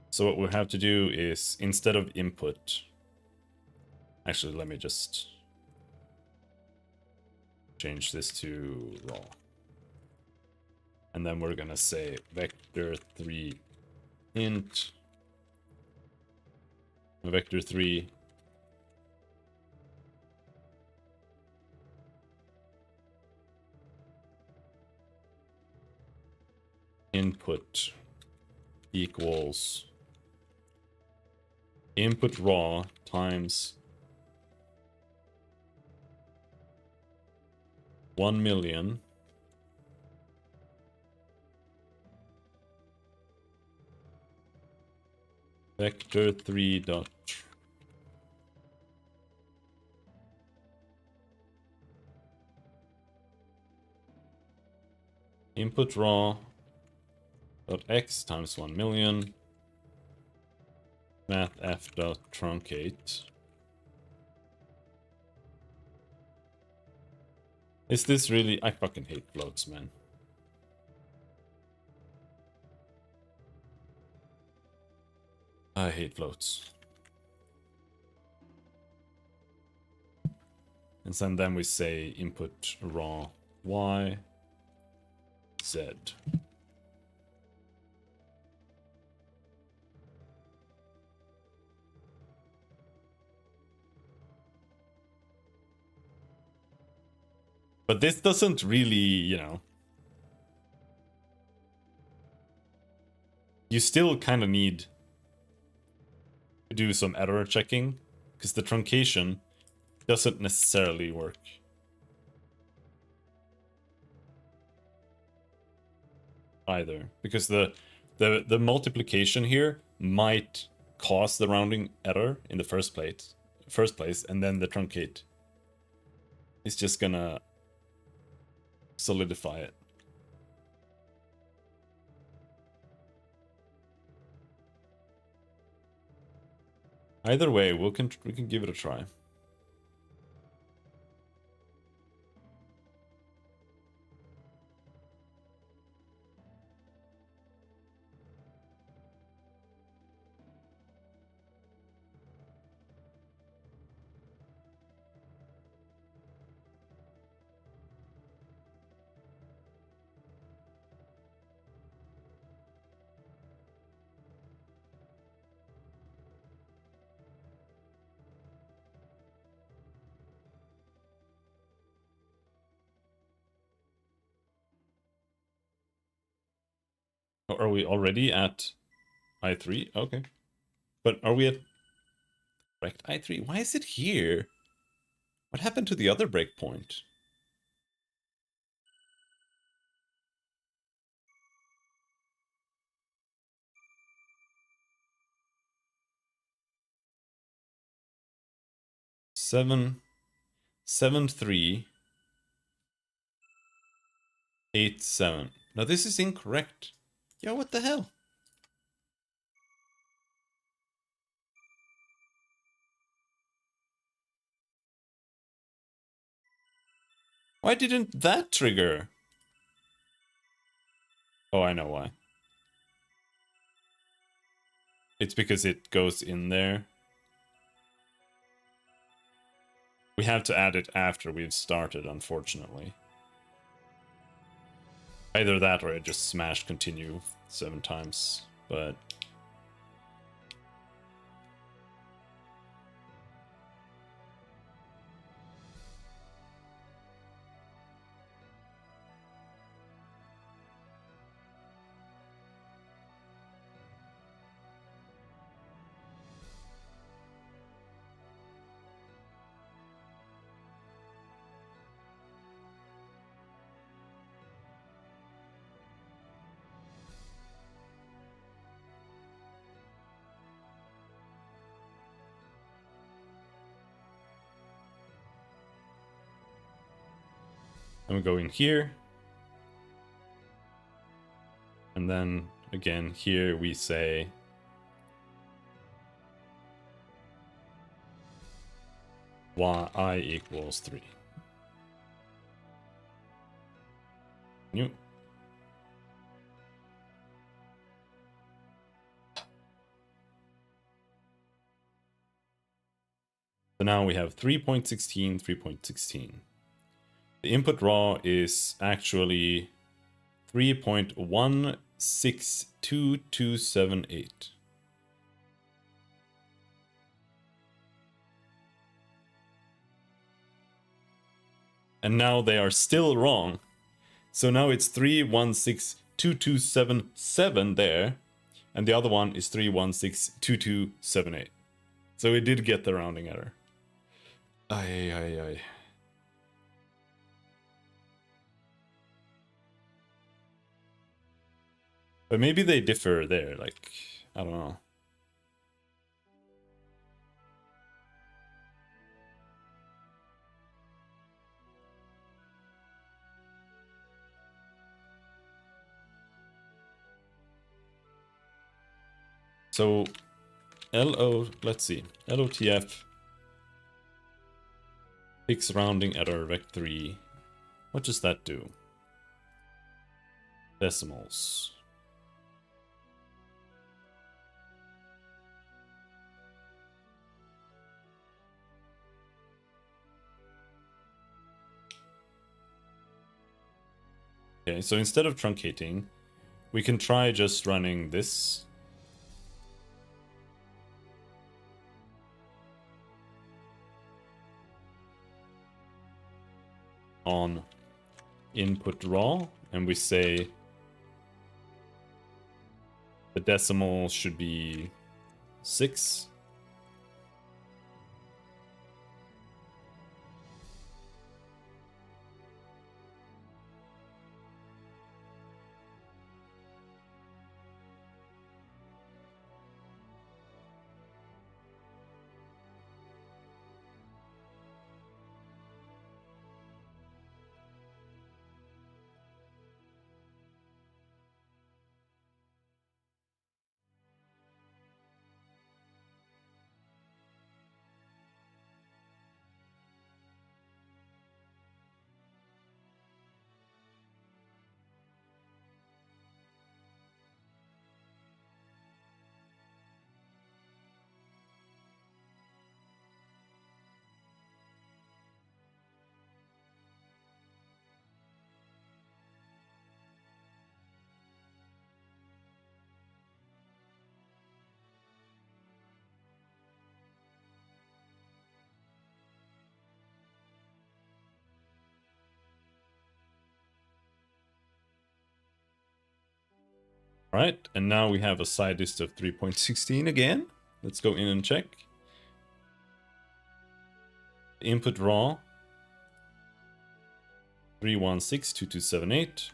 A: So what we'll have to do is, instead of input... Actually, let me just change this to raw. And then we're gonna say vector 3 int vector 3 input equals input raw times 1,000,000 vector 3 dot input raw dot x times 1,000,000 math f dot truncate. Is this really? I fucking hate floats, man. I hate floats. And then we say input raw y z. But this doesn't really, you know... You still kind of need to do some error checking, because the truncation doesn't necessarily work. Either, because the multiplication here might cause the rounding error in the first place, and then the truncate is just gonna solidify it. Either way, we can give it a try. Are we already at I3? Okay. But are we at correct I3? Why is it here? What happened to the other breakpoint? Seven, 3, 8, 7. Now this is incorrect. Yo, what the hell? Why didn't that trigger? Oh, I know why. It's because it goes in there. We have to add it after we've started, unfortunately. Either that or it just smash continue 7 times, but... And we go in here. And then, again, here we say... I equals 3. New. So now we have 3.16, 3.16. The input raw is actually 3.162278. And now they are still wrong. So now it's 3.162277 there, and the other one is 3.162278. So we did get the rounding error. Ay. But maybe they differ there, like, I don't know. So, let's see, LOTF, fix rounding error rect3. What does that do? Decimals. Okay, so instead of truncating, we can try just running this. On input raw, and we say the decimal should be 6. Right, and now we have a side list of 3.16 again. Let's go in and check. Input raw 3162278.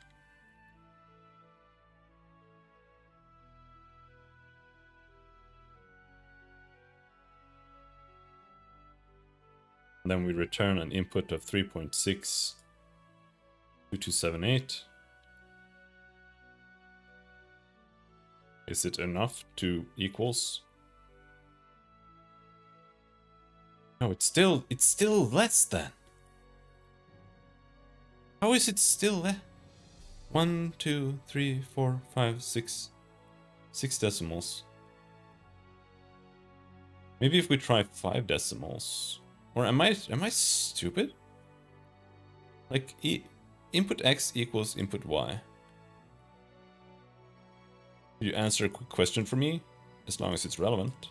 A: And then we return an input of 3.62278. Is it enough to equals? No, it's still less than. How is it still less? 1, 2, 3, 4, 5, 6. 6 decimals. Maybe if we try 5 decimals. Or am I stupid? Like input x equals input y. Could you answer a quick question for me? As long as it's relevant.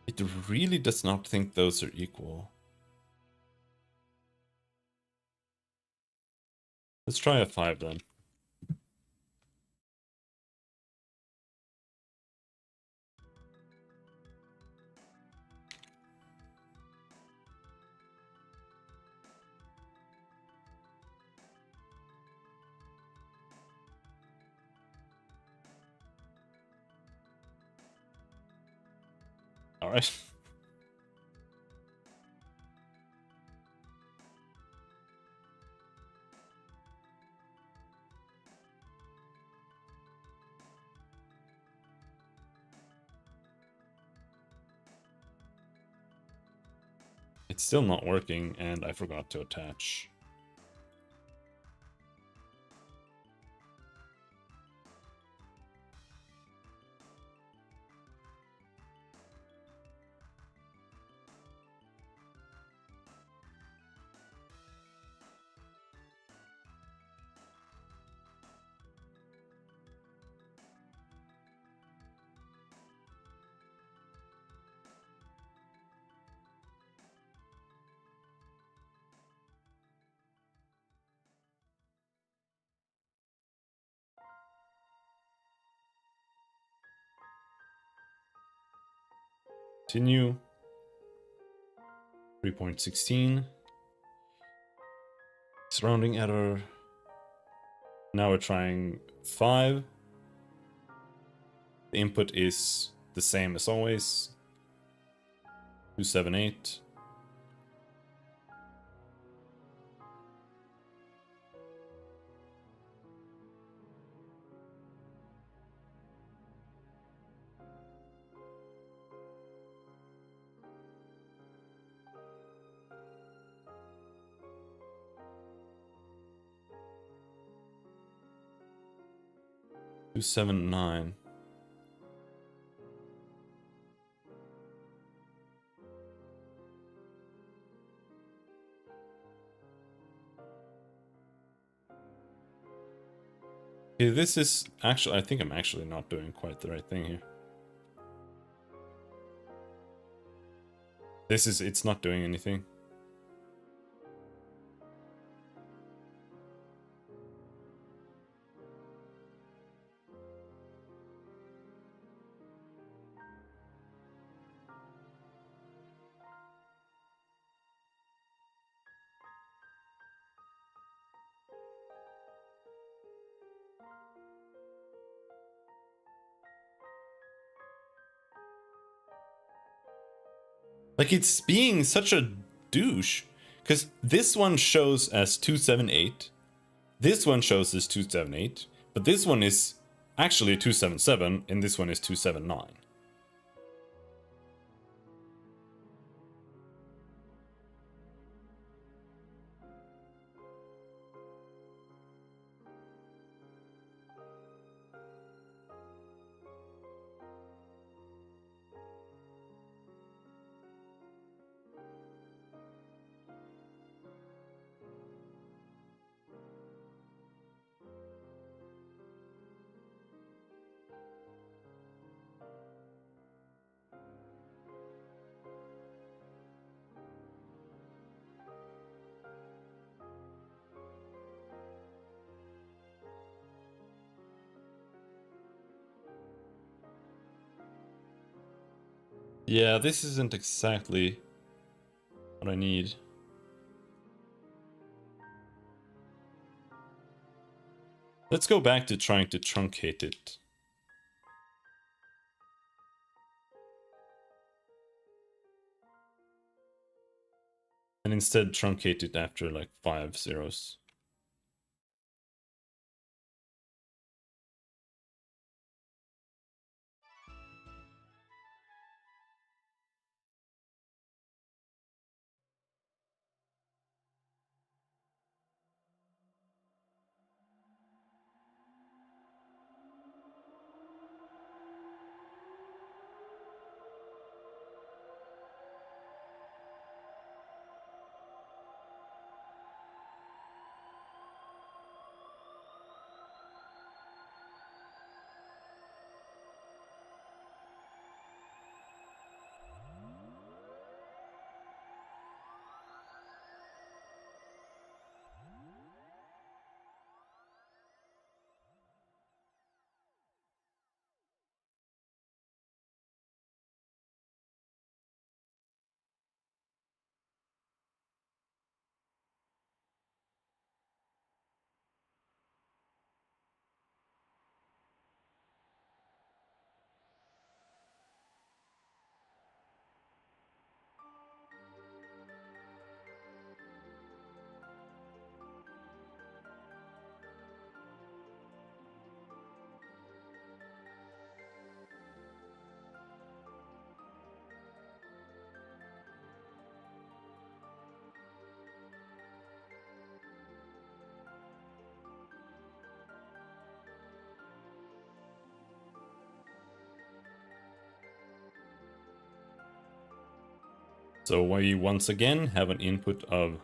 A: It really does not think those are equal. Let's try a 5 then. All right. It's still not working, and I forgot to attach. Continue. 3.16. Surrounding error. Now we're trying 5. The input is the same as always. 278. Two 7 9. Okay, this is actually, I think I'm actually not doing quite the right thing here. It's not doing anything. Like, it's being such a douche. Because this one shows as 278. This one shows as 278. But this one is actually 277. And this one is 279. Yeah, this isn't exactly what I need. Let's go back to trying to truncate it. And instead truncate it after like 5 zeros. So we once again have an input of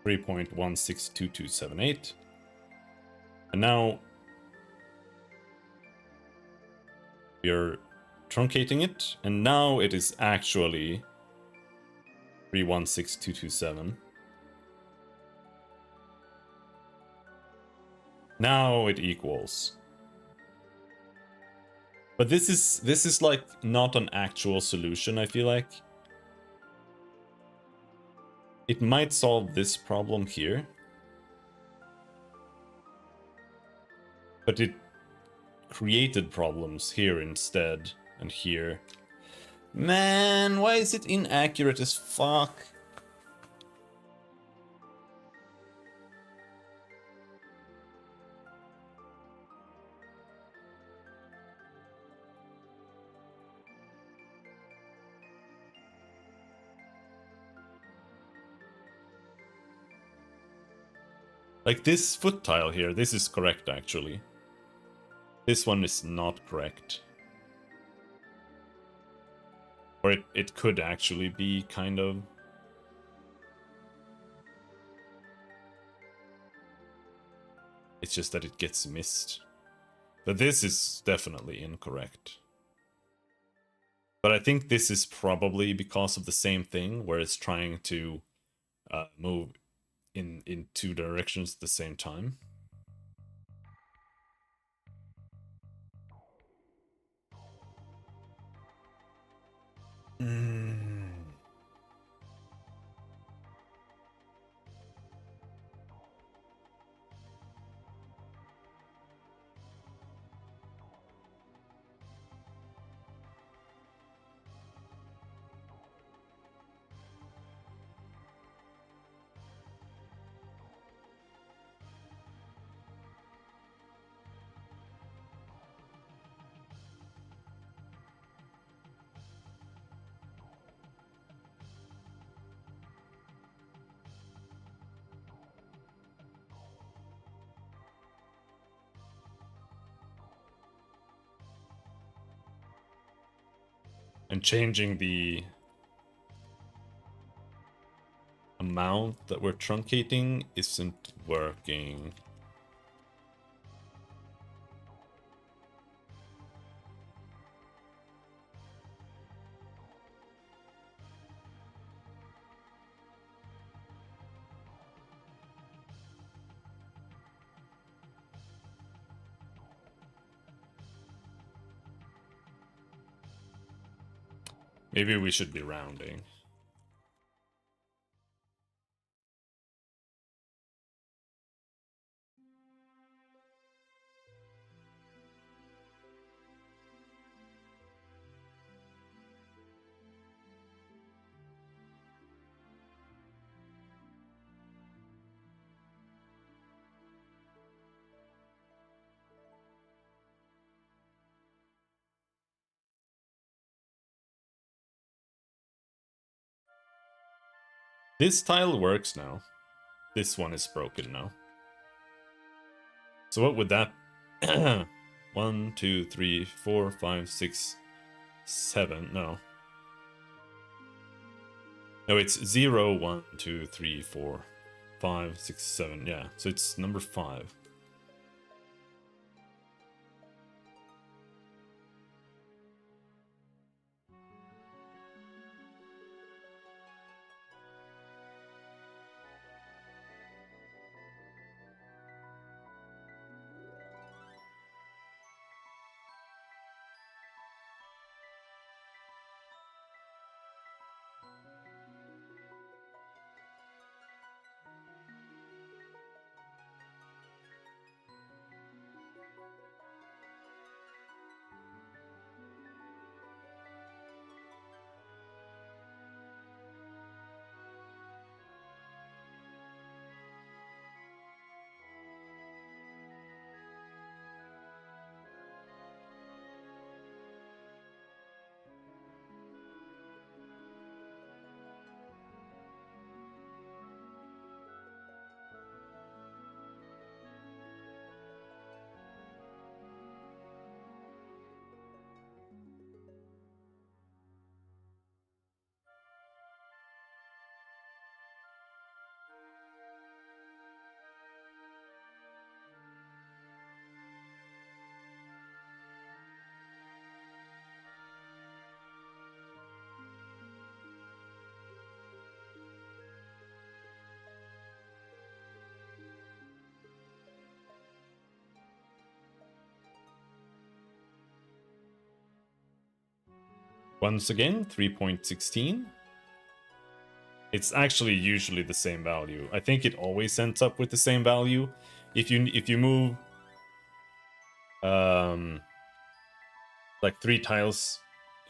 A: 3.162278. And now we are truncating it, and now it is actually 316227. Now it equals. But this is like not an actual solution, I feel like. It might solve this problem here. But it created problems here instead, and here. Man, why is it inaccurate as fuck? Like this foot tile here, this is correct actually. This one is not correct. Or it could actually be kind of. It's just that it gets missed. But this is definitely incorrect. But I think this is probably because of the same thing, where it's trying to move in two directions at the same time. And changing the amount that we're truncating isn't working. Maybe we should be rounding. This tile works now. This one is broken now. So what would that... 1, 2, 3, 4, 5, 6, 7... No. No, it's 0, 1, 2, 3, 4, 5, 6, 7. Yeah, so it's number 5. Once again, 3.16. It's actually usually the same value. I think it always ends up with the same value. If you move like 3 tiles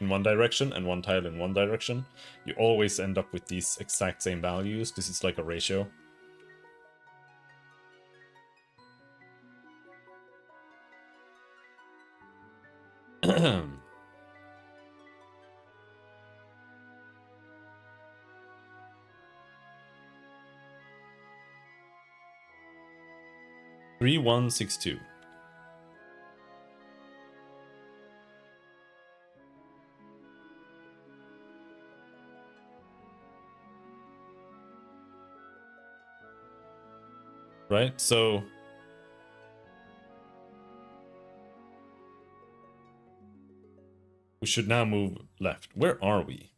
A: in one direction and 1 tile in one direction, you always end up with these exact same values because it's like a ratio. Three, 1, 6, 2. Right, so We should now move left. Where are we?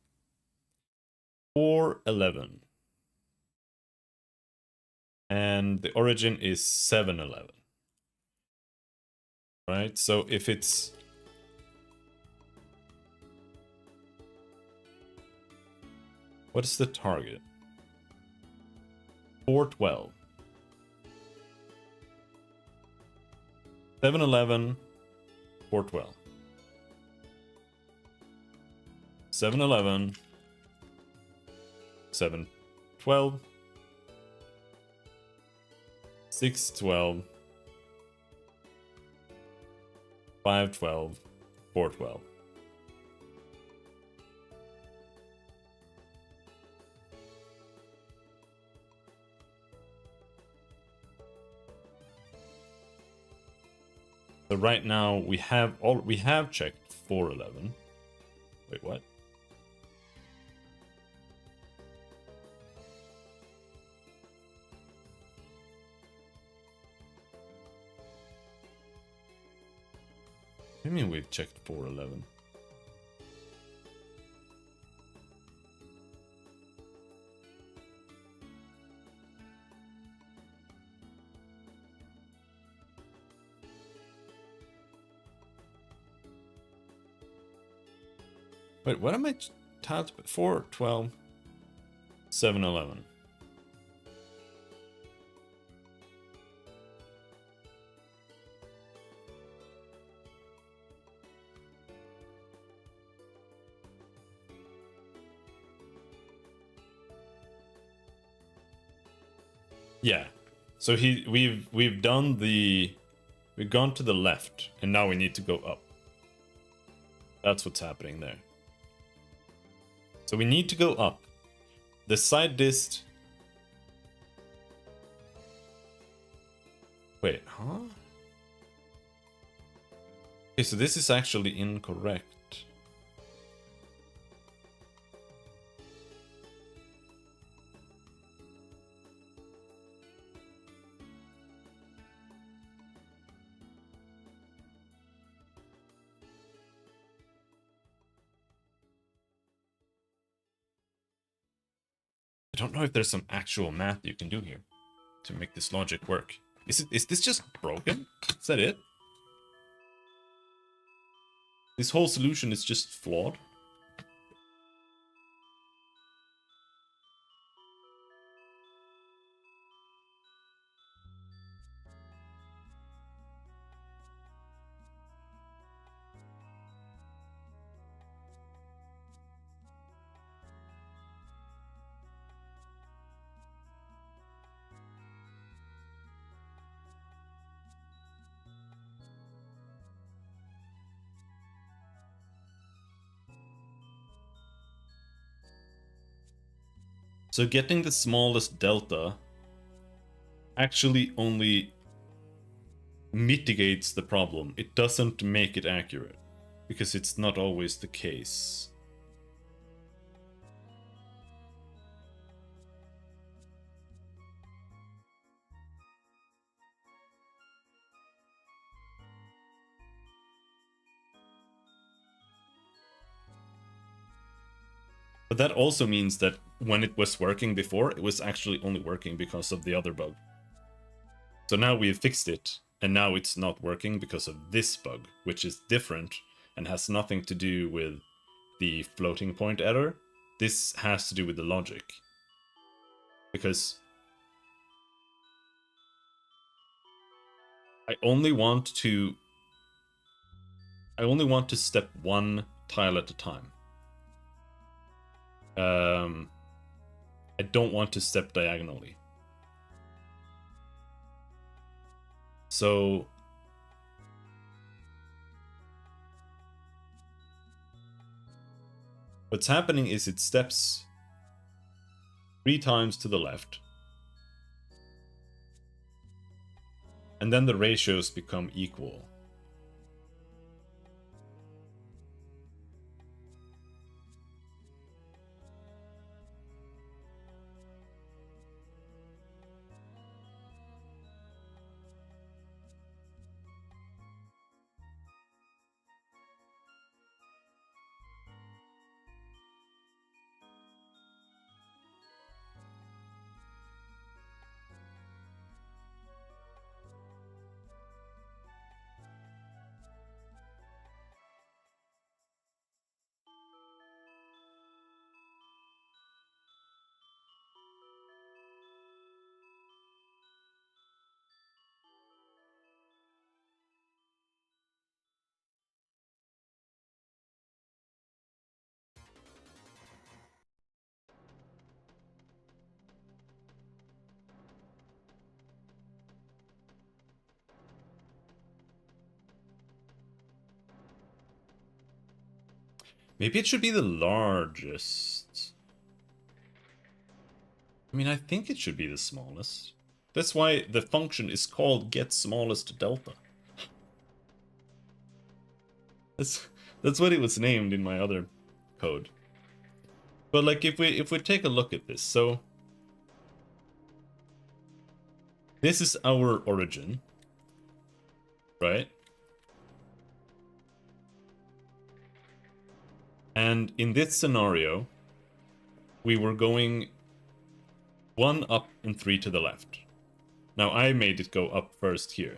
A: 411. And the origin is 711. Right? So if it's... What is the target? 412. 711, 412. 711, 712, 612, 512, 412. So right now we have checked 411. Wait, what? What do you mean we've checked 411? Wait, what am I tiled? 4, 12, 7, 11. Yeah. So we've gone to the left, and now we need to go up. That's what's happening there. So we need to go up. The side dist... Wait, huh? Okay, so this is actually incorrect. I don't know if there's some actual math you can do here to make this logic work. Is this just broken? Is that it? This whole solution is just flawed? So getting the smallest delta actually only mitigates the problem. It doesn't make it accurate, because it's not always the case. But that also means that when it was working before, it was actually only working because of the other bug. So now we've fixed it, and now it's not working because of this bug, which is different and has nothing to do with the floating point error. This has to do with the logic. Because I only want to step one tile at a time. I don't want to step diagonally. So what's happening is it steps 3 times to the left. And then the ratios become equal. Maybe it should be the largest. I mean, I think it should be the smallest. That's why the function is called get smallest delta. That's what it was named in my other code. But like if we take a look at this, so this is our origin, right? And in this scenario, we were going 1 up and 3 to the left. Now I made it go up first here.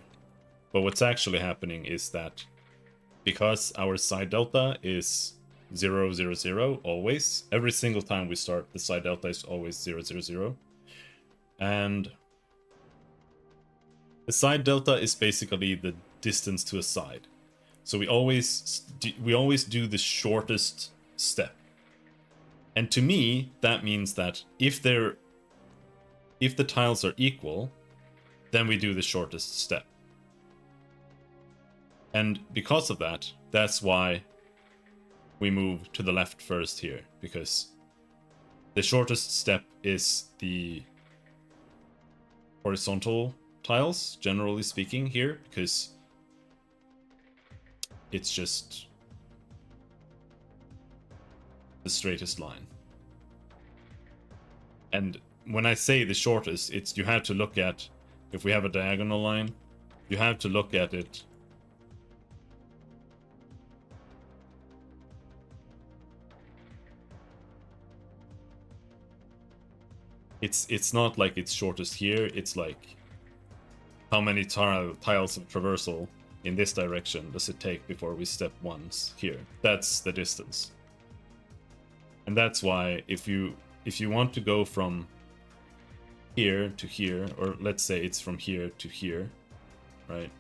A: But what's actually happening is that because our side delta is 0, 0, 0 always, every single time we start, the side delta is always 0, 0, 0. And the side delta is basically the distance to a side. So we always do the shortest step. And to me, that means that if the tiles are equal, then we do the shortest step. And because of that, that's why we move to the left first here, because the shortest step is the horizontal tiles, generally speaking, here, because it's just the straightest line. And when I say the shortest, it's you have to look at, if we have a diagonal line, you have to look at it it's not like it's shortest here, it's like how many tiles of traversal in this direction does it take before we step once here. That's the distance. And that's why if you want to go from here to here, or let's say it's from here to here, right?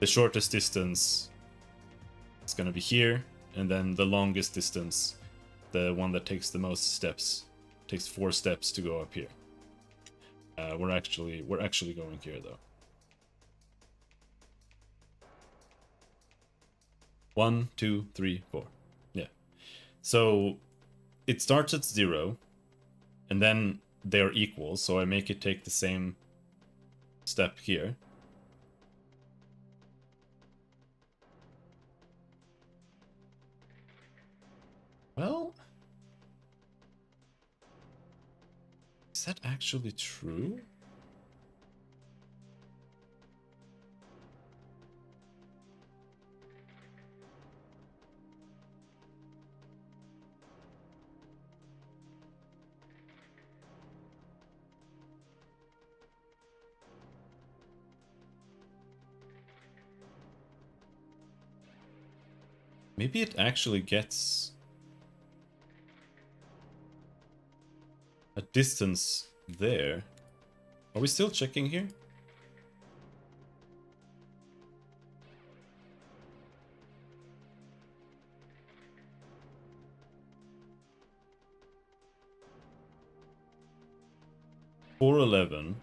A: The shortest distance is going to be here, and then the longest distance, the one that takes the most steps, takes 4 steps to go up here. We're actually going here though. 1, 2, 3, 4. Yeah. So it starts at 0, and then they're equal, so I make it take the same step here. Well, is that actually true? Maybe it actually gets a distance there. Are we still checking here? $4.11.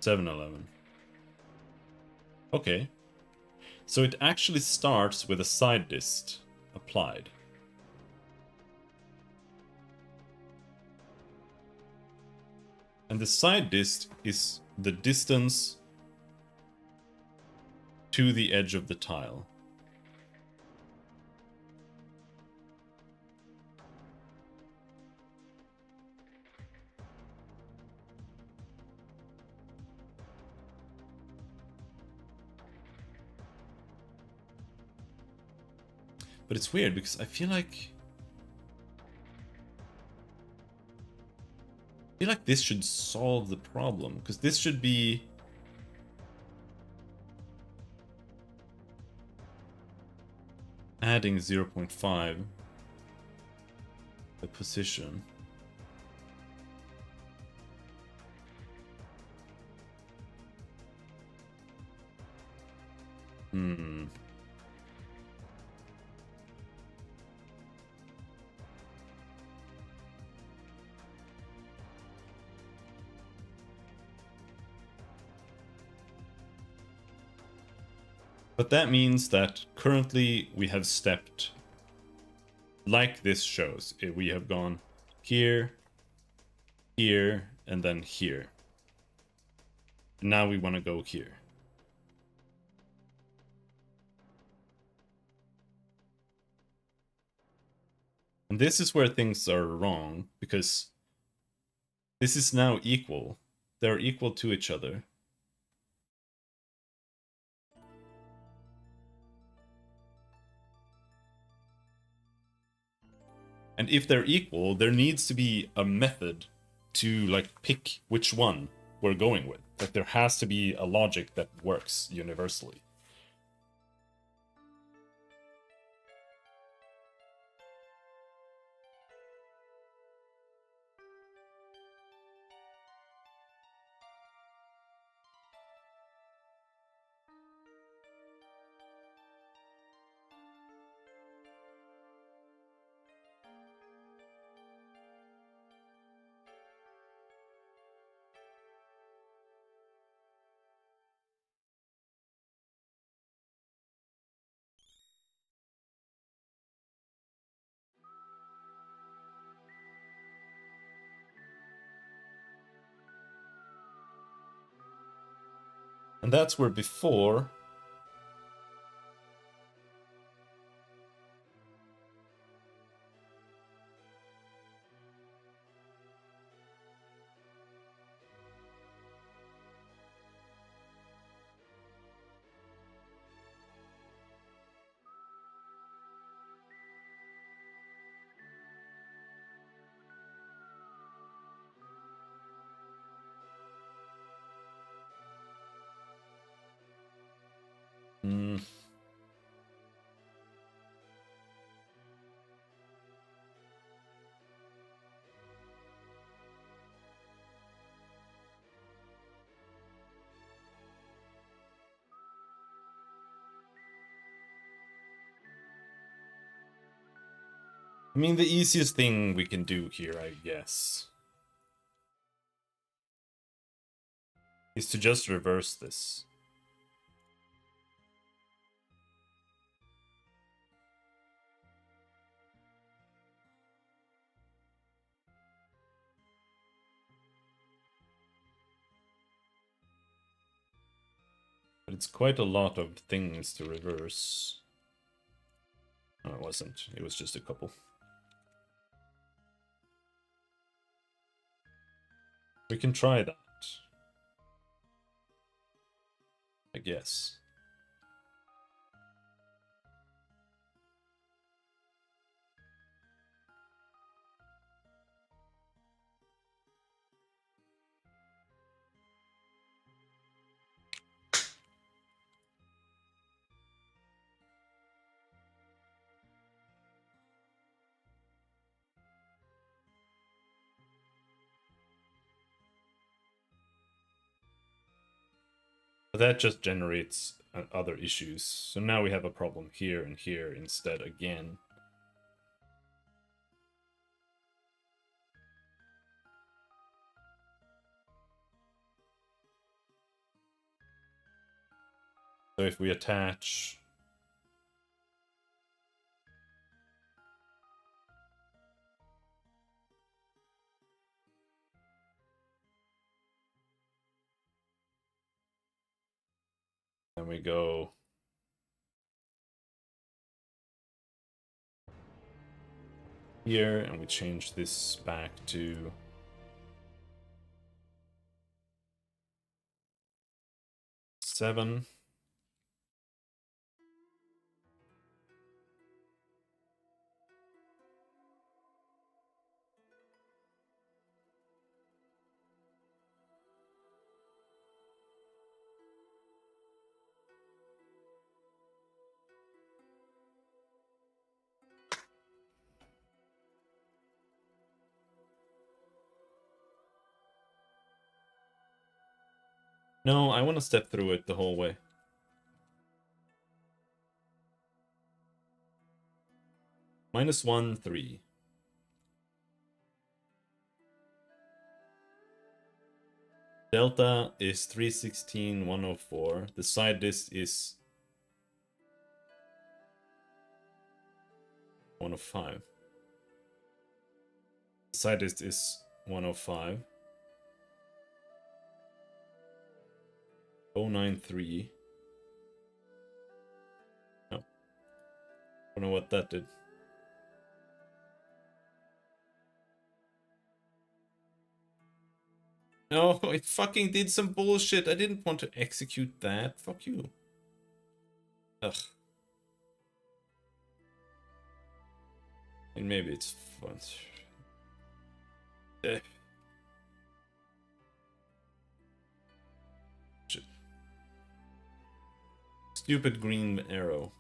A: 7.11. Okay. So it actually starts with a side dist applied. And the side dist is the distance to the edge of the tile. But it's weird because I feel like this should solve the problem, because this should be adding 0.5 the position. But that means that currently we have stepped, like this shows, we have gone here, here, and then here. And now we want to go here. And this is where things are wrong, because this is now equal. They're equal to each other. And if they're equal, there needs to be a method to like pick which one we're going with. Like there has to be a logic that works universally. And that's where before I mean, the easiest thing we can do here, I guess, is to just reverse this. But it's quite a lot of things to reverse. No, it wasn't. It was just a couple. We can try that, I guess. But that just generates other issues. So now we have a problem here and here instead again. So if we attach and we go here and we change this back to 7. No, I want to step through it the whole way. -1, 3. Delta is 316, 104. The side disk is 105. Side dist is 105. 093. No. Don't know what that did. No, it fucking did some bullshit. I didn't want to execute that. Fuck you. Ugh. And maybe it's fun. Eh. Shit. Stupid green arrow.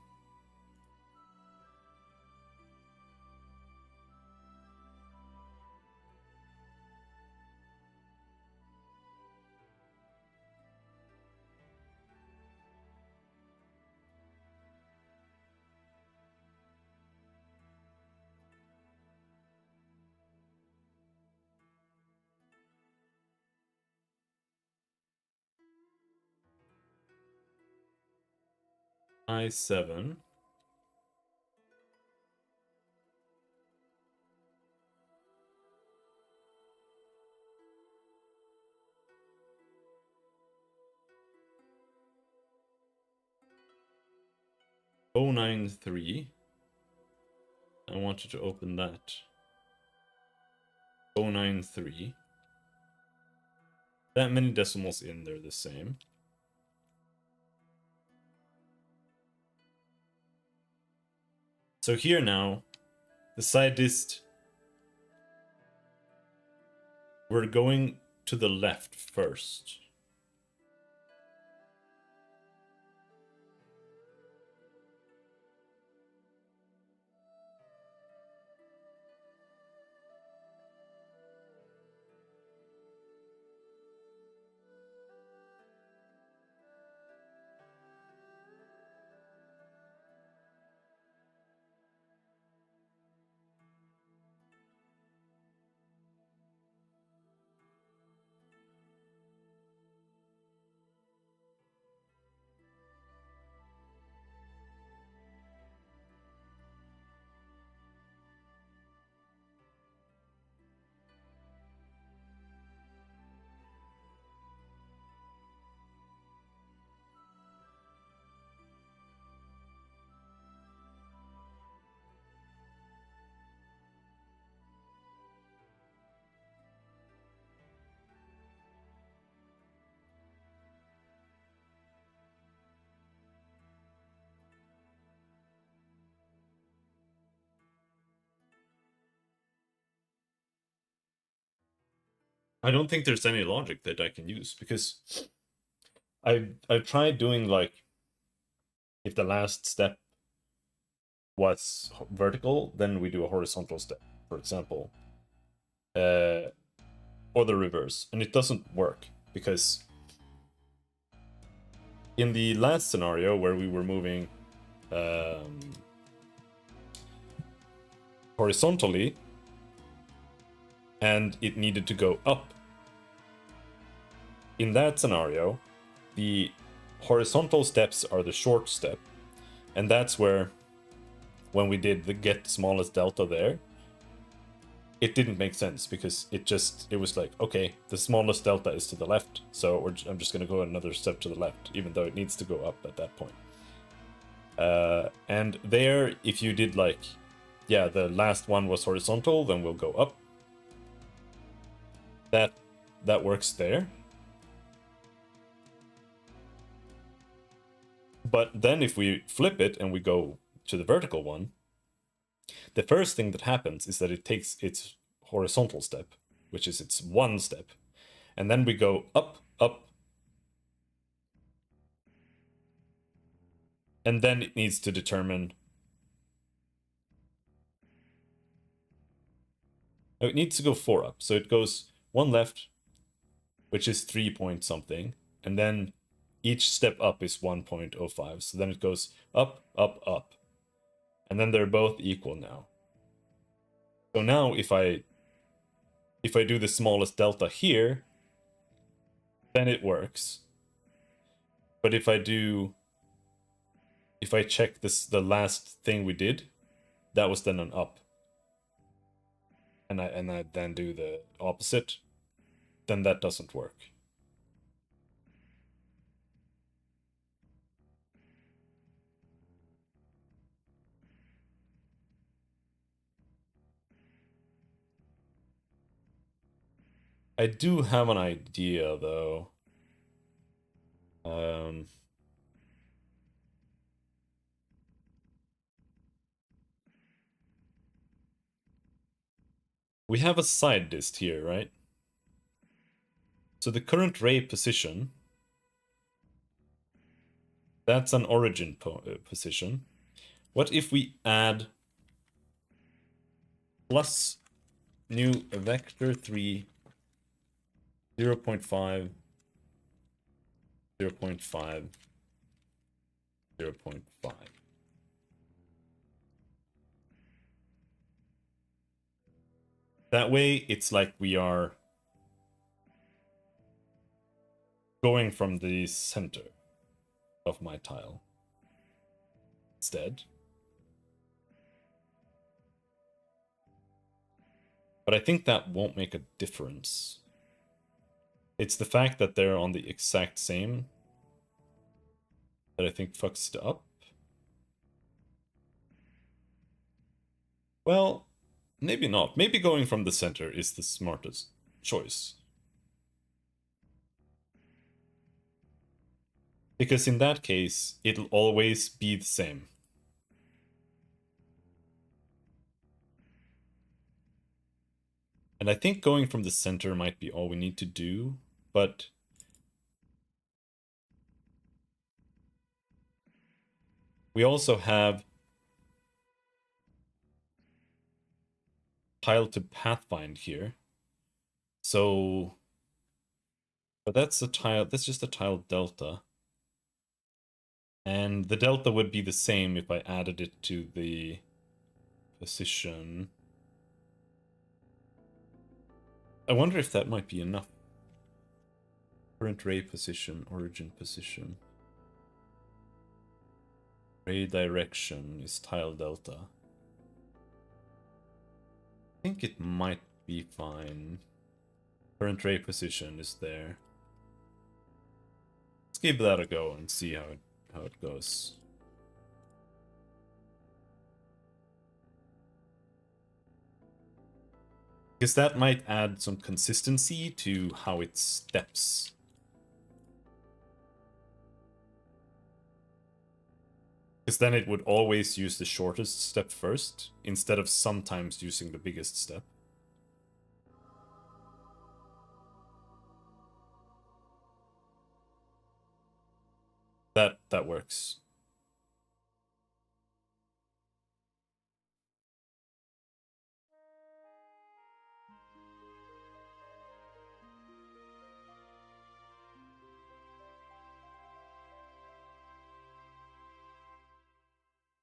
A: I7. O93. I wanted to open that. 093. That many decimals in, they're the same. So here now, the side dist, we're going to the left first. I don't think there's any logic that I can use because I've tried doing like if the last step was vertical, then we do a horizontal step, for example, or the reverse, and it doesn't work because in the last scenario where we were moving horizontally and it needed to go up, in that scenario, the horizontal steps are the short step, and that's where when we did the get smallest delta there, it didn't make sense because it was like, okay, the smallest delta is to the left, so I'm just gonna go another step to the left, even though it needs to go up at that point. And there, if you did like, yeah, the last one was horizontal, then we'll go up. That works there. But then if we flip it and we go to the vertical one, the first thing that happens is that it takes its horizontal step, which is its one step, and then we go up, up, and then it needs to determine. Oh, it needs to go 4 up, so it goes 1 left, which is 3 point something, and then each step up is 1.05, so then it goes up, up, up, and then they're both equal now. So now if I do the smallest delta here, then it works. But if I check this, the last thing we did, that was then an up, and I then do the opposite, then that doesn't work. I do have an idea, though. We have a side dist here, right? So the current ray position, that's an origin position. What if we add plus new vector 3 0.5 0.5 0.5? That way, it's like we are going from the center of my tile instead. But I think that won't make a difference. It's the fact that they're on the exact same that I think fucks it up. Well, maybe not. Maybe going from the center is the smartest choice. Because in that case, it'll always be the same. And I think going from the center might be all we need to do, but we also have tile to pathfind here. So, but that's a tile, that's just a tile delta. And the delta would be the same if I added it to the position. I wonder if that might be enough. Current ray position, origin position. Ray direction is tile delta. I think it might be fine. Current ray position is there. Let's give that a go and see how it goes. Because that might add some consistency to how it steps. Because then it would always use the shortest step first, instead of sometimes using the biggest step. That works.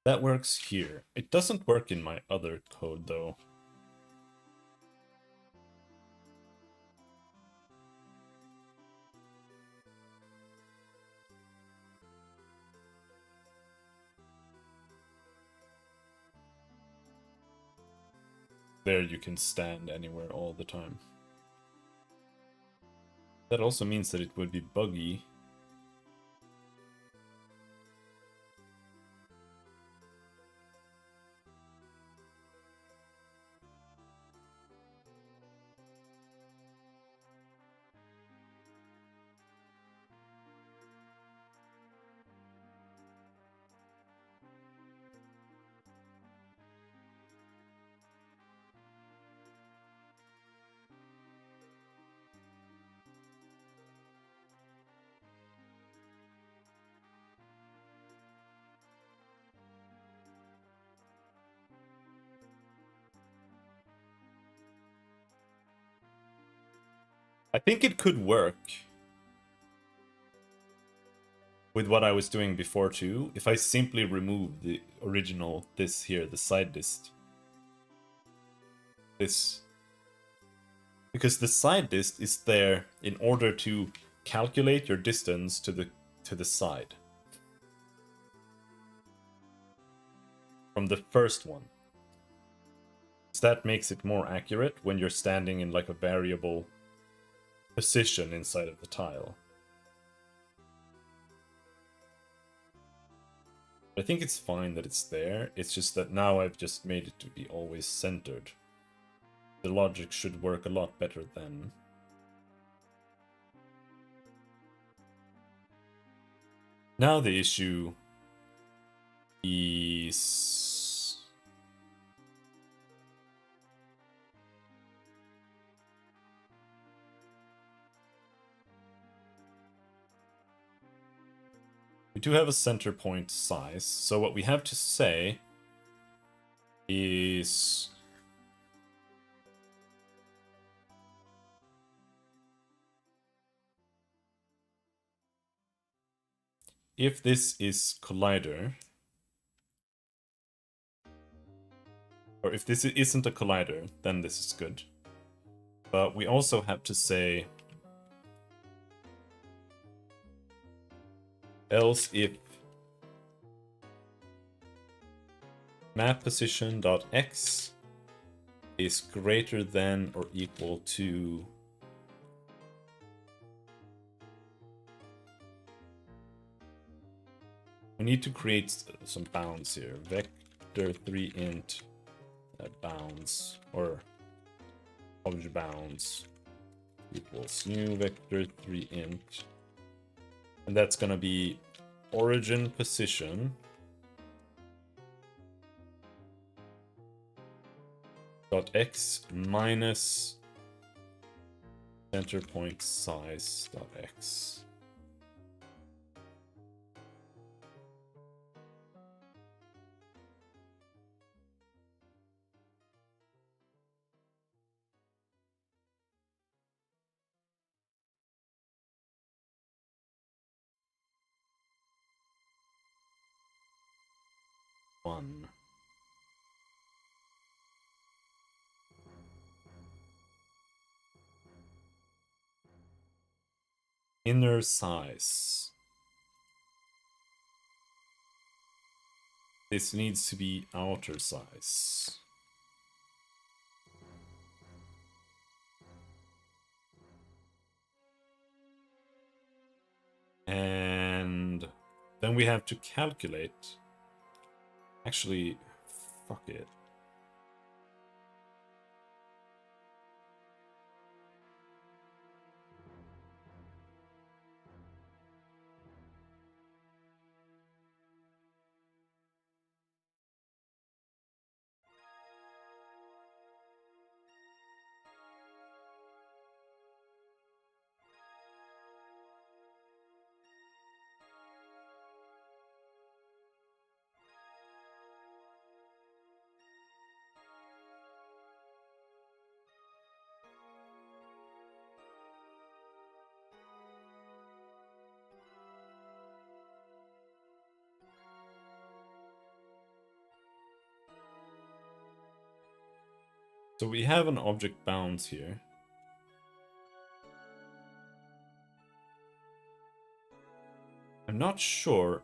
A: That works here. It doesn't work in my other code, though. There you can stand anywhere all the time. That also means that it would be buggy. I think it could work with what I was doing before too, if I simply remove the original, this here, the side dist. This. Because the side dist is there in order to calculate your distance to the side. From the first one. So that makes it more accurate when you're standing in like a variable position inside of the tile. I think it's fine that it's there. It's just that now I've just made it to be always centered. The logic should work a lot better then. Now the issue is... we do have a center point size, so what we have to say is... if this is collider, or if this isn't a collider, then this is good. But we also have to say else if map position.x is greater than or equal to we need to create some bounds here. Vector 3 int bounds or object bounds equals new vector 3 int, and that's gonna be origin position dot x minus center point size dot x. One. Inner size. This needs to be outer size. And then we have to calculate. Actually, fuck it. So we have an object bounds here. I'm not sure.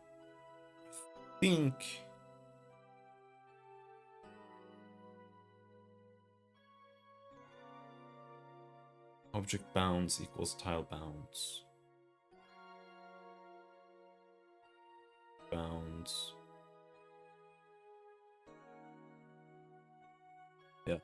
A: I think object bounds equals tile bounds. Bounds. Yeah.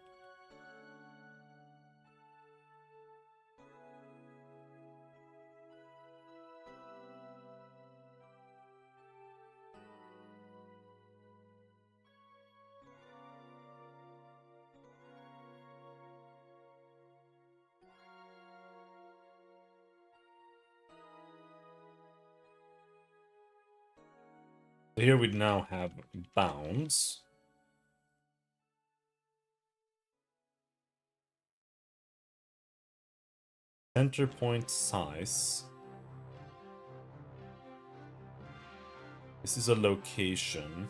A: So here we now have bounds. Center point size. This is a location.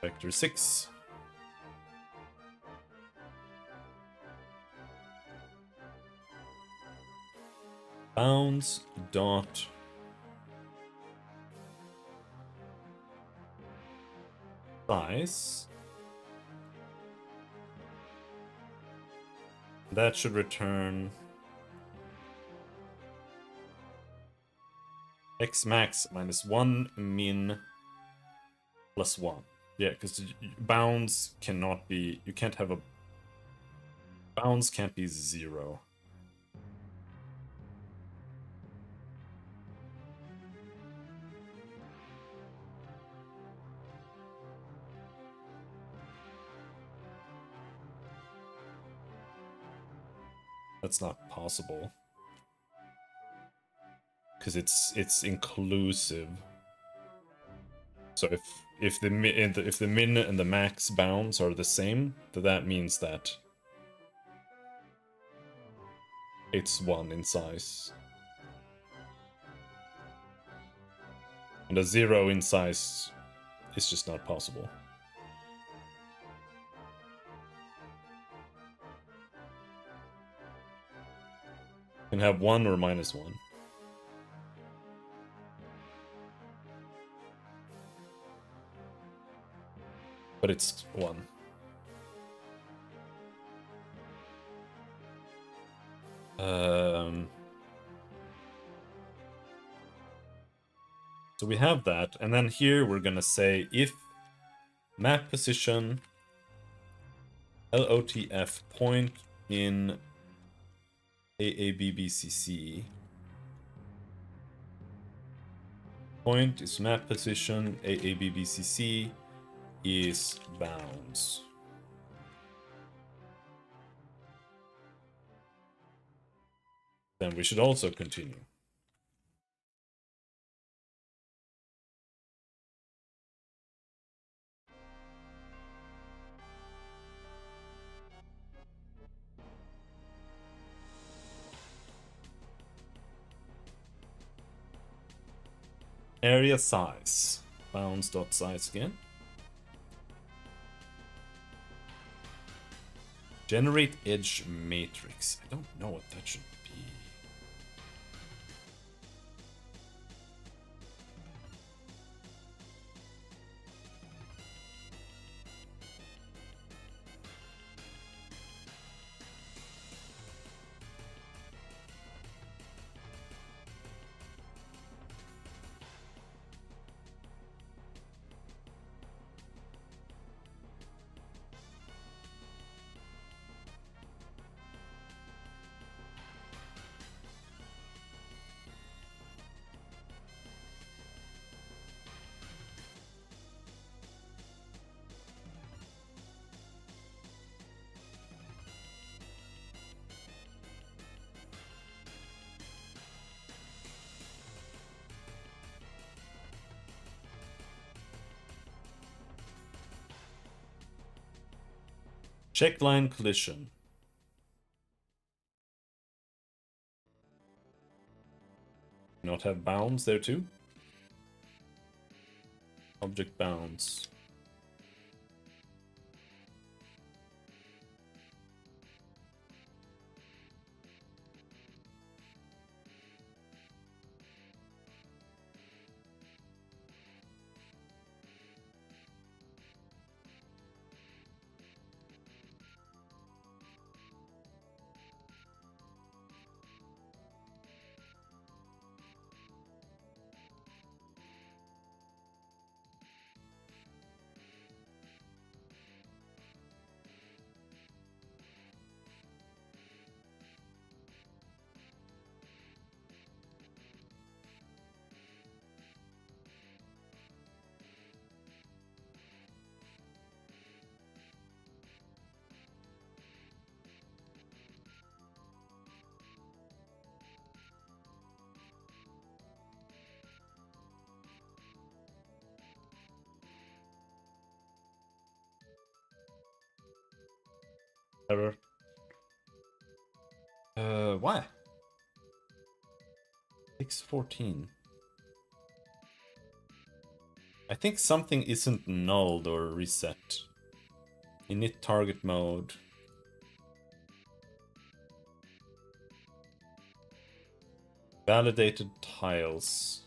A: Vector 6. Bounds dot size. That should return x max minus 1 min plus 1. Yeah, because bounds cannot be, you can't have a, bounds can't be 0. That's not possible. Because it's inclusive. So if the min and the max bounds are the same, that means that it's 1 in size. And a 0 in size is just not possible. You can have 1 or minus 1. But it's 1. So we have that, and then here we're gonna say if map position LOTF point in AABBCC. Point is map position, AABBCC is bounds. Then we should also continue. Area size. Bounds.size again. Generate edge matrix. I don't know what that should be. Check line collision. Not have bounds there too? Object bounds. Error. Why? 614. I think something isn't nulled or reset. Init target mode. Validated tiles.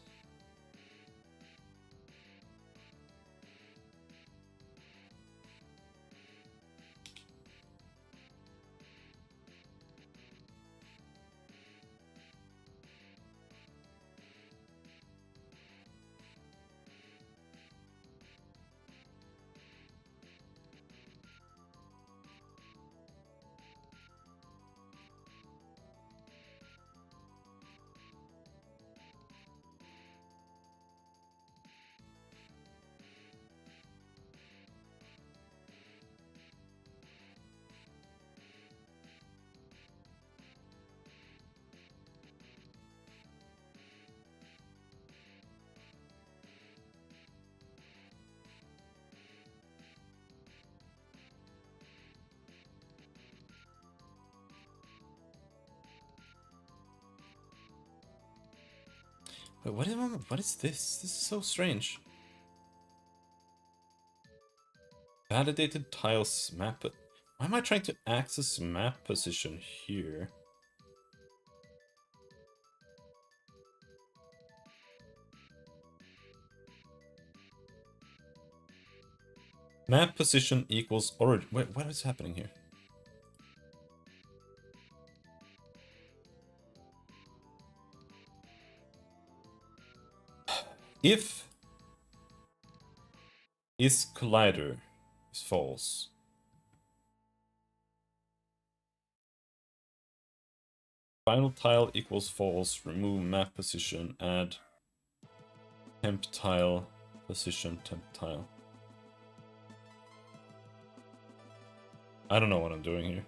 A: Wait, what is this? This is so strange. Validated tiles map. Why am I trying to access map position here? Map position equals origin. Wait, what is happening here? If is collider is false. Final tile equals false. Remove map position. Add temp tile position temp tile. I don't know what I'm doing here.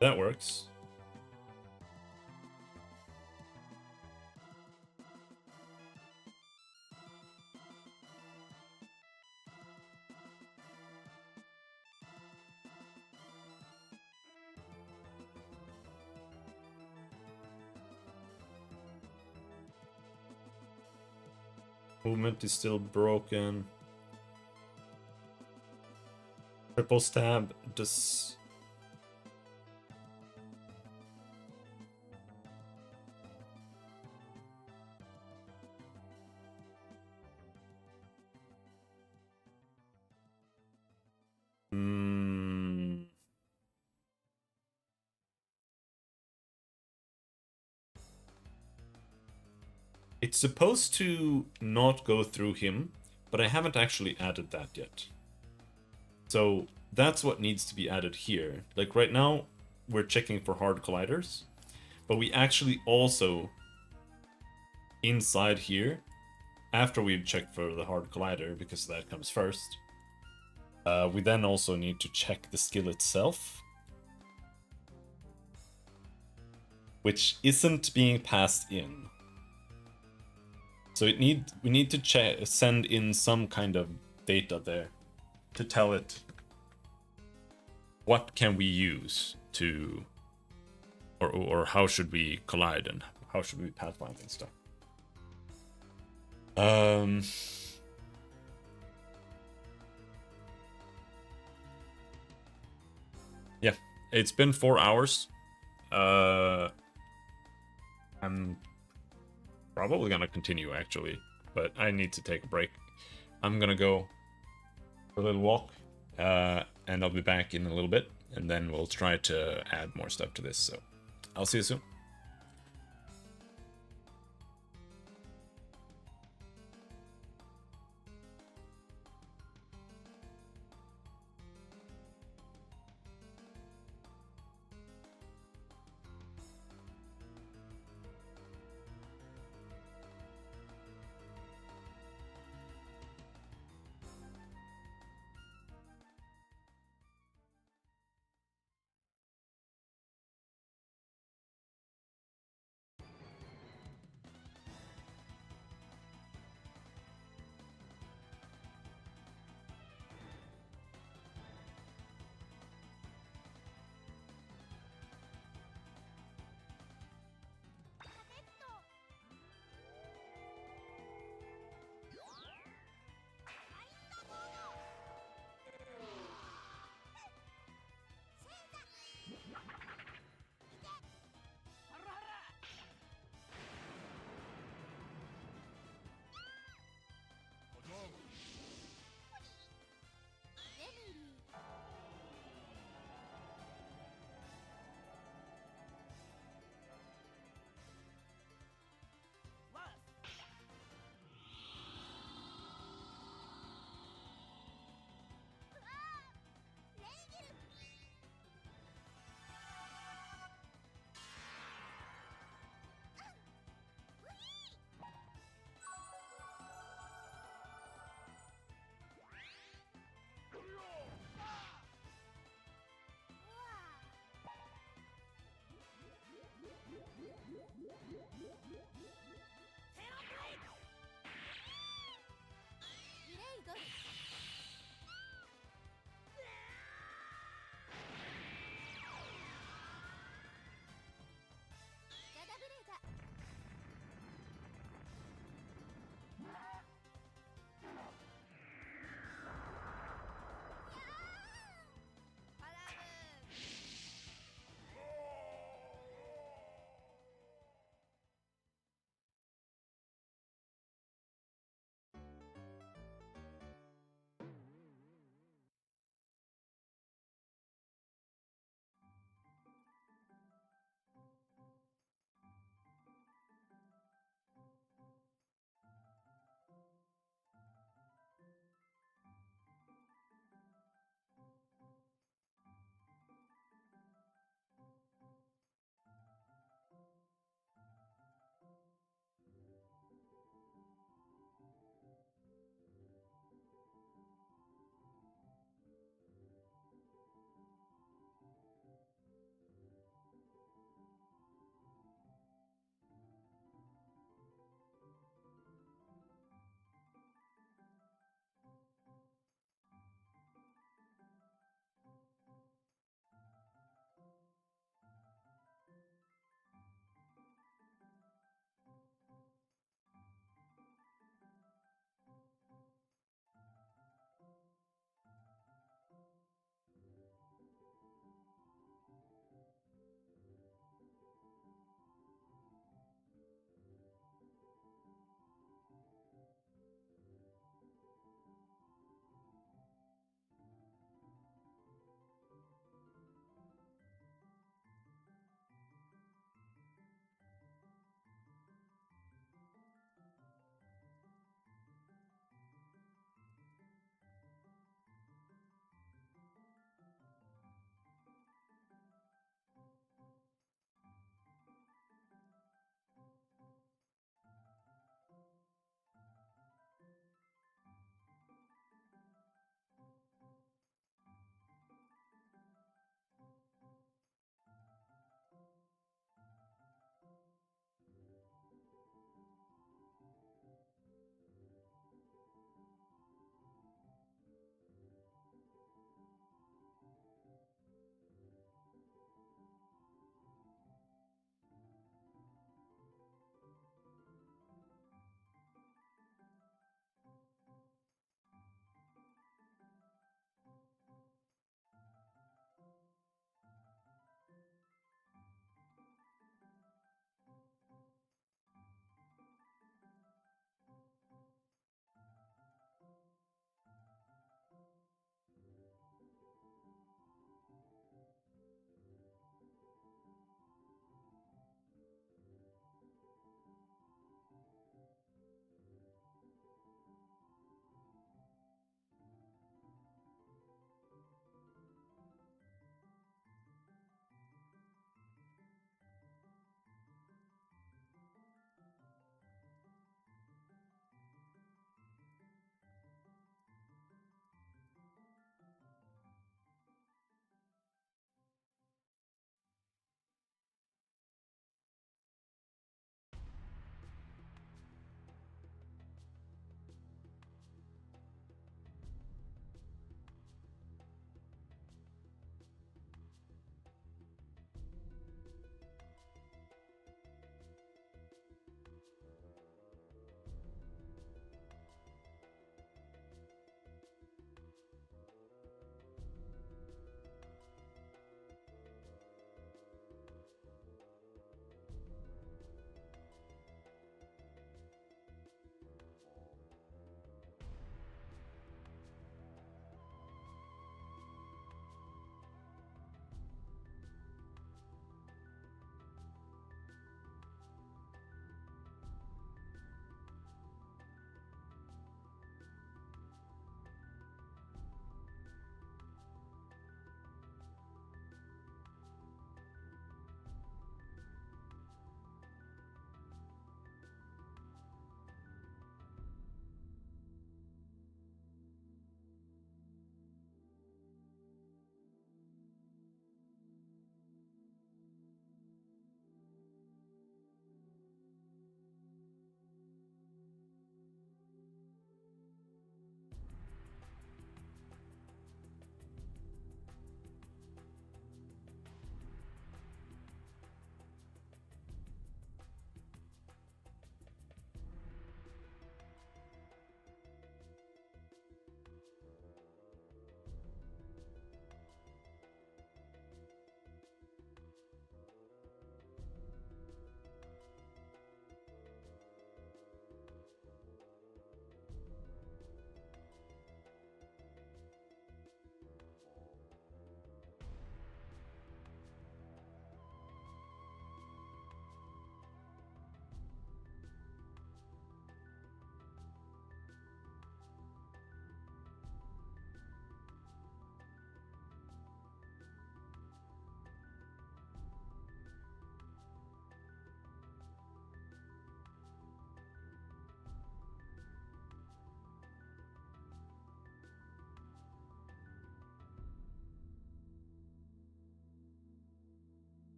A: That works. Movement is still broken. Triple stab does. It's supposed to not go through him, but I haven't actually added that yet. So that's what needs to be added here. Like right now, we're checking for hard colliders, but we actually also, inside here, after we've checked for the hard collider, because that comes first, we then also need to check the skill itself, which isn't being passed in. So we need to send in some kind of data there to tell it what can we use to, or how should we collide and how should we pathfind and stuff. Yeah, it's been 4 hours. I'm probably gonna continue actually, but I need to take a break. I'm gonna go for a little walk, and I'll be back in a little bit, and then we'll try to add more stuff to this. So I'll see you soon.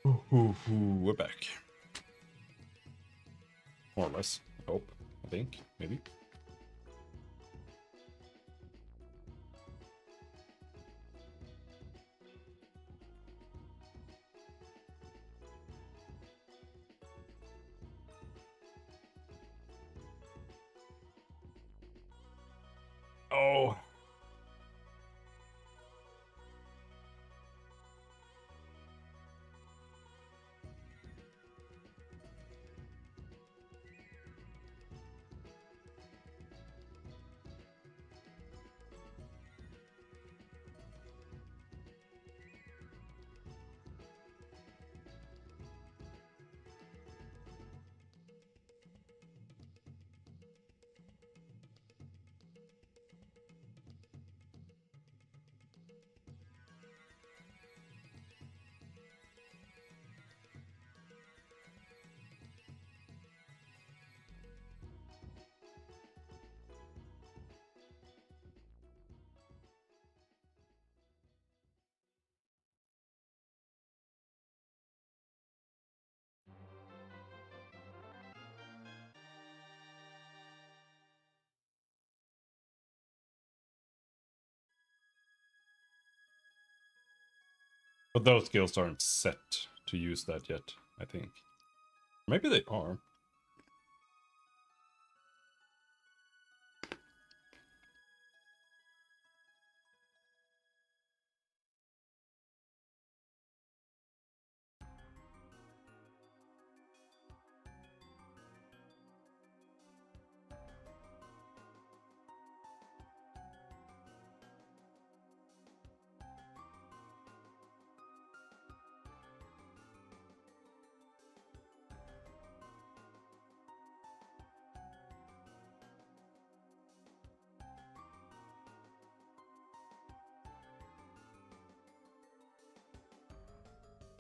A: We're back. More or less. I hope. I think. Maybe. Oh. But those skills aren't set to use that yet, I think. Maybe they are.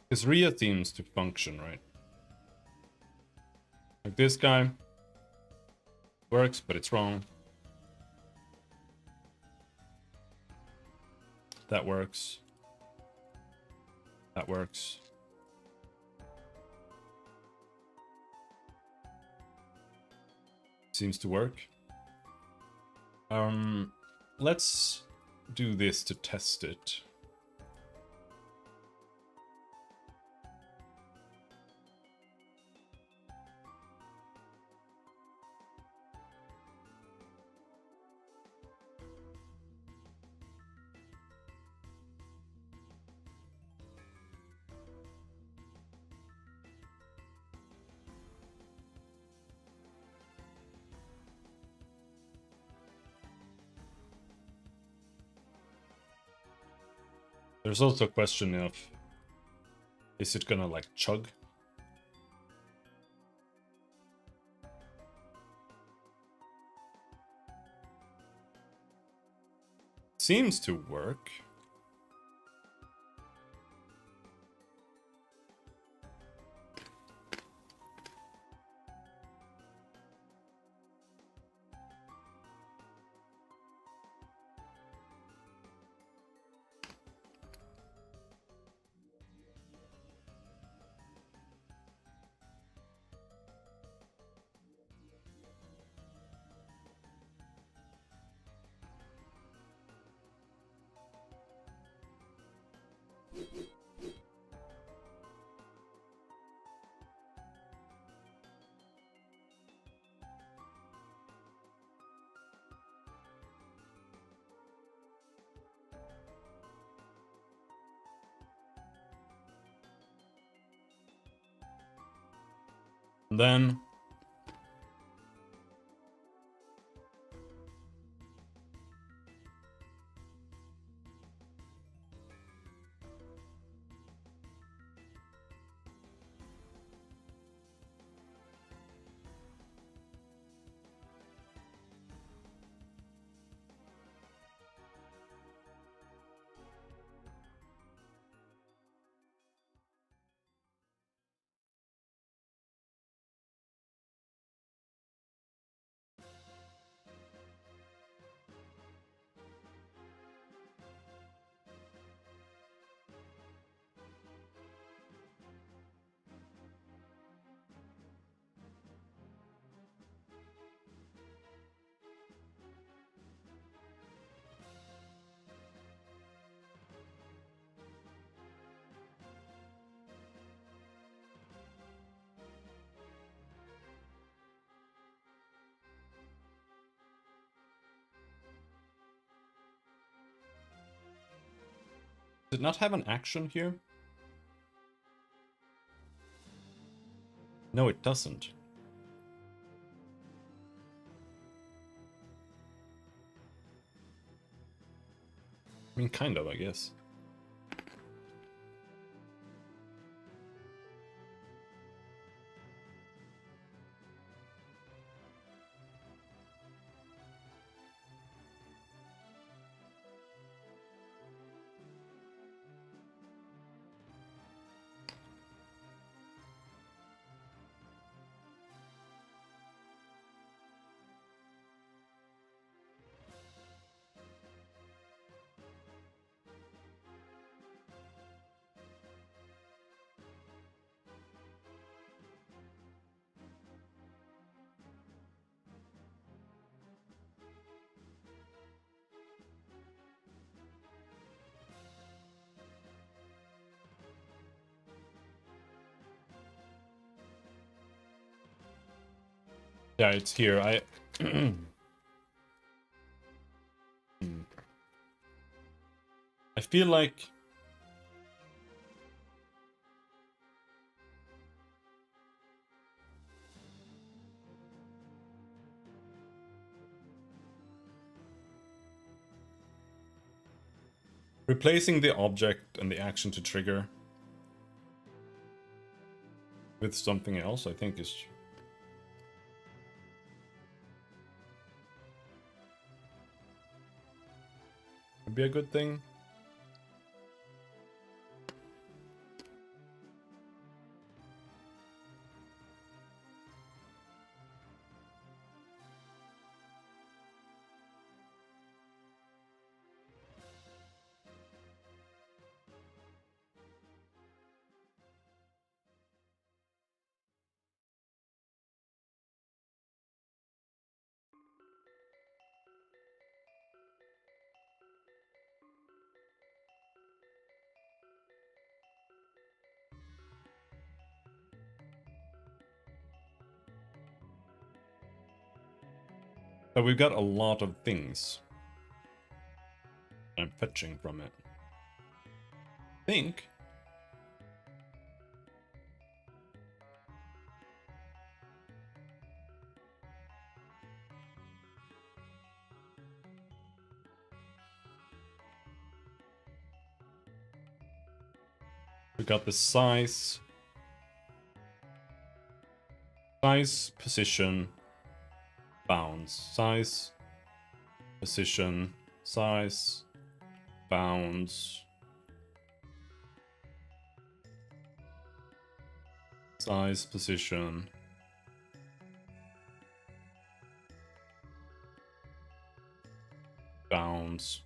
A: Because Rhea seems to function, right? Like this guy. Works, but it's wrong. That works. That works. Seems to work. Let's do this to test it. There's also a question of, is it gonna like chug? Seems to work. And then Does it not have an action here? No, it doesn't. I mean, kind of, I guess. Yeah, it's here. I feel like replacing the object and the action to trigger with something else, I think is would be a good thing. So we've got a lot of things I'm fetching from it. I think. We got the size, position, bounds, size, position, size, bounds, size, position, bounds.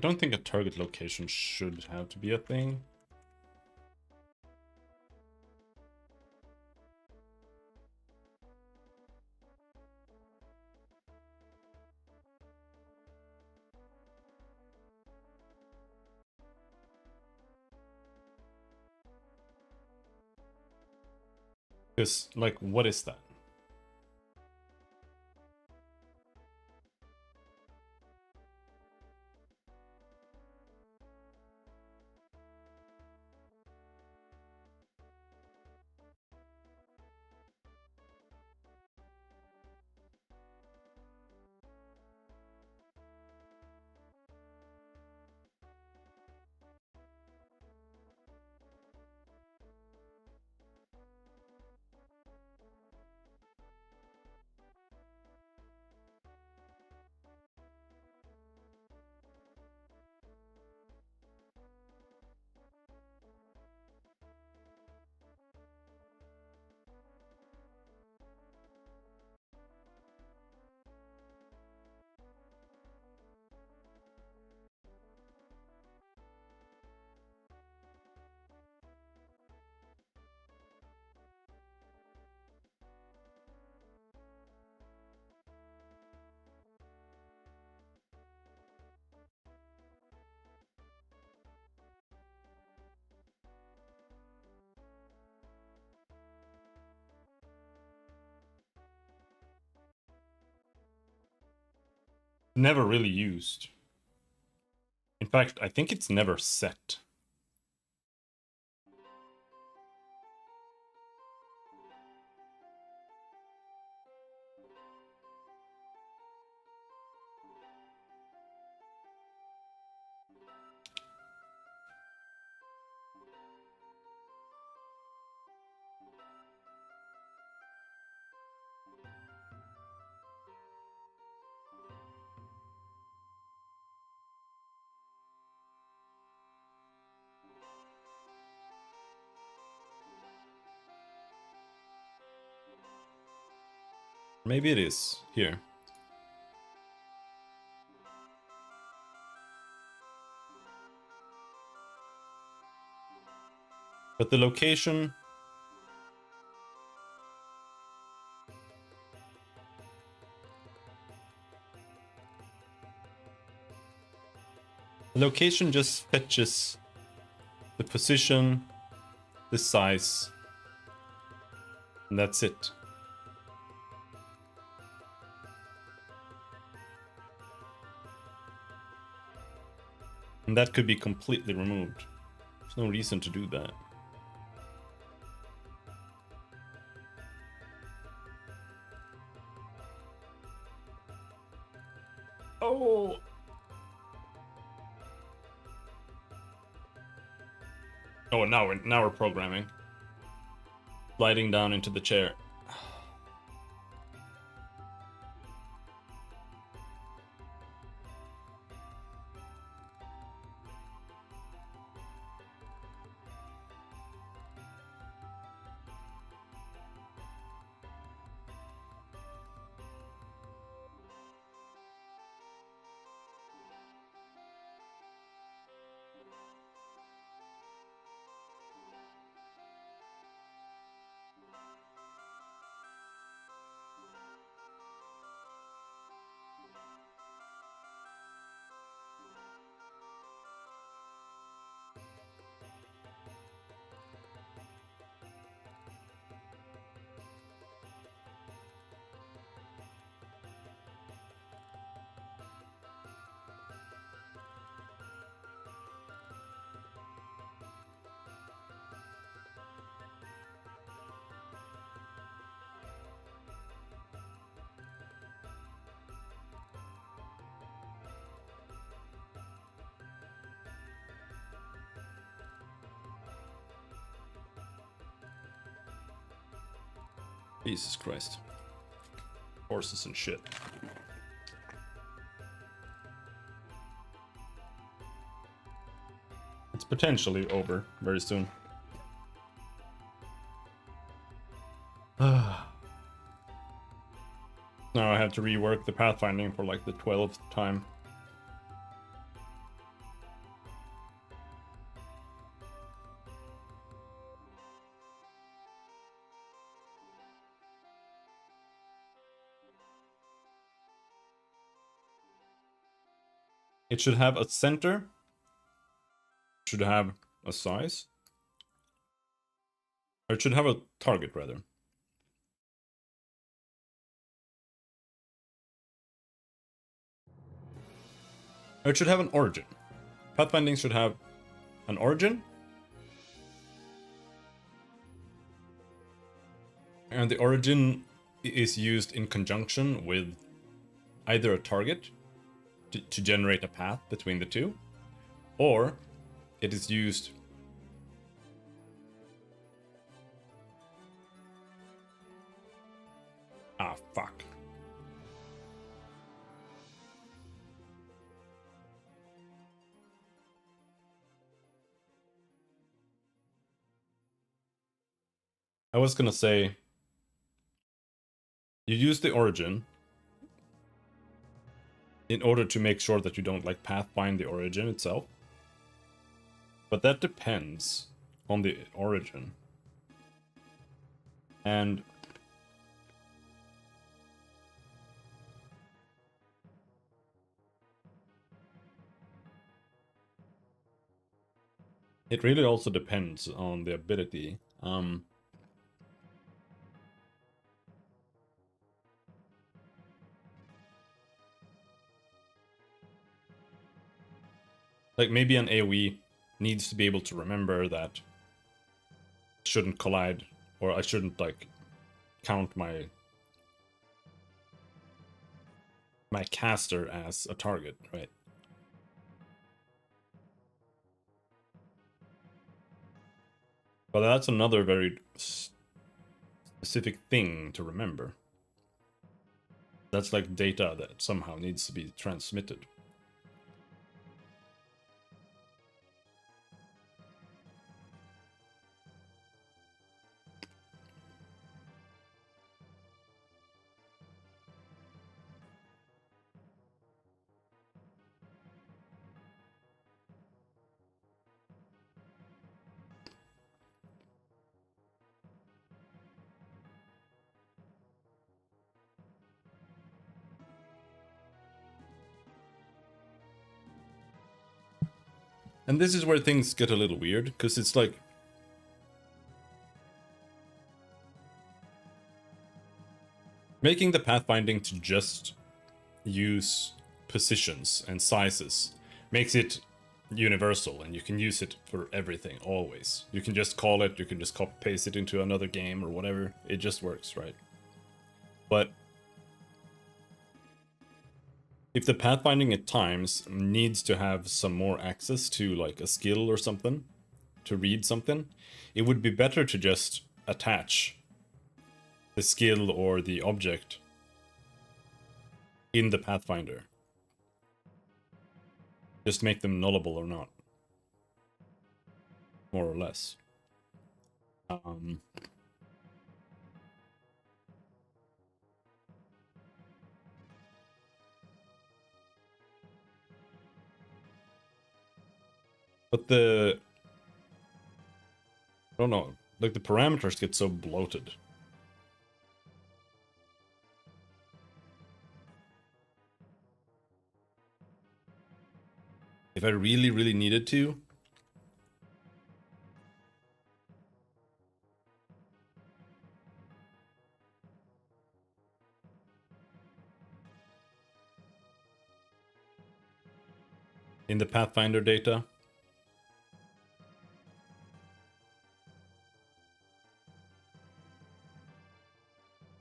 A: don't think a target location should have to be a thing. Because, like, what is that? Never really used. In fact, I think it's never set. Maybe it is here. But the location... The location just fetches the position, the size, and that's it. And that could be completely removed. There's no reason to do that. Oh! Oh, now we're programming. Sliding down into the chair. Jesus Christ. Horses and shit. It's potentially over very soon. Now I have to rework the pathfinding for like the 12th time. It should have a center, should have a size, or it should have a target rather. Or it should have an origin. Pathfinding should have an origin, and the origin is used in conjunction with either a target to generate a path between the two, or it is used fuck. I was gonna say, you use the origin in order to make sure that you don't like pathfind the origin itself. But that depends on the origin. And it really also depends on the ability. Like maybe an AoE needs to be able to remember that I shouldn't collide, or I shouldn't like count my caster as a target, right? But that's another very specific thing to remember. That's like data that somehow needs to be transmitted. And this is where things get a little weird, because it's like making the pathfinding to just use positions and sizes makes it universal, and you can use it for everything, always. You can just call it, you can just copy paste it into another game or whatever, it just works, right? But if the pathfinding at times needs to have some more access to like a skill or something, to read something, it would be better to just attach the skill or the object in the pathfinder. Just make them nullable or not. More or less. But I don't know, like the parameters get so bloated. If I really, really needed to, in the Pathfinder data,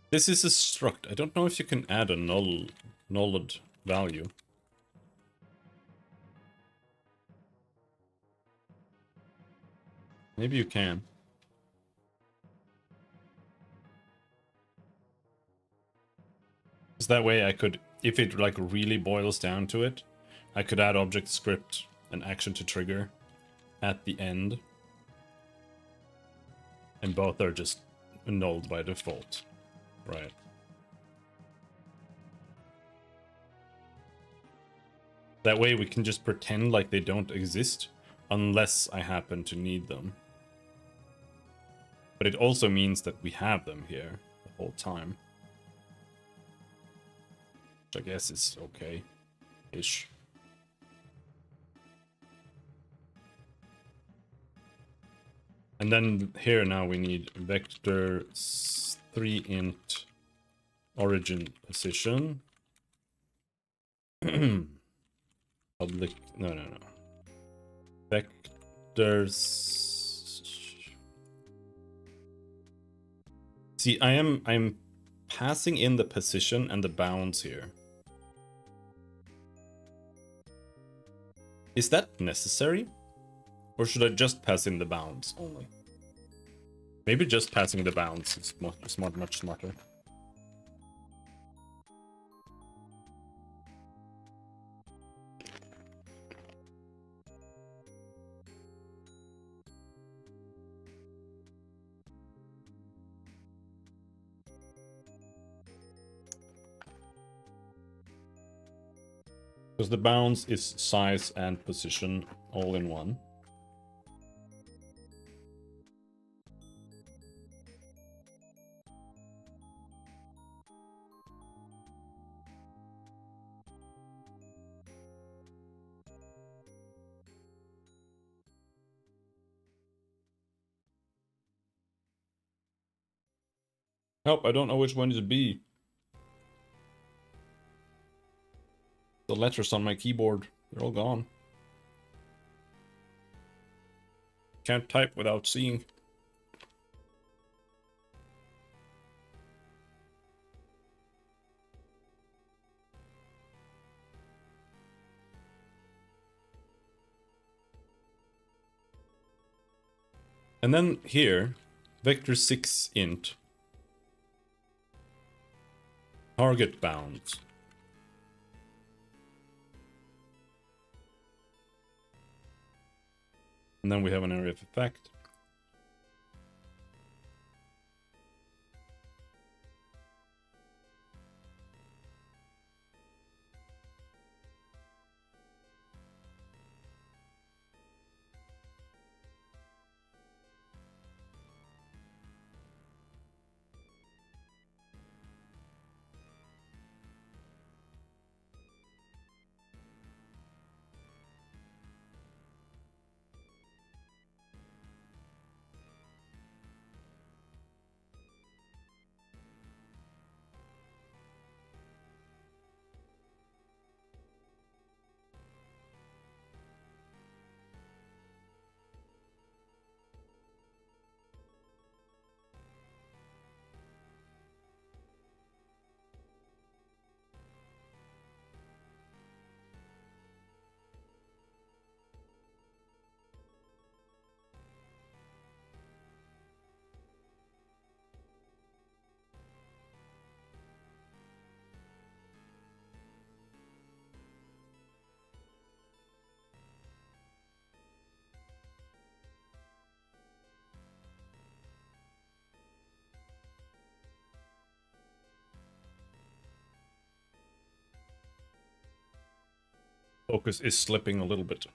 A: this is a struct. I don't know if you can add a nulled value. Maybe you can. Because that way I could, if it like really boils down to it, I could add object script and action to trigger at the end. And both are just annulled by default. Right. That way we can just pretend like they don't exist unless I happen to need them. But it also means that we have them here the whole time. Which I guess is okay-ish. And then here now we need vector 3 int origin position. Public, no. Vectors. See, I'm passing in the position and the bounds here. Is that necessary? Or should I just pass in the bounds only? Maybe just passing the bounds is much smarter. Because the bounds is size and position all in one. Help, I don't know which one is B. The letters on my keyboard, they're all gone. Can't type without seeing. And then here, vector 6 int. Target bounds. And then we have an area of effect. Focus is slipping a little bit.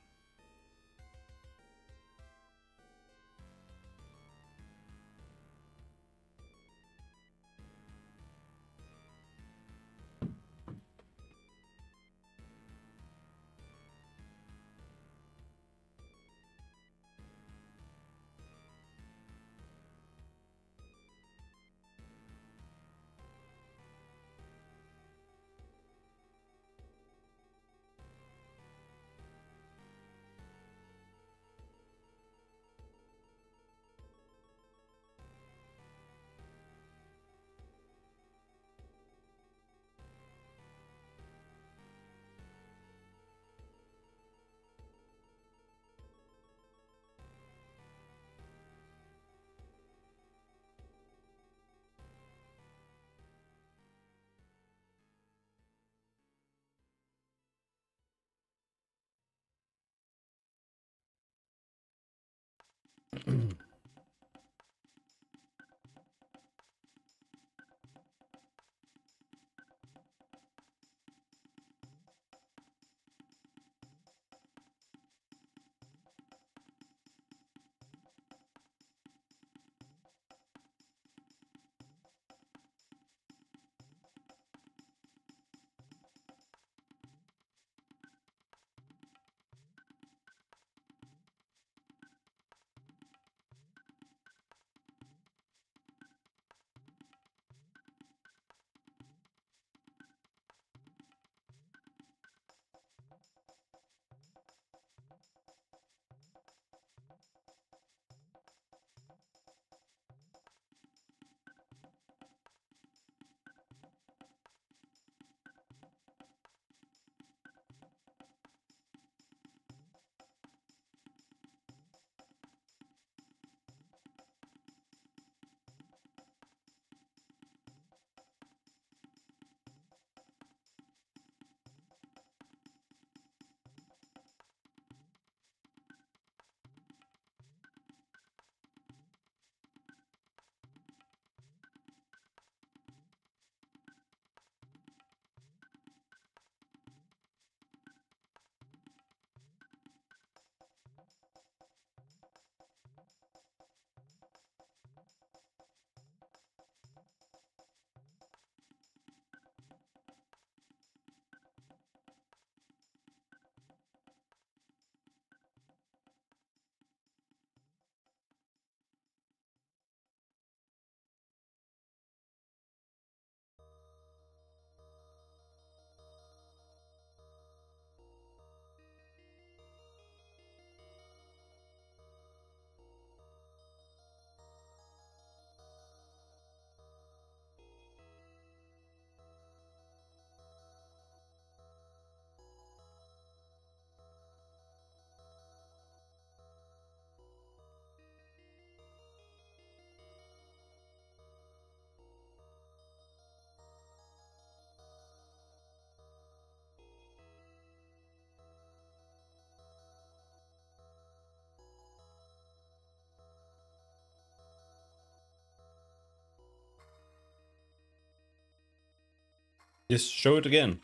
A: Yes, show it again.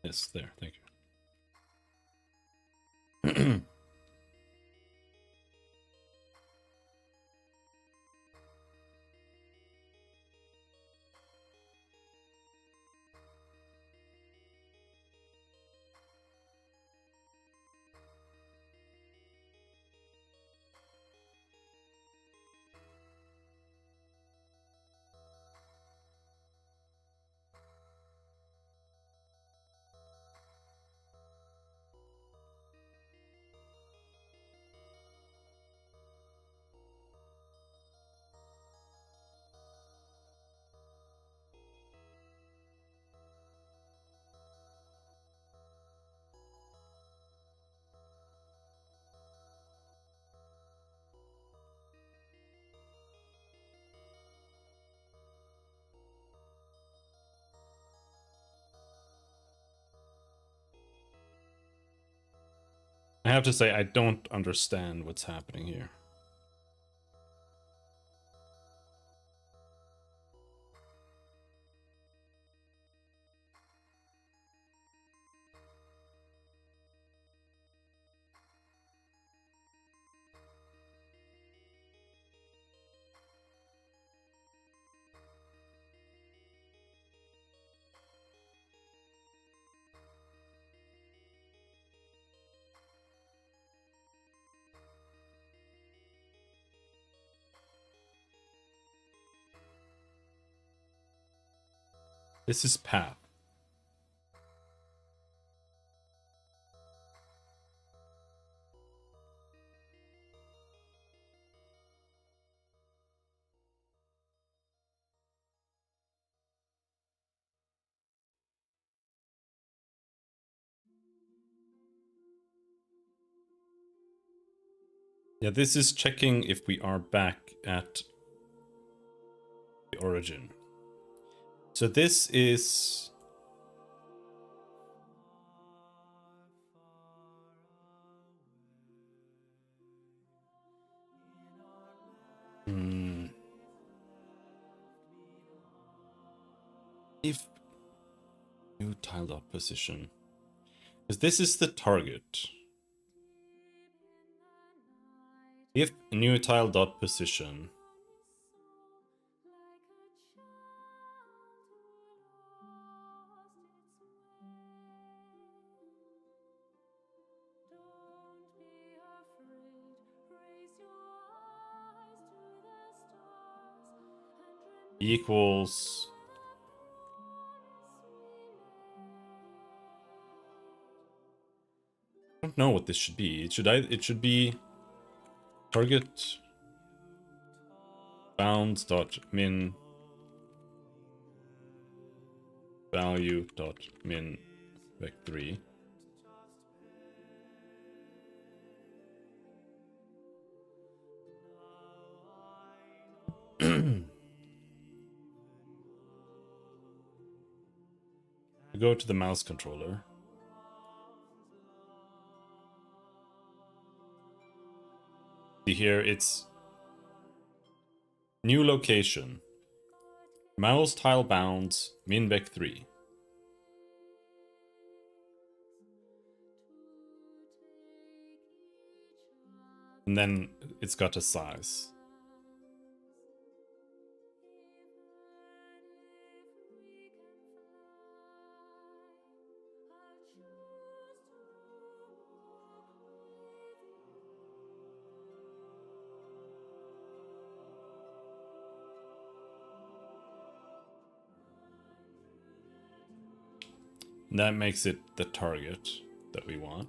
A: Yes, there, thank you. I have to say, I don't understand what's happening here. This is path. Yeah, this is checking if we are back at the origin. So this is... If new tiled up position. Because this is the target. If new tile dot position. Equals... I don't know what this should be. It should be target bounds dot min value dot min vec3. Go to the mouse controller. See here, it's new location. Mouse tile bounds min vec3. And then it's got a size. And that makes it the target that we want.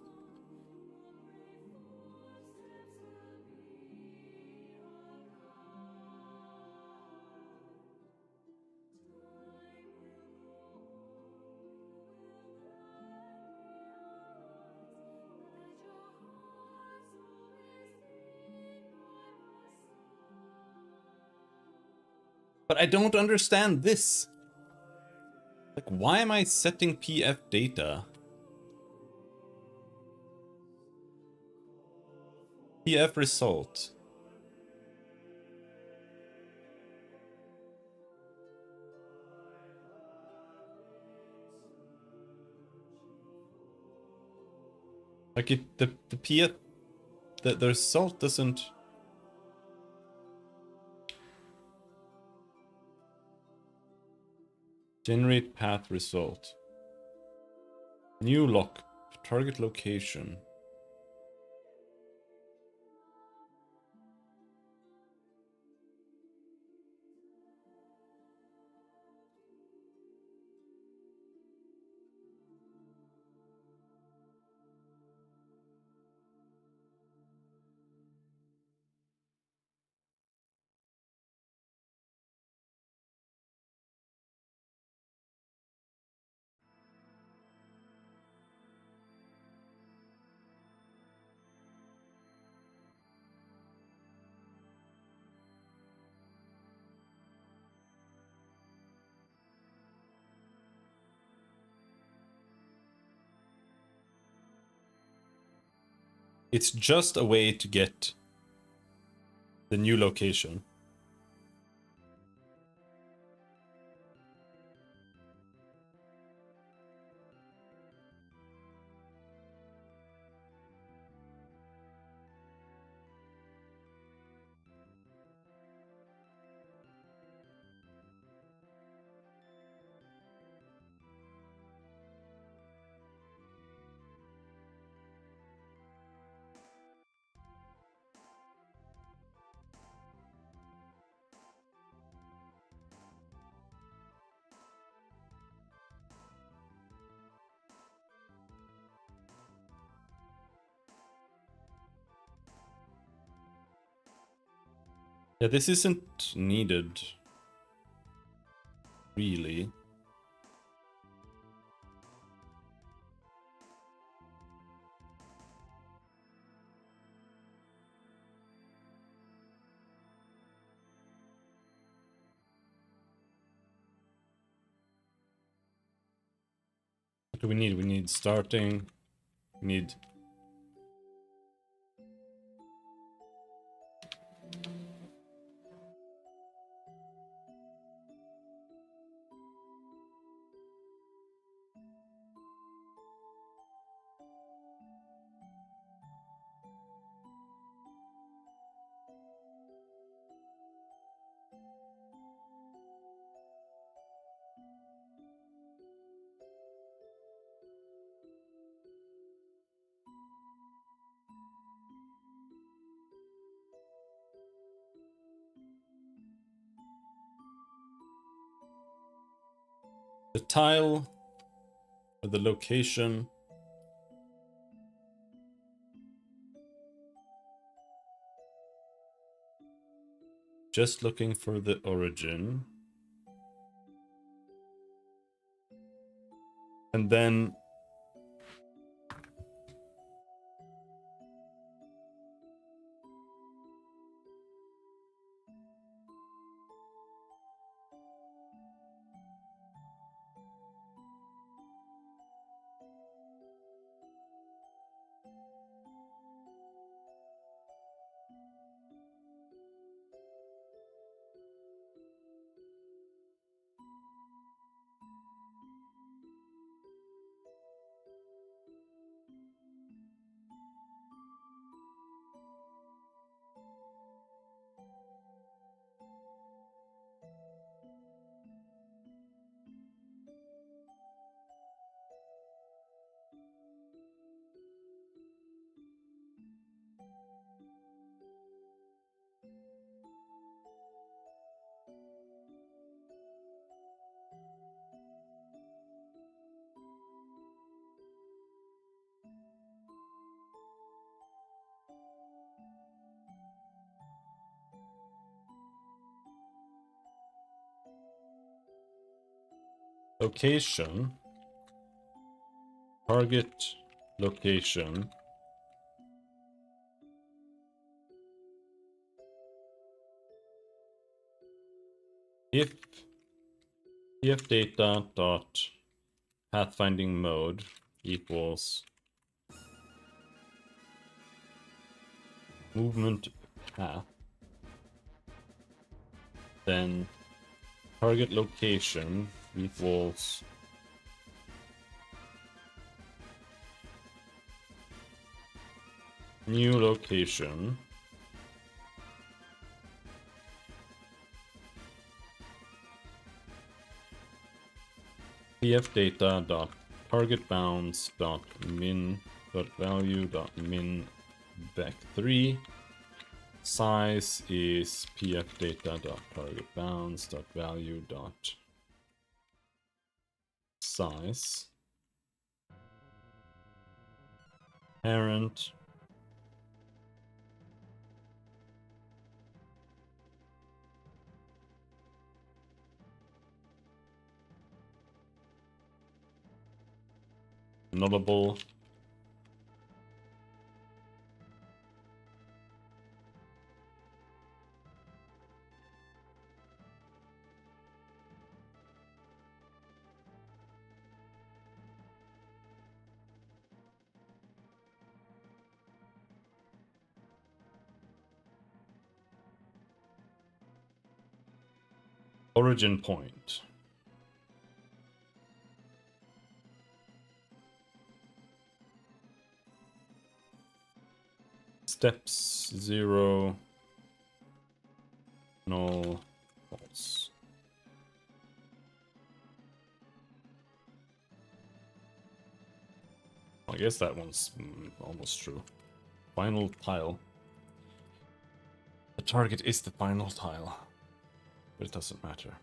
A: But I don't understand this. Like, why am I setting PF data? PF result. Like the P the result doesn't. Generate path result. New lock. Target location. It's just a way to get the new location. Yeah, this isn't needed. Really. What do we need? We need starting. We need the tile or the location. Just looking for the origin. And then location. Target location. If data dot pathfinding mode equals movement path, then target location equals new location. pf data dot target bounds dot min dot value dot min vec3. Size is pf data dot target bounds dot value dot size. Parent. Nullable. Origin point. Steps 0. Null. False. I guess that one's almost true. Final tile. The target is the final tile. But it doesn't matter.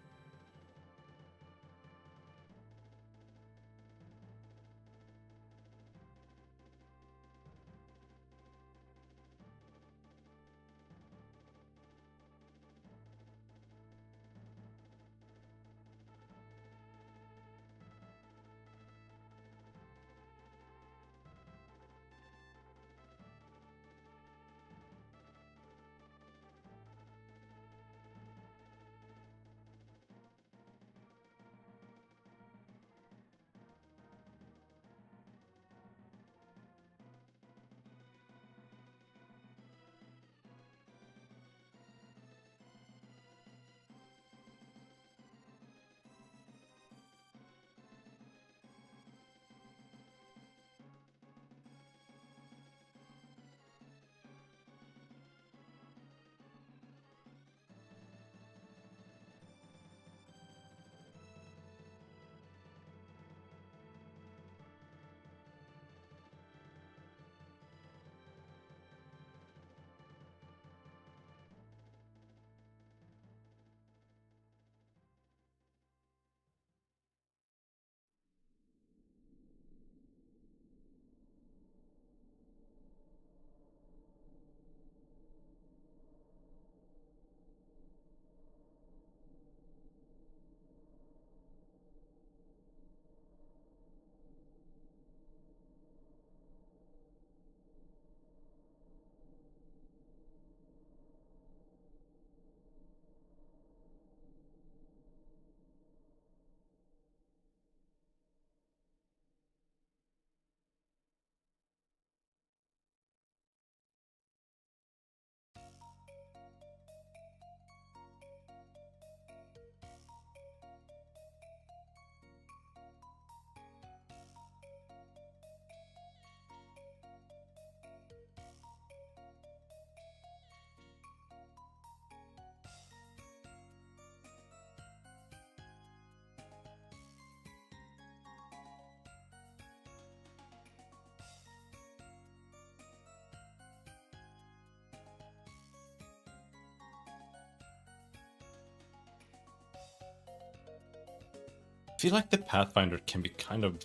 A: I feel like the Pathfinder can be kind of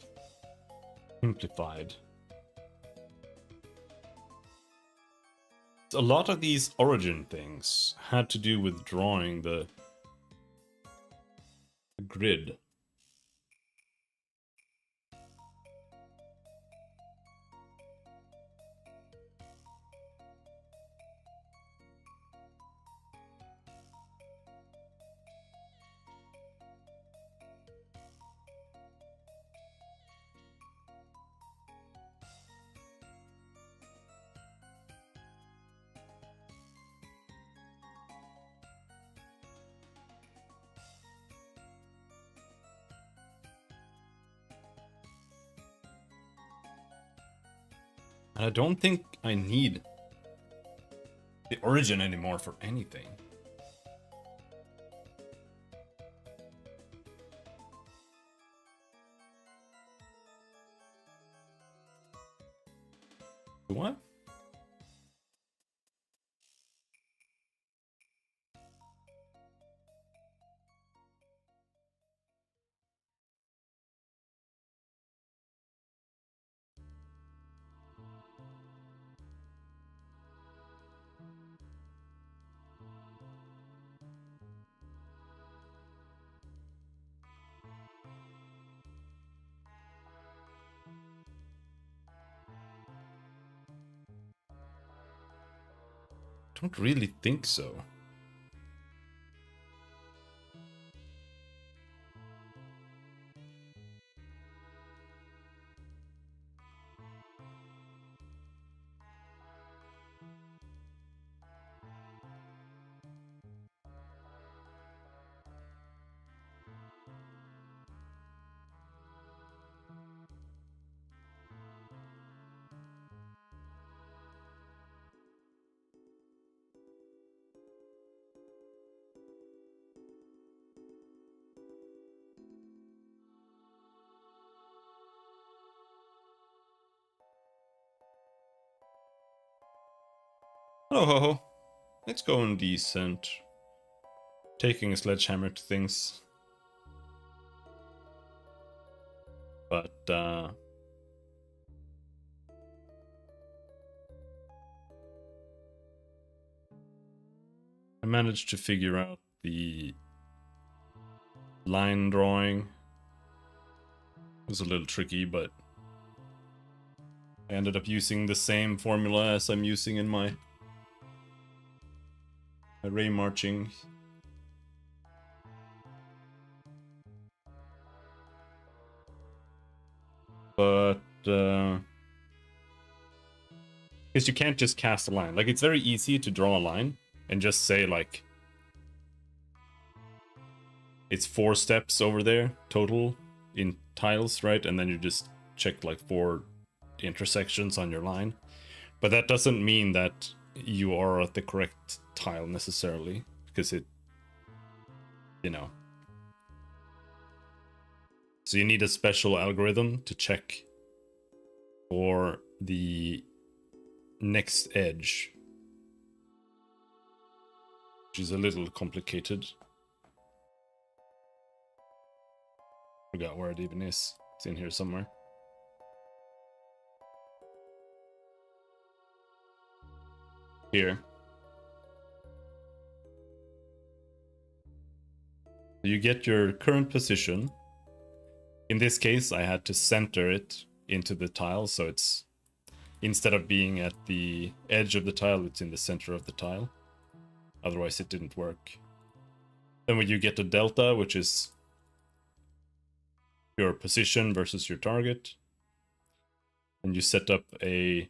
A: simplified. A lot of these origin things had to do with drawing the grid. And I don't think I need the origin anymore for anything. What? Don't really think so. Hello, ho ho. Let's go in decent. Taking a sledgehammer to things. But, I managed to figure out the line drawing. It was a little tricky, but I ended up using the same formula as I'm using in my array marching. But, because you can't just cast a line. Like, it's very easy to draw a line and just say, like, it's 4 steps over there total in tiles, right? And then you just check, like, 4 intersections on your line. But that doesn't mean that you are at the correct tile necessarily, because it, you know. So you need a special algorithm to check for the next edge, which is a little complicated. Forgot where it even is. It's in here somewhere. Here. You get your current position. In this case, I had to center it into the tile, so it's, instead of being at the edge of the tile, it's in the center of the tile. Otherwise, it didn't work. Then when you get a delta, which is your position versus your target, and you set up a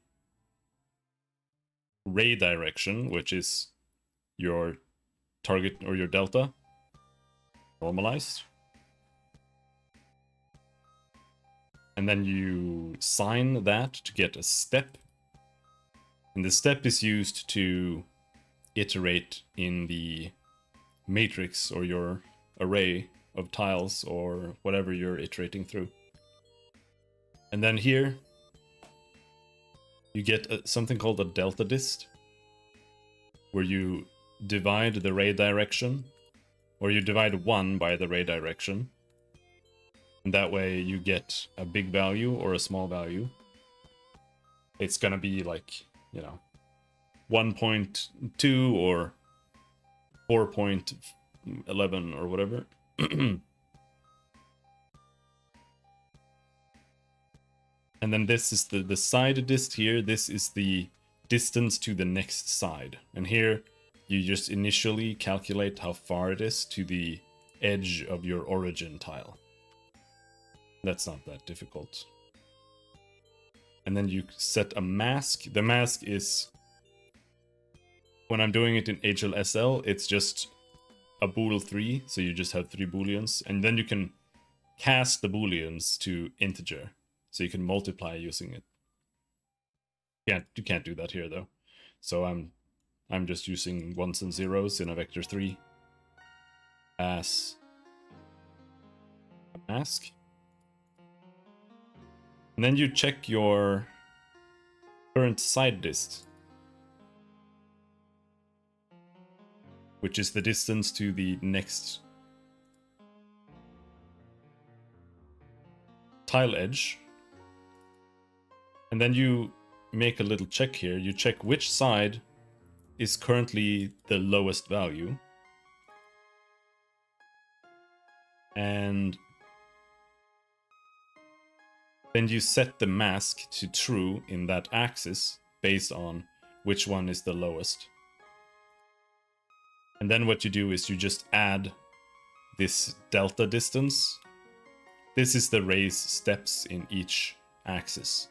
A: ray direction, which is your target or your delta, normalized. And then you sign that to get a step. And the step is used to iterate in the matrix or your array of tiles or whatever you're iterating through. And then here, you get something called a delta dist, where you divide the ray direction, or you divide 1 by the ray direction. And that way you get a big value or a small value. It's gonna be like, you know, 1.2 or 4.11 or whatever. And then this is the side dist here. This is the distance to the next side. And here you just initially calculate how far it is to the edge of your origin tile. That's not that difficult. And then you set a mask. The mask is, when I'm doing it in HLSL, it's just a bool 3, so you just have 3 booleans, and then you can cast the booleans to integer, so you can multiply using it. You can't do that here though. So I'm I'm just using ones and zeros in a vector 3 as a mask. And then you check your current side dist, which is the distance to the next tile edge. And then you make a little check here. You check which side is currently the lowest value. And then you set the mask to true in that axis based on which one is the lowest. And then what you do is you just add this delta distance. This is the raise steps in each axis.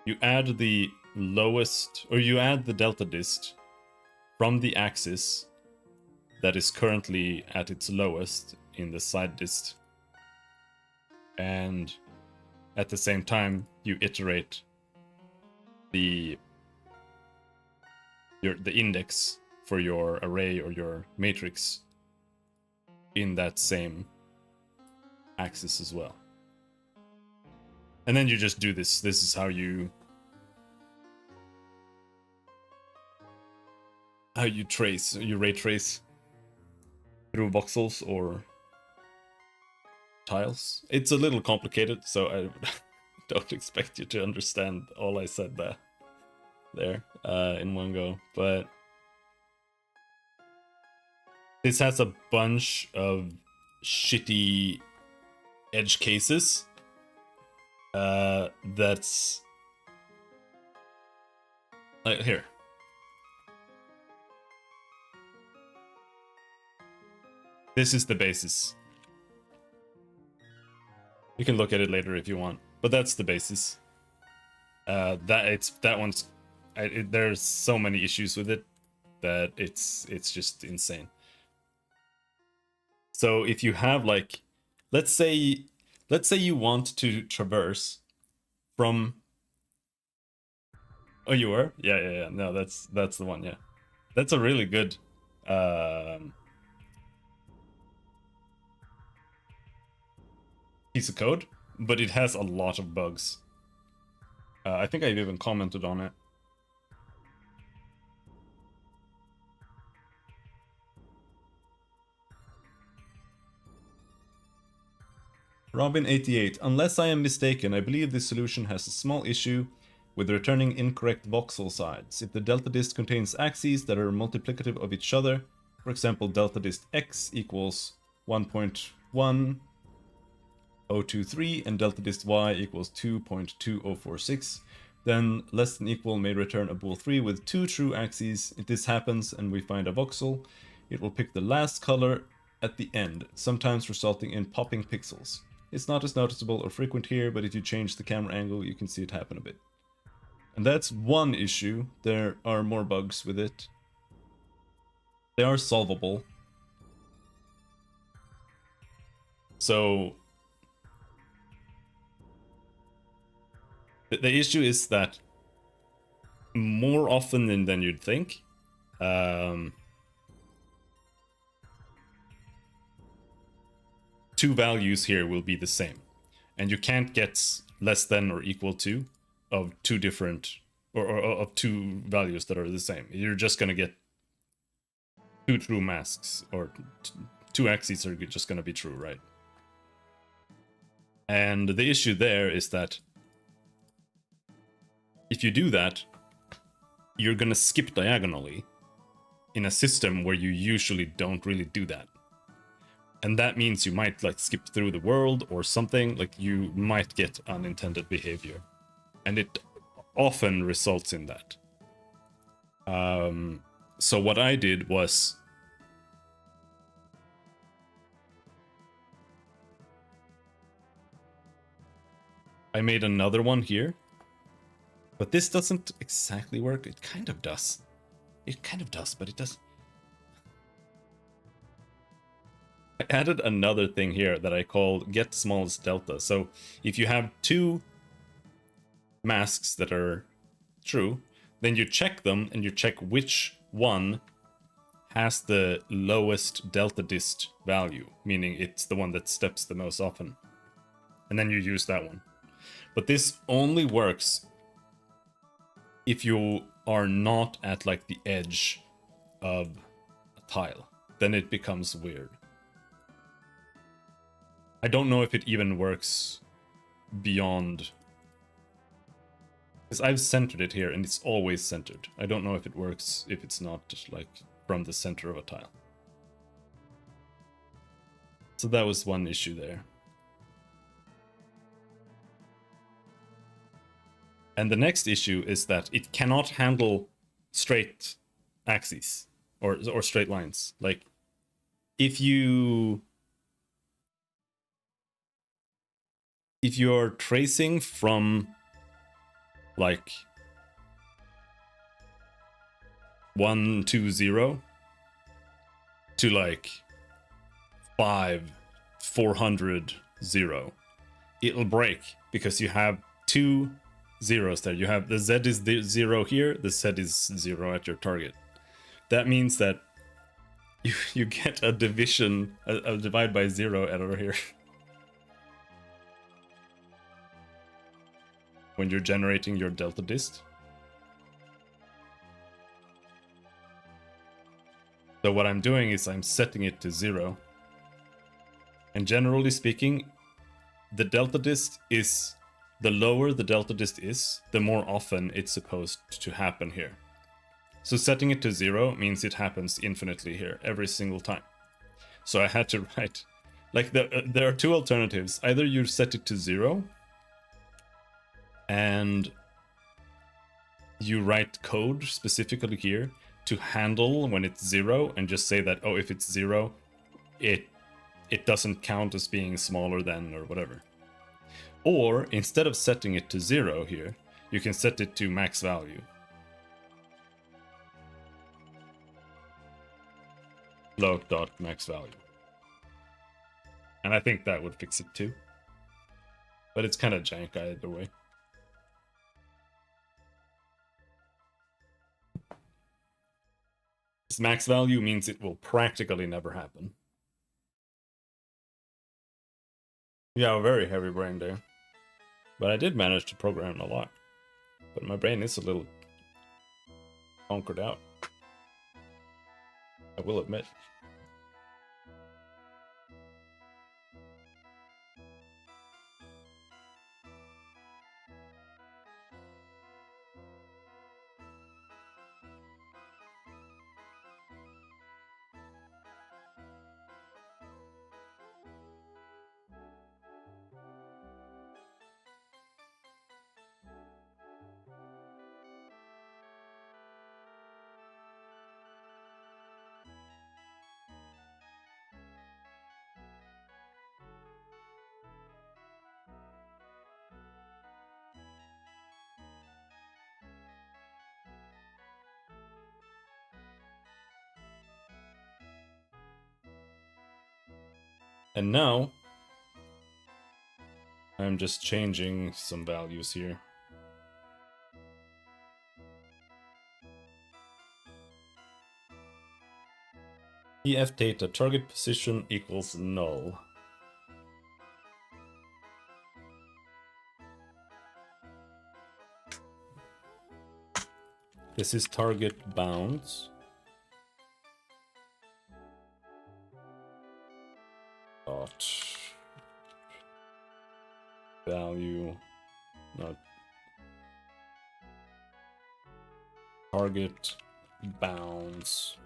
A: You add the lowest, or you add the delta dist from the axis that is currently at its lowest in the side dist. And at the same time, you iterate the index for your array or your matrix in that same axis as well. And then you just do this. This is how you trace, you ray trace through voxels or tiles. It's a little complicated, so I don't expect you to understand all I said there in one go. But this has a bunch of shitty edge cases. That's like here. This is the basis. You can look at it later if you want, but that's the basis. There's so many issues with it that it's just insane. So if you have like, let's say you want to traverse from. Oh, you were? Yeah. No, that's the one. Yeah, that's a really good. Piece of code, but it has a lot of bugs. I think I've even commented on it. Robin88, unless I am mistaken, I believe this solution has a small issue with returning incorrect voxel sides. If the delta dist contains axes that are multiplicative of each other, for example, delta dist x equals 1.1023 and delta dist y equals 2.2046, then less than equal may return a bool 3 with two true axes. If this happens and we find a voxel, it will pick the last color at the end, sometimes resulting in popping pixels. It's not as noticeable or frequent here, but if you change the camera angle, you can see it happen a bit. And that's one issue. There are more bugs with it. They are solvable. So the issue is that more often than you'd think, two values here will be the same, and you can't get less than or equal to of two different or of two values that are the same. You're just gonna get two true masks, or two axes are just gonna be true, right? And the issue there is that if you do that, you're gonna skip diagonally in a system where you usually don't really do that. And that means you might like skip through the world or something, like you might get unintended behavior. And it often results in that. So what I did was I made another one here, but this doesn't exactly work. It kind of does. It kind of does, but it does. I added another thing here that I called get smallest delta. So if you have two masks that are true, Then you check them, and you check which one has the lowest delta dist value, meaning it's the one that steps the most often. And then you use that one. But this only works if you are not at like the edge of a tile. Then it becomes weird. I don't know if it even works beyond... Because I've centered it here and it's always centered. I don't know if it works if it's not just like from the center of a tile. So that was one issue there. And the next issue is that it cannot handle straight axes or straight lines. Like if you're tracing from like 1 2 0 to like 5 400 0, it'll break because you have two zeros there. You have the Z is the 0 here, the Z is 0 at your target. That means that you get a division, a divide by 0 error here. When you're generating your delta dist. So what I'm doing is I'm setting it to 0. And generally speaking, the delta dist is, the lower the delta dist is, the more often it's supposed to happen here. So setting it to 0 means it happens infinitely here, every single time. So I had to write, like there are two alternatives. Either you set it to 0, and you write code specifically here to handle when it's 0, and just say that, oh, if it's 0, it doesn't count as being smaller than or whatever. Or instead of setting it to 0 here, you can set it to max value. Float.max value. And I think that would fix it too. But it's kind of jank either way. This max value means it will practically never happen. Yeah, a very heavy brain there. But I did manage to program a lot. But my brain is a little conquered out, I will admit. And now, I'm just changing some values here. EF data target position equals null. This is target bounds. Dot value, not target bounds.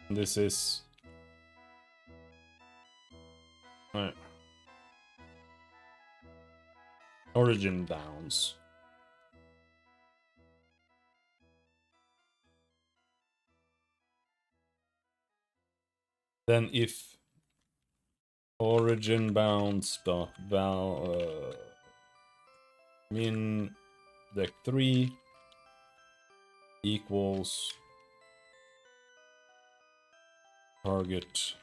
A: This is origin bounds. Then if origin bounds dot val min dec 3 equals target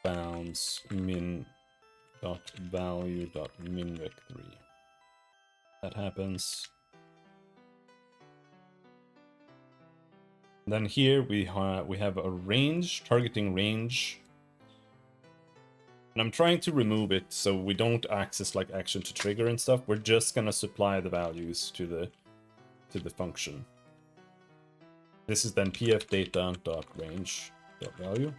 A: bounds min dot value dot minvec3. That happens. Then here we have a range, targeting range. And I'm trying to remove it so we don't access like action to trigger and stuff. We're just gonna supply the values to the function. This is then pf data dot range dot value.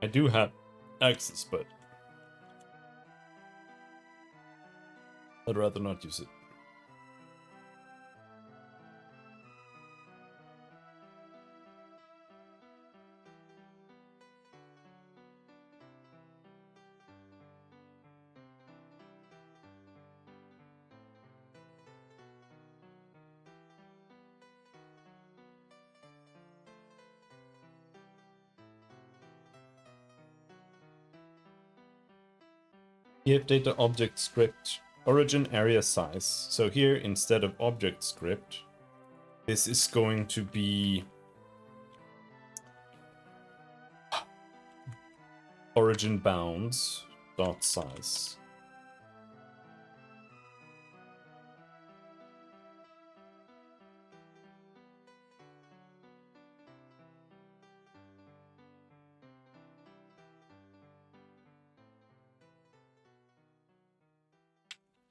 A: I do have access, but I'd rather not use it. pf data object script origin area size. So here, instead of object script, this is going to be origin bounds dot size.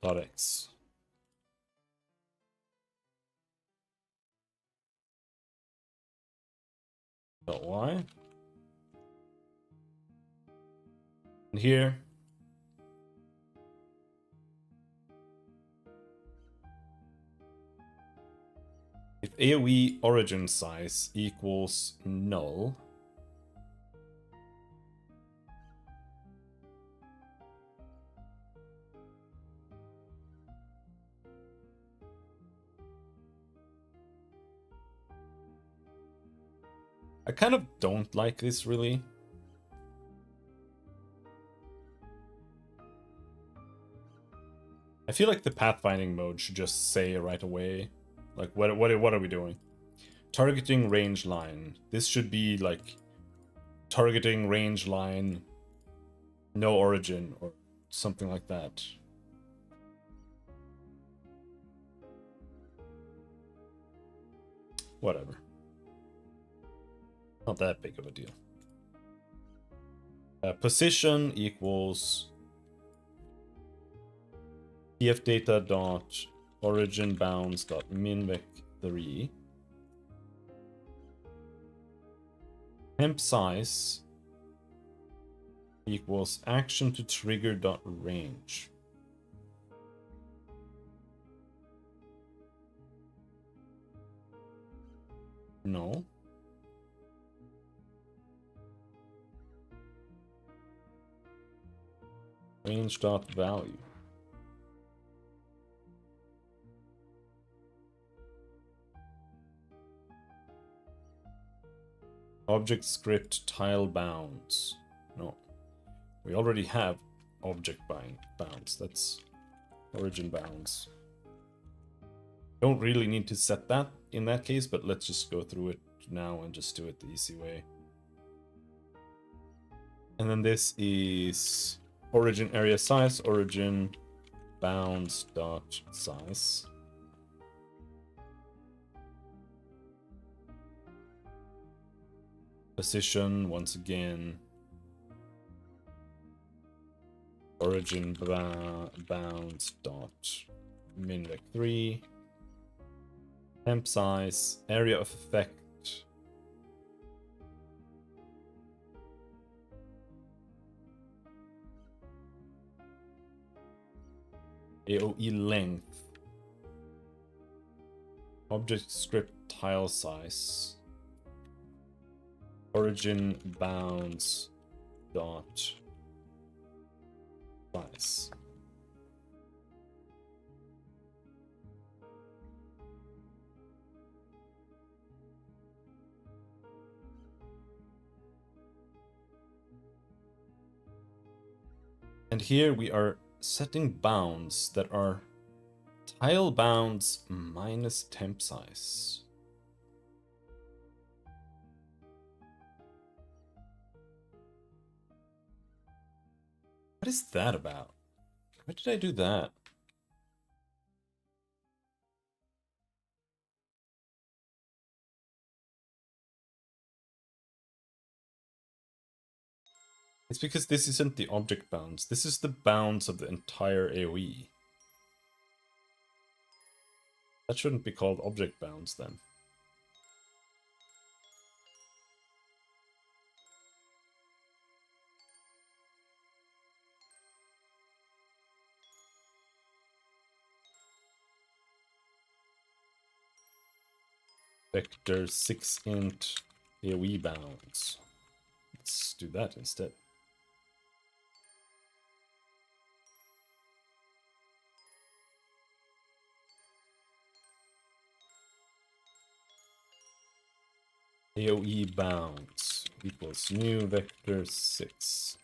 A: Dot x. Dot y. And here, if AoE origin size equals null, I kind of don't like this really. I feel like the pathfinding mode should just say right away, like what are we doing? Targeting range line. This should be like targeting range line, no origin or something like that. Whatever. Not that big of a deal. Position equals pf data dot origin bounds dot minvec3. Temp size equals action to trigger dot range. No. Range dot value. Object script tile bounds. No. We already have object bounds. That's origin bounds. Don't really need to set that in that case, but let's just go through it now and just do it the easy way. And then this is origin area size, origin bounds dot size. Position, once again, origin bounds dot minvec3. Temp size, area of effect. AoE length. Object script tile size. Origin bounds dot size. And here we are setting bounds that are tile bounds minus temp size. What is that about? Why did I do that? It's because this isn't the object bounds. This is the bounds of the entire AoE. That shouldn't be called object bounds then. Vector 6int AoE bounds. Let's do that instead. AoE bounds equals new vector 6.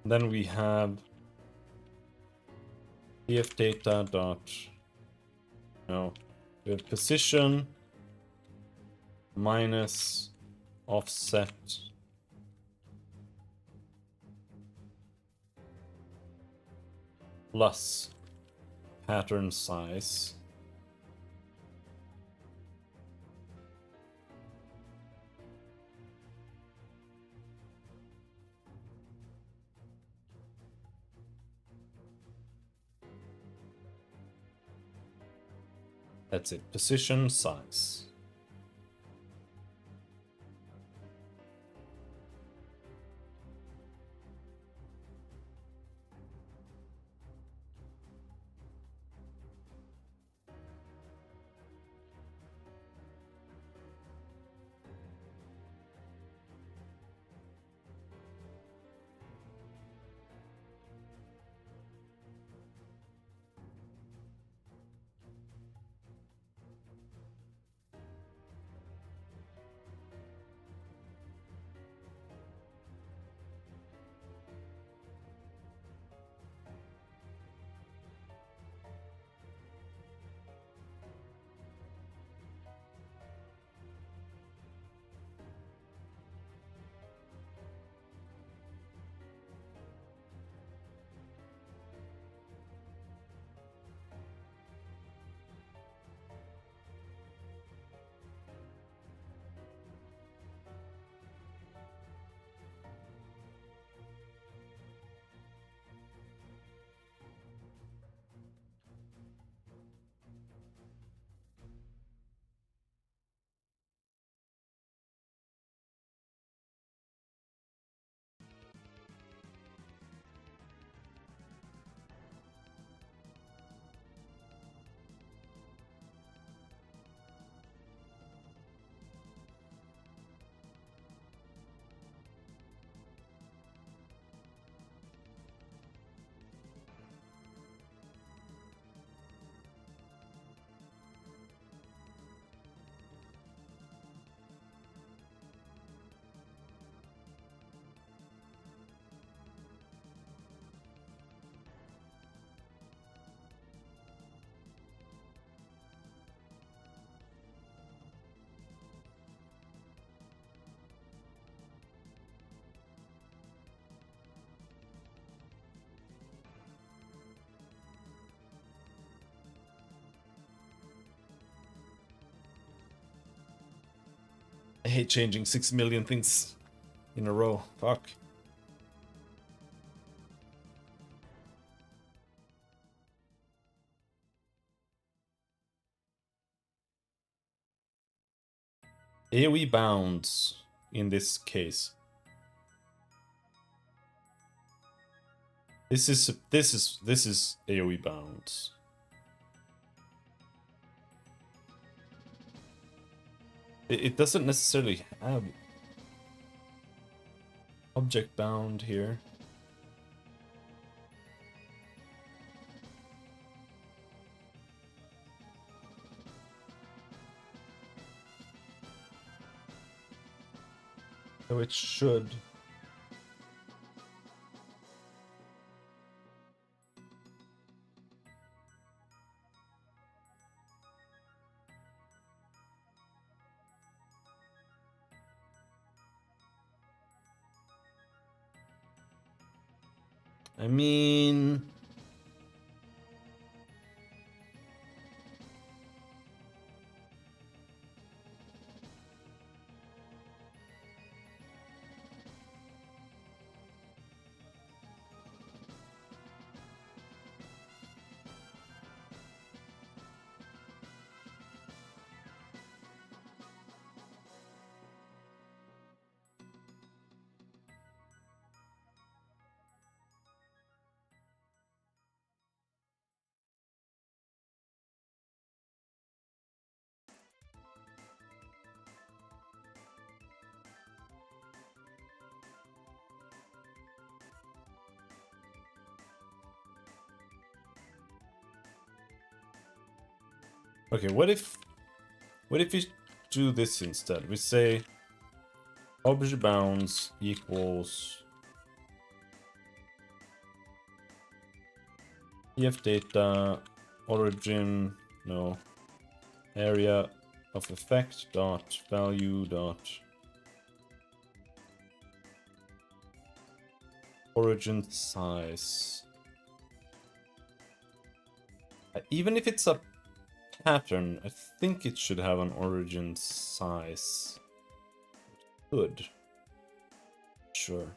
A: Then we have df data dot, no, we have position minus offset plus pattern size. That's it, position size. I hate changing 6 million things in a row. Fuck. AoE bounds in this case. This is AoE bounds. It doesn't necessarily have object bound here. So it should. I mean, okay, what if we do this instead? We say object bounds equals EF data origin, no, area of effect dot value dot origin size. Even if it's a pattern, I think it should have an origin size. Good. Sure.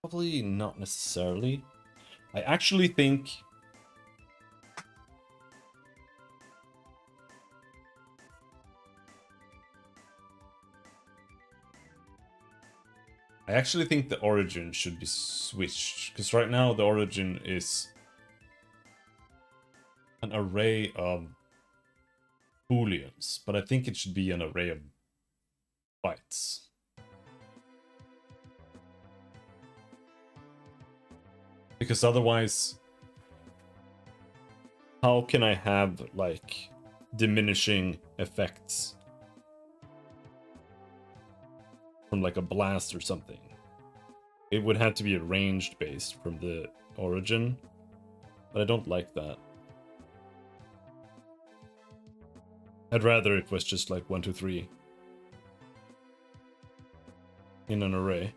A: Probably not necessarily. I actually think the origin should be switched, because right now the origin is an array of booleans, but I think it should be an array of bytes. Because otherwise, how can I have, like, diminishing effects from, like, a blast or something? It would have to be ranged based from the origin, but I don't like that. I'd rather it was just like 1, 2, 3 in an array.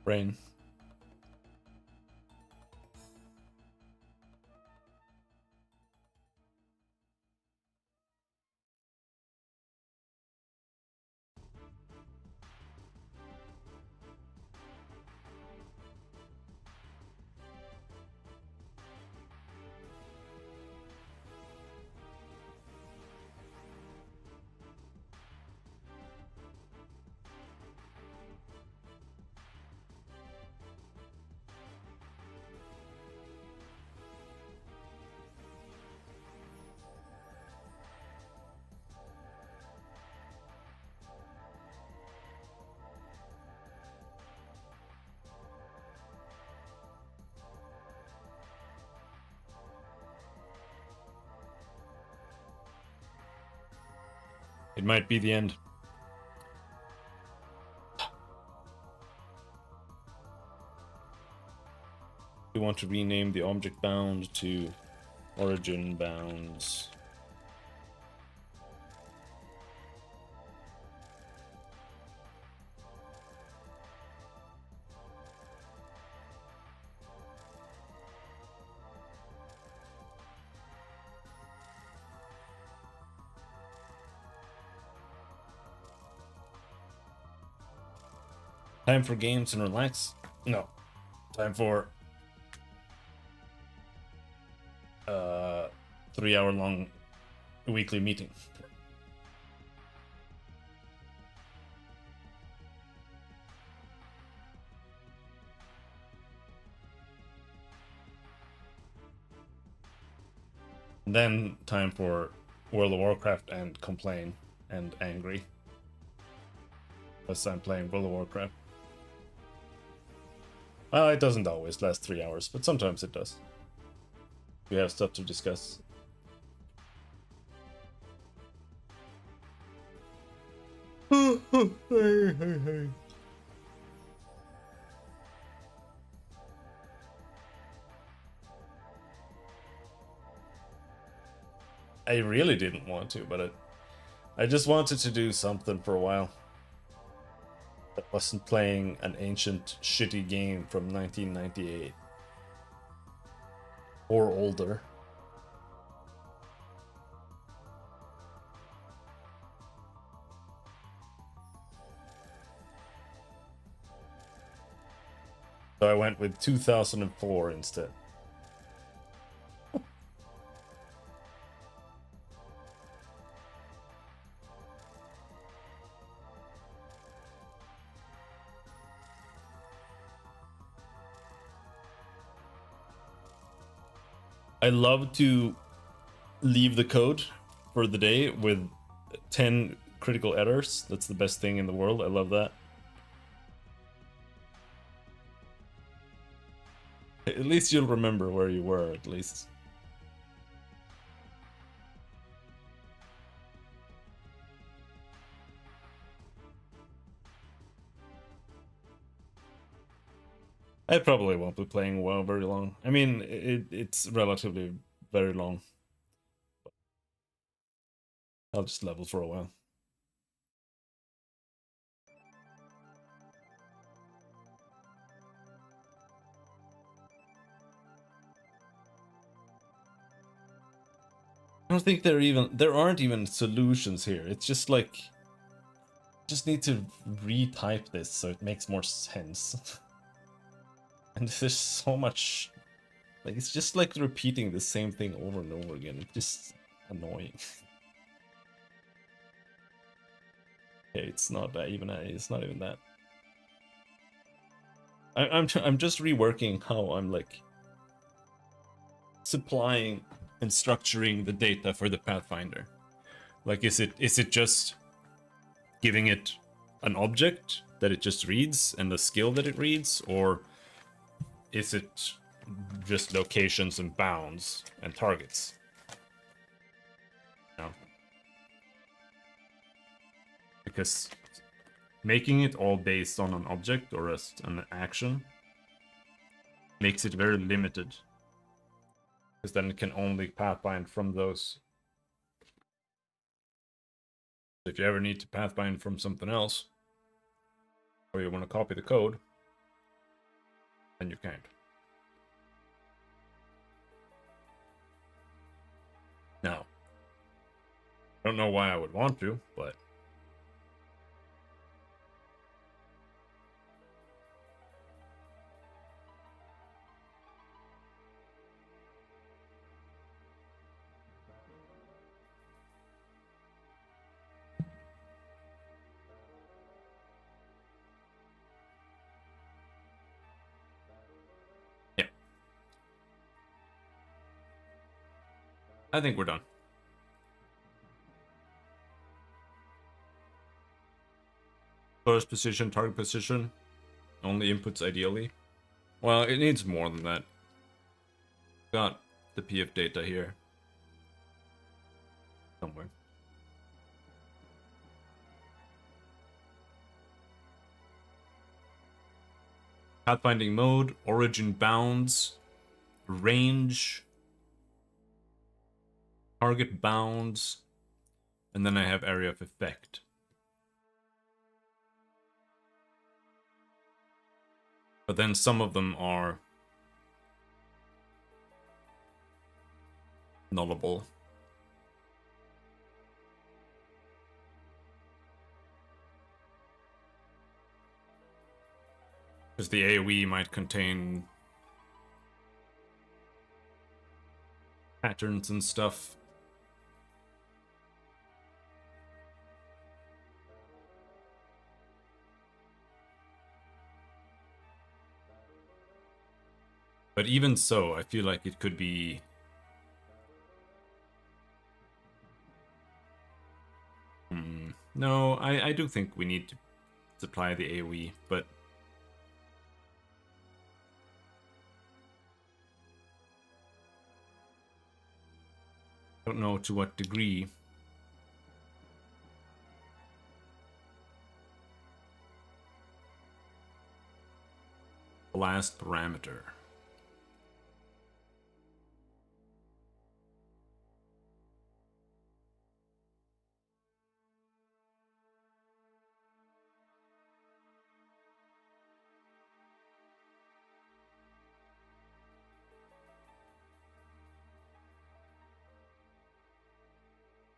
A: Brain. It might be the end. We want to rename the object bound to origin bounds. Time for games and relax? No. Time for 3-hour-long weekly meeting. And then time for World of Warcraft and complain and angry. Because I'm playing World of Warcraft. Well, it doesn't always last 3 hours, but sometimes it does. We have stuff to discuss. I really didn't want to, but I just wanted to do something for a while. I wasn't playing an ancient, shitty game from 1998. Or older. So I went with 2004 instead. I love to leave the code for the day with 10 critical errors. That's the best thing in the world. I love that. At least you'll remember where you were, at least. I probably won't be playing WoW very long. I mean, it's relatively very long. I'll just level for a while. I don't think there aren't even solutions here. It's just like, just need to retype this so it makes more sense. And there's so much, like, it's just like repeating the same thing over and over again. It's just annoying. Okay, it's not even that. I'm just reworking how I'm like supplying and structuring the data for the Pathfinder. Like, is it just giving it an object that it just reads and the skill that it reads, or is it just locations and bounds and targets? No. Because making it all based on an object or an action makes it very limited. Because then it can only pathfind from those. If you ever need to pathfind from something else, or you want to copy the code, then you can't. Now, I don't know why I would want to, but yeah. I think we're done. First position, target position, only inputs ideally. Well, it needs more than that. Got the PF data here somewhere. Pathfinding mode, origin bounds, range, target bounds, and then I have area of effect. But then some of them are nullable. Because the AoE might contain patterns and stuff. But even so, I feel like it could be... No, I do think we need to supply the AoE, but... I don't know to what degree. The last parameter.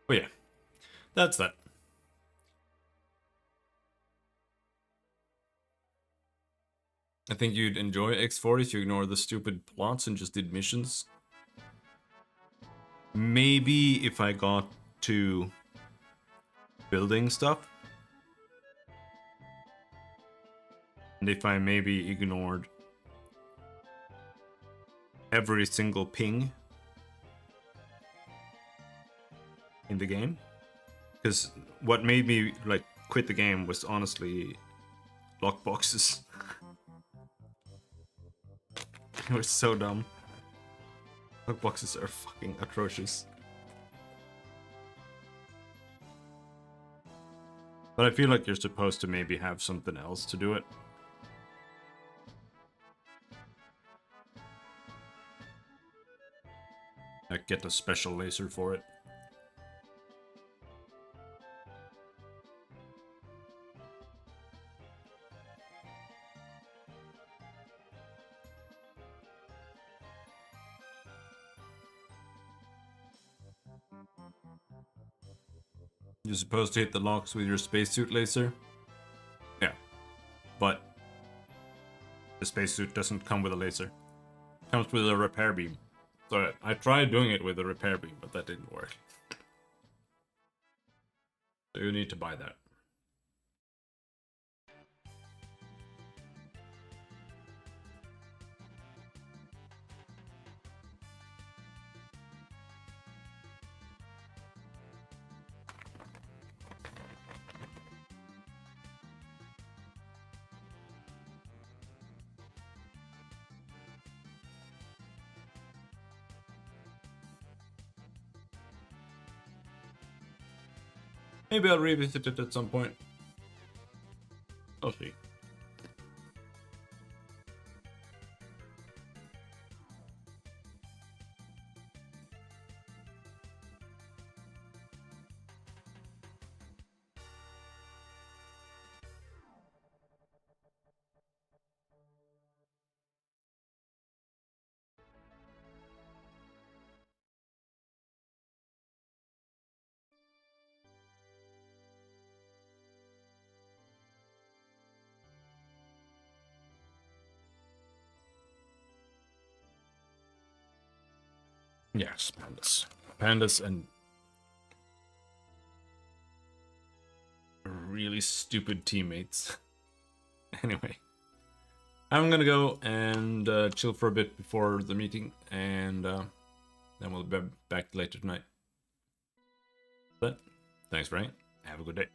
A: Oh yeah, that's that. I think you'd enjoy X4 if you ignore the stupid plots and just did missions. Maybe if I got to building stuff. And if I maybe ignored every single ping in the game. Because what made me like quit the game was honestly lockboxes. They were so dumb. Lockboxes are fucking atrocious. But I feel like you're supposed to maybe have something else to do it. Like get a special laser for it. You're supposed to hit the locks with your spacesuit laser. Yeah. But the spacesuit doesn't come with a laser. It comes with a repair beam. So I tried doing it with a repair beam, but that didn't work. So you need to buy that. Maybe I'll revisit it at some point. I'll see. Yes, pandas. Pandas and really stupid teammates. Anyway, I'm gonna go and chill for a bit before the meeting, and then we'll be back later tonight. But thanks for hanging. Have a good day.